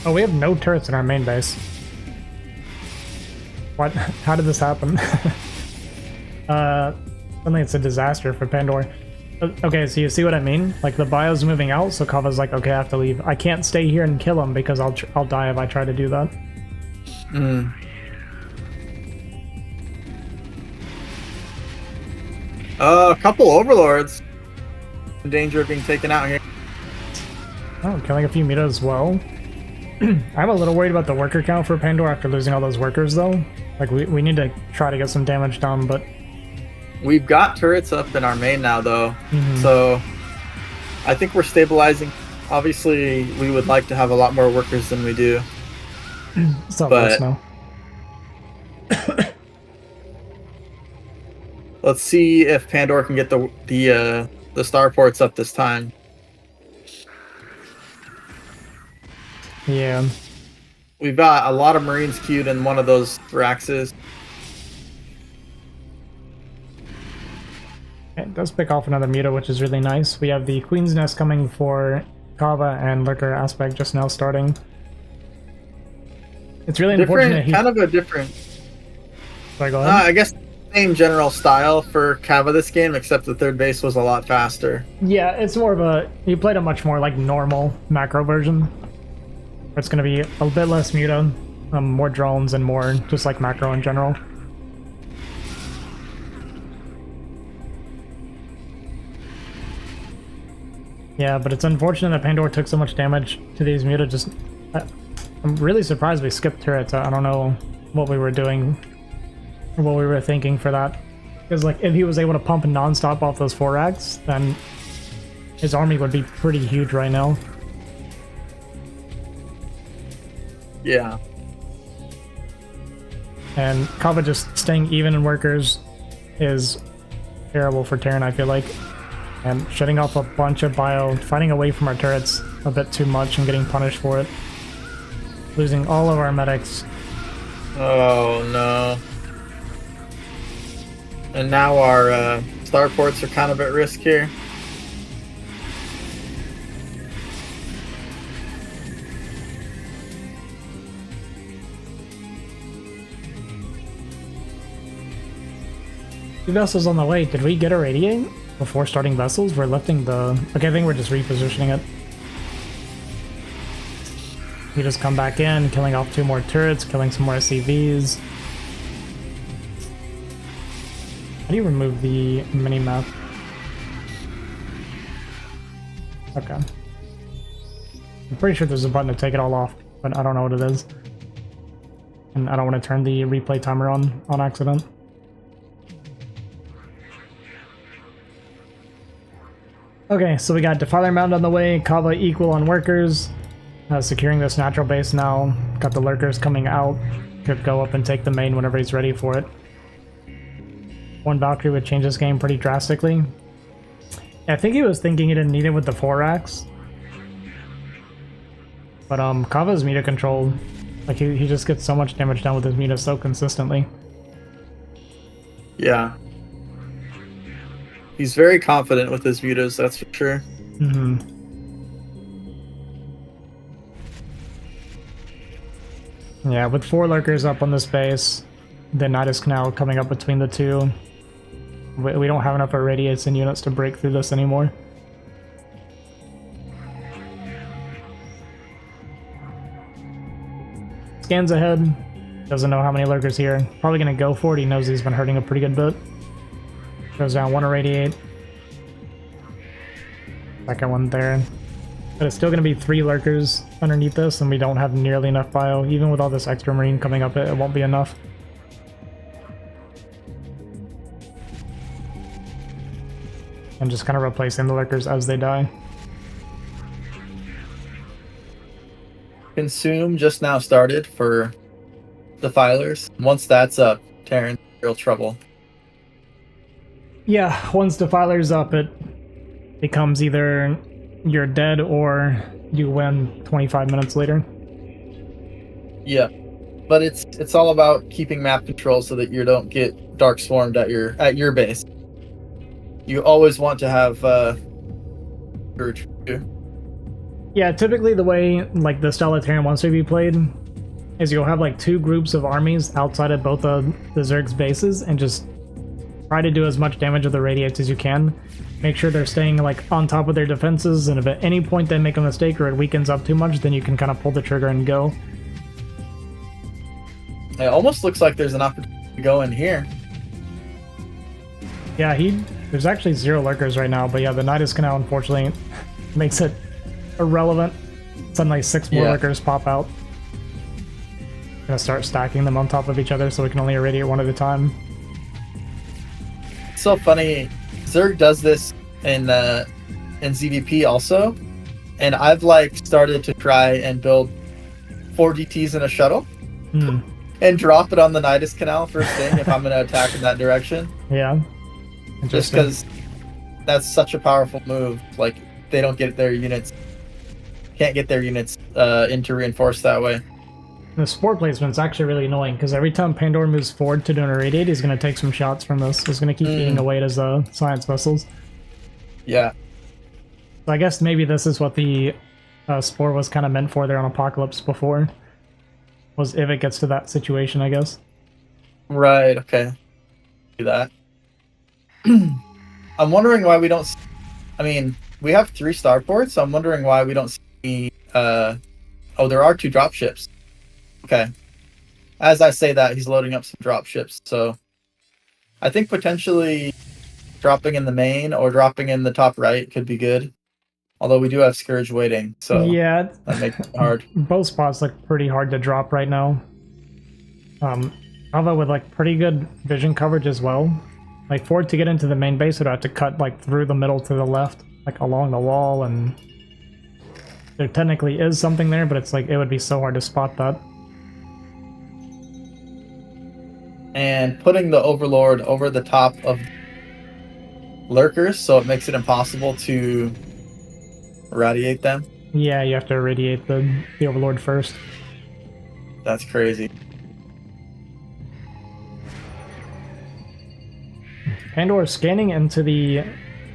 Oh, we have no turrets in our main base. What? How did this happen? Suddenly it's a disaster for Pandora. Okay, so you see what I mean? Like, the bio's moving out, so Kava's like, okay, I have to leave. I can't stay here and kill him because I'll die if I try to do that. A couple overlords in danger of being taken out here. Oh, killing a few Mita as well. I'm a little worried about the worker count for Pandora after losing all those workers, though. Like, we need to try to get some damage done, but... We've got turrets up in our main now, though, so I think we're stabilizing. Obviously, we would like to have a lot more workers than we do. It's not worse now. Let's see if Pandora can get the starports up this time. Yeah. We've got a lot of Marines queued in one of those Raxes. It does pick off another Muta, which is really nice. We have the Queen's Nest coming for Kava and Lurker Aspect just now starting. It's really unfortunate. Kind of a different... Sorry, go ahead. I guess same general style for Kava this game, except the third base was a lot faster. Yeah, it's more of a... You played a much more, like, normal macro version. Where it's going to be a bit less Muta, more drones, and more just, like, macro in general. Yeah, but it's unfortunate that Pandora took so much damage to these Muta. Just, I'm really surprised we skipped turrets. I don't know what we were doing, or what we were thinking for that. Because, like, if he was able to pump non-stop off those 4 racks, then his army would be pretty huge right now. Yeah. And Kava just staying even in workers is terrible for Terran, I feel like. And shutting off a bunch of bio, fighting away from our turrets a bit too much and getting punished for it. Losing all of our medics. Oh no. And now our starports are kind of at risk here. Two vessels on the way. Did we get a radiate before starting vessels? We're lifting the... Okay, I think we're just repositioning it. We just come back in, killing off 2 more turrets, killing some more SCVs. How do you remove the mini-map? Okay. I'm pretty sure there's a button to take it all off, but I don't know what it is. And I don't want to turn the replay timer on accident. Okay, so we got Defiler Mound on the way, Kava equal on workers, securing this natural base now, got the lurkers coming out, could go up and take the main whenever he's ready for it. 1 Valkyrie would change this game pretty drastically. I think he was thinking he didn't need it with the 4 racks. But Kava's Muta control, like he just gets so much damage done with his Muta so consistently. Yeah. He's very confident with his Mutas, that's for sure. Yeah, with 4 lurkers up on this base, the Nidus Canal coming up between the 2. We don't have enough irradiates and units to break through this anymore. Scans ahead. Doesn't know how many lurkers here. Probably gonna go for it. He knows he's been hurting a pretty good bit. Goes down 1 irradiate. Second one there. But it's still gonna be 3 lurkers underneath this, and we don't have nearly enough bio. Even with all this extra marine coming up, it won't be enough. And just kind of replacing the lurkers as they die. Consume just now started for Defilers. Once that's up, Terran, real trouble. Yeah, once Defiler's up, it becomes either you're dead or you win 25 minutes later. Yeah. but it's all about keeping map control so that you don't get dark swarmed at your base. You always want to have courage too. Yeah, typically the way like the style of Terran wants to be played is you'll have like 2 groups of armies outside of both of the Zerg's bases and just try to do as much damage with the radiates as you can. Make sure they're staying like on top of their defenses, and if at any point they make a mistake or it weakens up too much, then you can kind of pull the trigger and go. It almost looks like there's an opportunity to go in here. Yeah, there's actually 0 lurkers right now, but yeah, the Nidus Canal unfortunately makes it irrelevant. Suddenly 6 more lurkers pop out. Gonna start stacking them on top of each other so we can only irradiate one at a time. It's so funny. Zerg does this in ZVP also, and I've like started to try and build 4 DTs in a shuttle and drop it on the Nidus Canal first thing if I'm gonna attack in that direction. Yeah. Just because that's such a powerful move. Like they don't get their units, can't get their units into reinforce that way. The spore placement's actually really annoying because every time Pandora moves forward to do an irradiate, he's going to take some shots from this. He's going to keep eating away at his science vessels. Yeah. So I guess maybe this is what the spore was kind of meant for there on Apocalypse before. Was if it gets to that situation, I guess. Right, okay. Do that. I'm wondering why we don't... I mean, we have 3 starports, so I'm wondering why we don't see... oh, there are 2 dropships. Okay. As I say that, he's loading up some dropships, so... I think potentially dropping in the main or dropping in the top right could be good. Although we do have Scourge waiting, so yeah, that makes it hard. Both spots look pretty hard to drop right now. Although with like pretty good vision coverage as well. Like for it to get into the main base, it would have to cut like through the middle to the left, like along the wall, and there technically is something there, but it's like it would be so hard to spot that. And putting the Overlord over the top of lurkers, so it makes it impossible to irradiate them. Yeah, you have to irradiate the Overlord first. That's crazy. Pandora scanning into the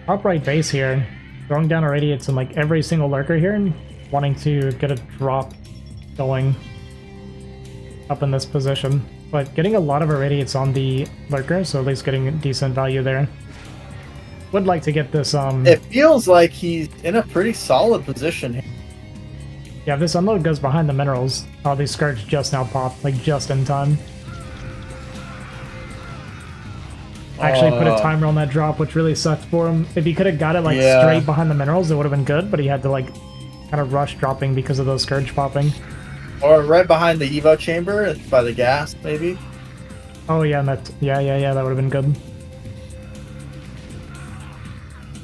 upright base here, throwing down irradiates in like every single lurker here, and wanting to get a drop going up in this position. But getting a lot of irradiates on the lurker, so at least getting decent value there. Would like to get this It feels like he's in a pretty solid position here. Yeah, if this unload goes behind the minerals, oh, these Scourge just now popped, like just in time. Actually put a timer on that drop, which really sucked for him. If he could have got it like straight behind the minerals, it would have been good, but he had to like kind of rush dropping because of those Scourge popping. Or right behind the Evo chamber by the gas, maybe. Oh yeah, and that that would have been good.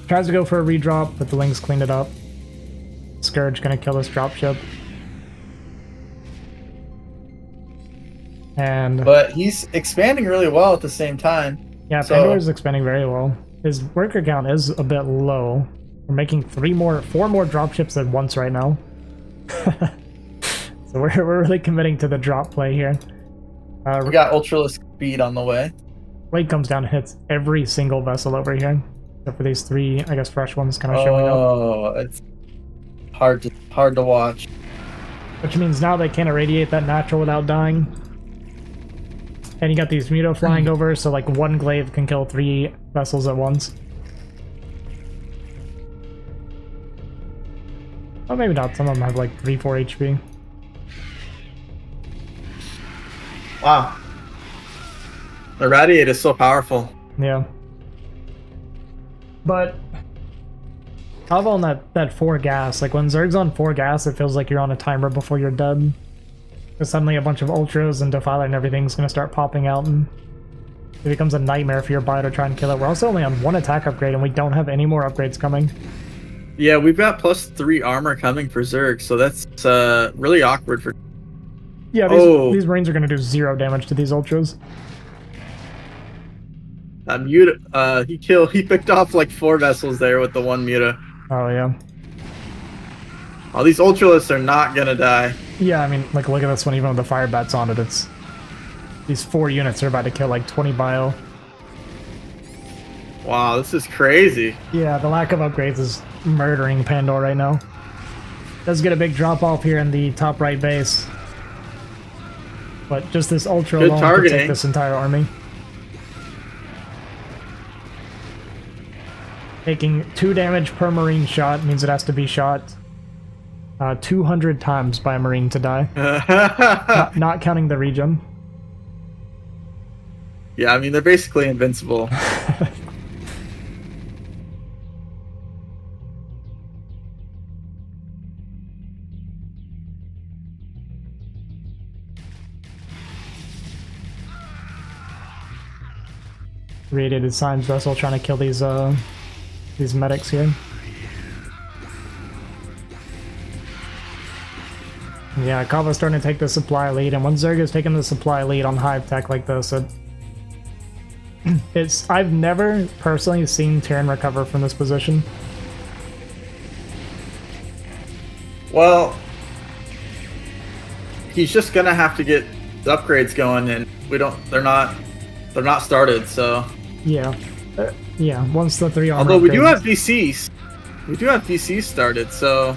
Tries to go for a redrop, but the Lings cleaned it up. Scourge gonna kill this dropship. But he's expanding really well at the same time. Yeah, Pandora's expanding very well. His worker count is a bit low. We're making 4 more dropships at once right now. So we're really committing to the drop play here. We got Ultralisk speed on the way. Blade comes down and hits every single vessel over here. Except for these 3, I guess, fresh ones kind of showing up. Oh, it's hard to watch. Which means now they can't irradiate that natural without dying. And you got these Muto flying over, so like 1 glaive can kill 3 vessels at once. Oh, maybe not. Some of them have like 3-4 HP. Wow. The Radiate is so powerful. Yeah. But how on that 4 gas? Like when Zerg's on 4 gas, it feels like you're on a timer before you're dead. Because suddenly a bunch of Ultras and Defiler and everything's going to start popping out, and it becomes a nightmare for your bio to try and kill it. We're also only on 1 attack upgrade, and we don't have any more upgrades coming. Yeah, we've got +3 armor coming for Zerg, so that's really awkward for... Yeah, these Marines are going to do 0 damage to these Ultras. He picked off like 4 vessels there with the 1 Muta. Oh, yeah. Oh, these Ultralists are not going to die. Yeah, I mean, like, look at this one, even with the fire bats on it, it's... These 4 units are about to kill, like, 20 bio. Wow, this is crazy. Yeah, the lack of upgrades is murdering Pandor right now. Does get a big drop-off here in the top right base. But just this Ultra Good alone could take this entire army. Taking 2 damage per Marine shot means it has to be shot 200 times by a Marine to die. not counting the regen. Yeah, I mean, they're basically invincible. Radiated Science Vessel trying to kill these medics here. Yeah, Kava's starting to take the supply lead, and when Zerga's taking the supply lead on hive tech like this, I've never personally seen Terran recover from this position. Well, he's just gonna have to get the upgrades going, and they're not started, so. Yeah. Yeah, once the 3 armor Although we do upgrades- have VCs. We do have VCs started, so.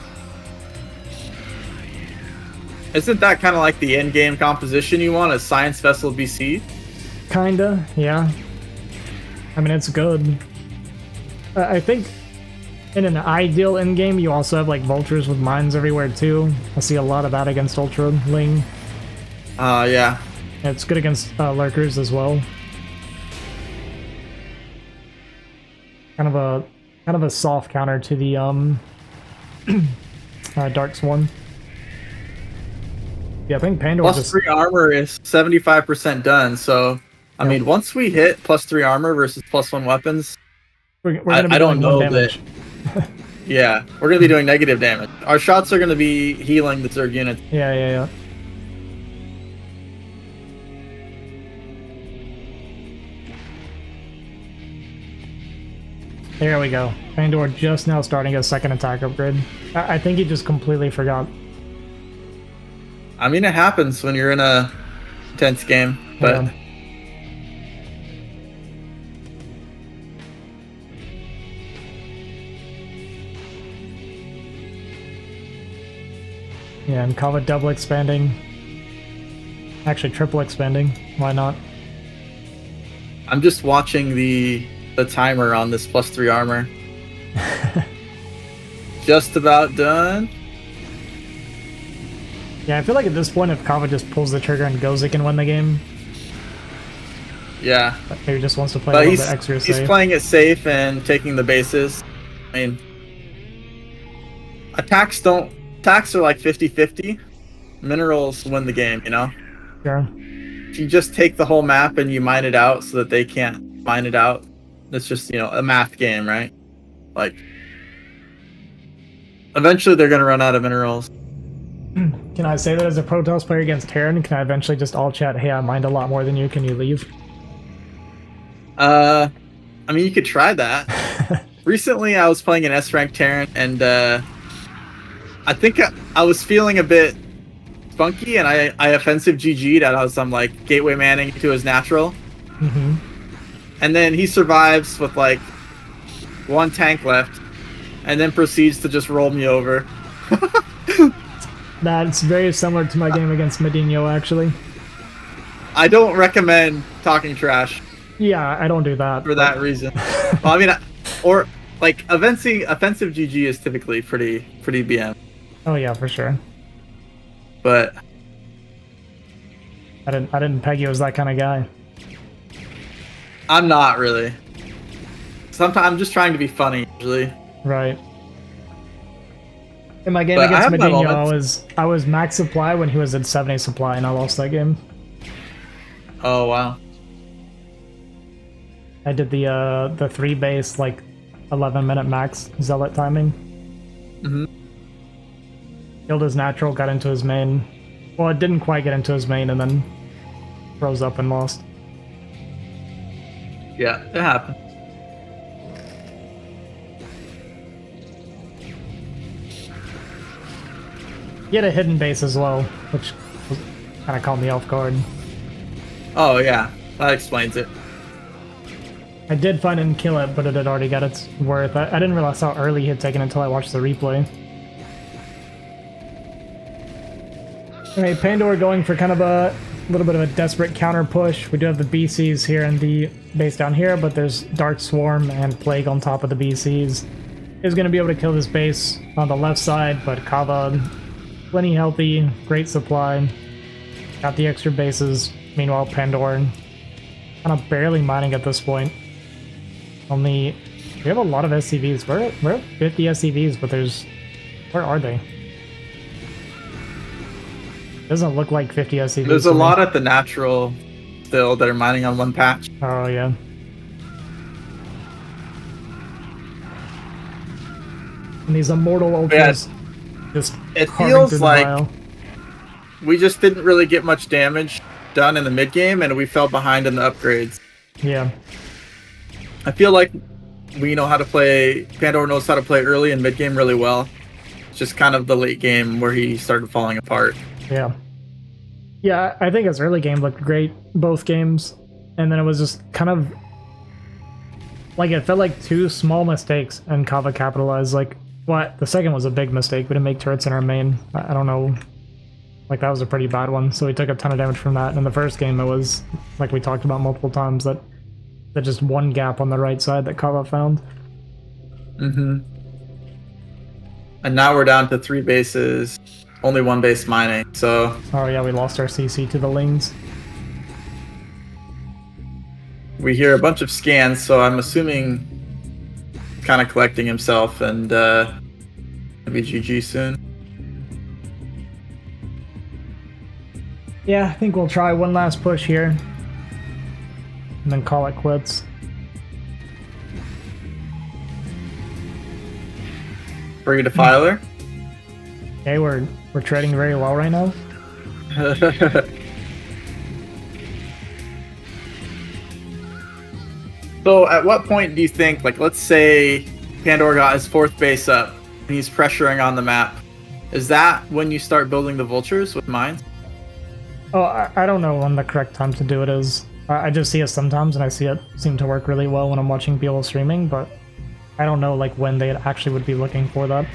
Isn't that kind of like the end game composition you want? A Science Vessel VC? Kinda, yeah. I mean, it's good. I think in an ideal endgame, you also have like vultures with mines everywhere too. I see a lot of that against Ultra Ling. Yeah. It's good against lurkers as well. Kind of a soft counter to the Dark Swarm. Yeah, I think Pandor Plus 3 armor is 75% done, so I mean, once we hit plus 3 armor versus plus 1 weapons, we're gonna be I don't know damage. that. Yeah, we're gonna be doing negative damage. Our shots are gonna be healing the Zerg units. Yeah. There we go. Pandor just now starting a second attack upgrade. I think he just completely forgot. I mean, it happens when you're in a intense game, but yeah, and Kava double expanding. Actually, triple expanding. Why not? I'm just watching the timer on this plus 3 armor. Just about done. Yeah, I feel like at this point, if Kava just pulls the trigger and goes, it can win the game. Yeah. But maybe just wants to play But a little bit extra safe. He's playing it safe and taking the bases. I mean, attacks are like 50-50. Minerals win the game, you know? Sure. If you just take the whole map and you mine it out so that they can't mine it out, it's just, you know, a math game, right? Like, eventually they're going to run out of minerals. Can I say that as a Protoss player against Terran? Can I eventually just all chat, hey, I mined a lot more than you, can you leave? I mean, you could try that. Recently, I was playing an S-rank Terran, and I think I was feeling a bit spunky, and I offensive GG'd, and I was like gateway manning to his natural. Mm-hmm. And then he survives with like 1 tank left, and then proceeds to just roll me over. That's very similar to my game against Medino, actually. I don't recommend talking trash Yeah, I don't do that. for that reason. Well, I mean, or like offensive GG is typically pretty BM, Oh yeah, for sure. but I didn't peg you as that kind of guy. I'm not really. Sometimes I'm just trying to be funny usually. Right. In my game But I against have my Medino, I was max supply when he was at 70 supply, and I lost that game. Oh wow. I did the 3 base like 11-minute max zealot timing. Mm-hmm. Killed his natural, got into his main. Well, it didn't quite get into his main, and then froze up and lost. Yeah, it happens. He had a hidden base as well, which kind of caught me off guard. Oh yeah, that explains it. I did find it and kill it, but it had already got its worth. I didn't realize how early he had taken it until I watched the replay. Alright, Pandora going for kind of a little bit of a desperate counter push. We do have the BCs here and the base down here, but there's Dark Swarm and Plague on top of the BCs. Is going to be able to kill this base on the left side, but Kava, plenty healthy, great supply. Got the extra bases. Meanwhile, Pandora kind of barely mining at this point. We have a lot of SCVs. We're at 50 SCVs, but where are they? Doesn't look like 50 SCVs. There's a lot at the natural still that are mining on one patch. Oh, yeah. And these immortal ultras just it carving feels through the like mile. we just didn't really get much damage done in the mid game, and we fell behind in the upgrades. Yeah. I feel like we know how to play. Pandora knows how to play early and mid game really well. It's just kind of the late game where he started falling apart. Yeah. Yeah, I think his early game looked great, both games. And then it was just kind of like it felt like two small mistakes and Kava capitalized. Like, what? The second was a big mistake. We didn't make turrets in our main. I don't know. Like, that was a pretty bad one. So we took a ton of damage from that. And in the first game, it was, like we talked about multiple times, that just one gap on the right side that Kava found. Mm-hmm. And now we're down to 3 bases. Only 1 base mining, so... Oh yeah, we lost our CC to the Lings. We hear a bunch of scans, so I'm assuming kind of collecting himself, and maybe GG soon. Yeah, I think we'll try one last push here. And then call it quits. Bring a defiler. Okay, we're trading very well right now. So at what point do you think, like, let's say Pandora got his 4th base up and he's pressuring on the map, is that when you start building the vultures with mines? Oh, I don't know when the correct time to do it is. I just see it sometimes, and I see it seem to work really well when I'm watching people streaming, but I don't know like when they actually would be looking for that.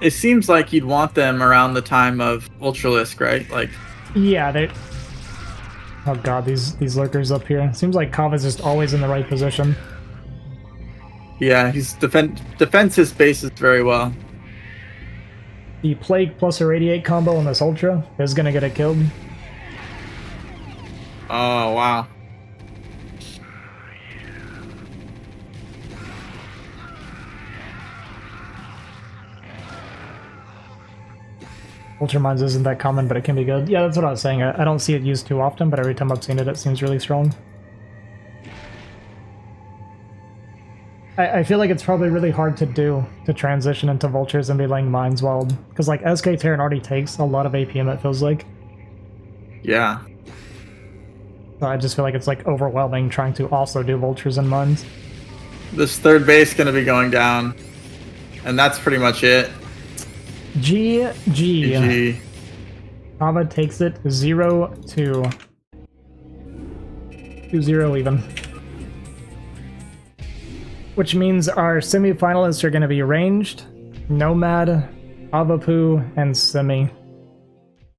It seems like you'd want them around the time of Ultralisk, right? Like, yeah, they... Oh god, these lurkers up here. Seems like Kava's just always in the right position. yeah, he's defends his bases very well. The Plague plus Irradiate combo on this Ultra is gonna get it killed. Oh, wow. Ultramines isn't that common, but it can be good. Yeah, that's what I was saying. I don't see it used too often, but every time I've seen it, it seems really strong. I feel like it's probably really hard to do, to transition into Vultures and be laying mines well, because like SK Terran already takes a lot of APM, it feels like. Yeah. So I just feel like it's like overwhelming trying to also do Vultures and mines. This 3rd base going to be going down, and that's pretty much it. GG. GG. Kava takes it 0-2. 2-0 even. Which means our semi-finalists are going to be Ranged, Nomad, Avapu, and Semi.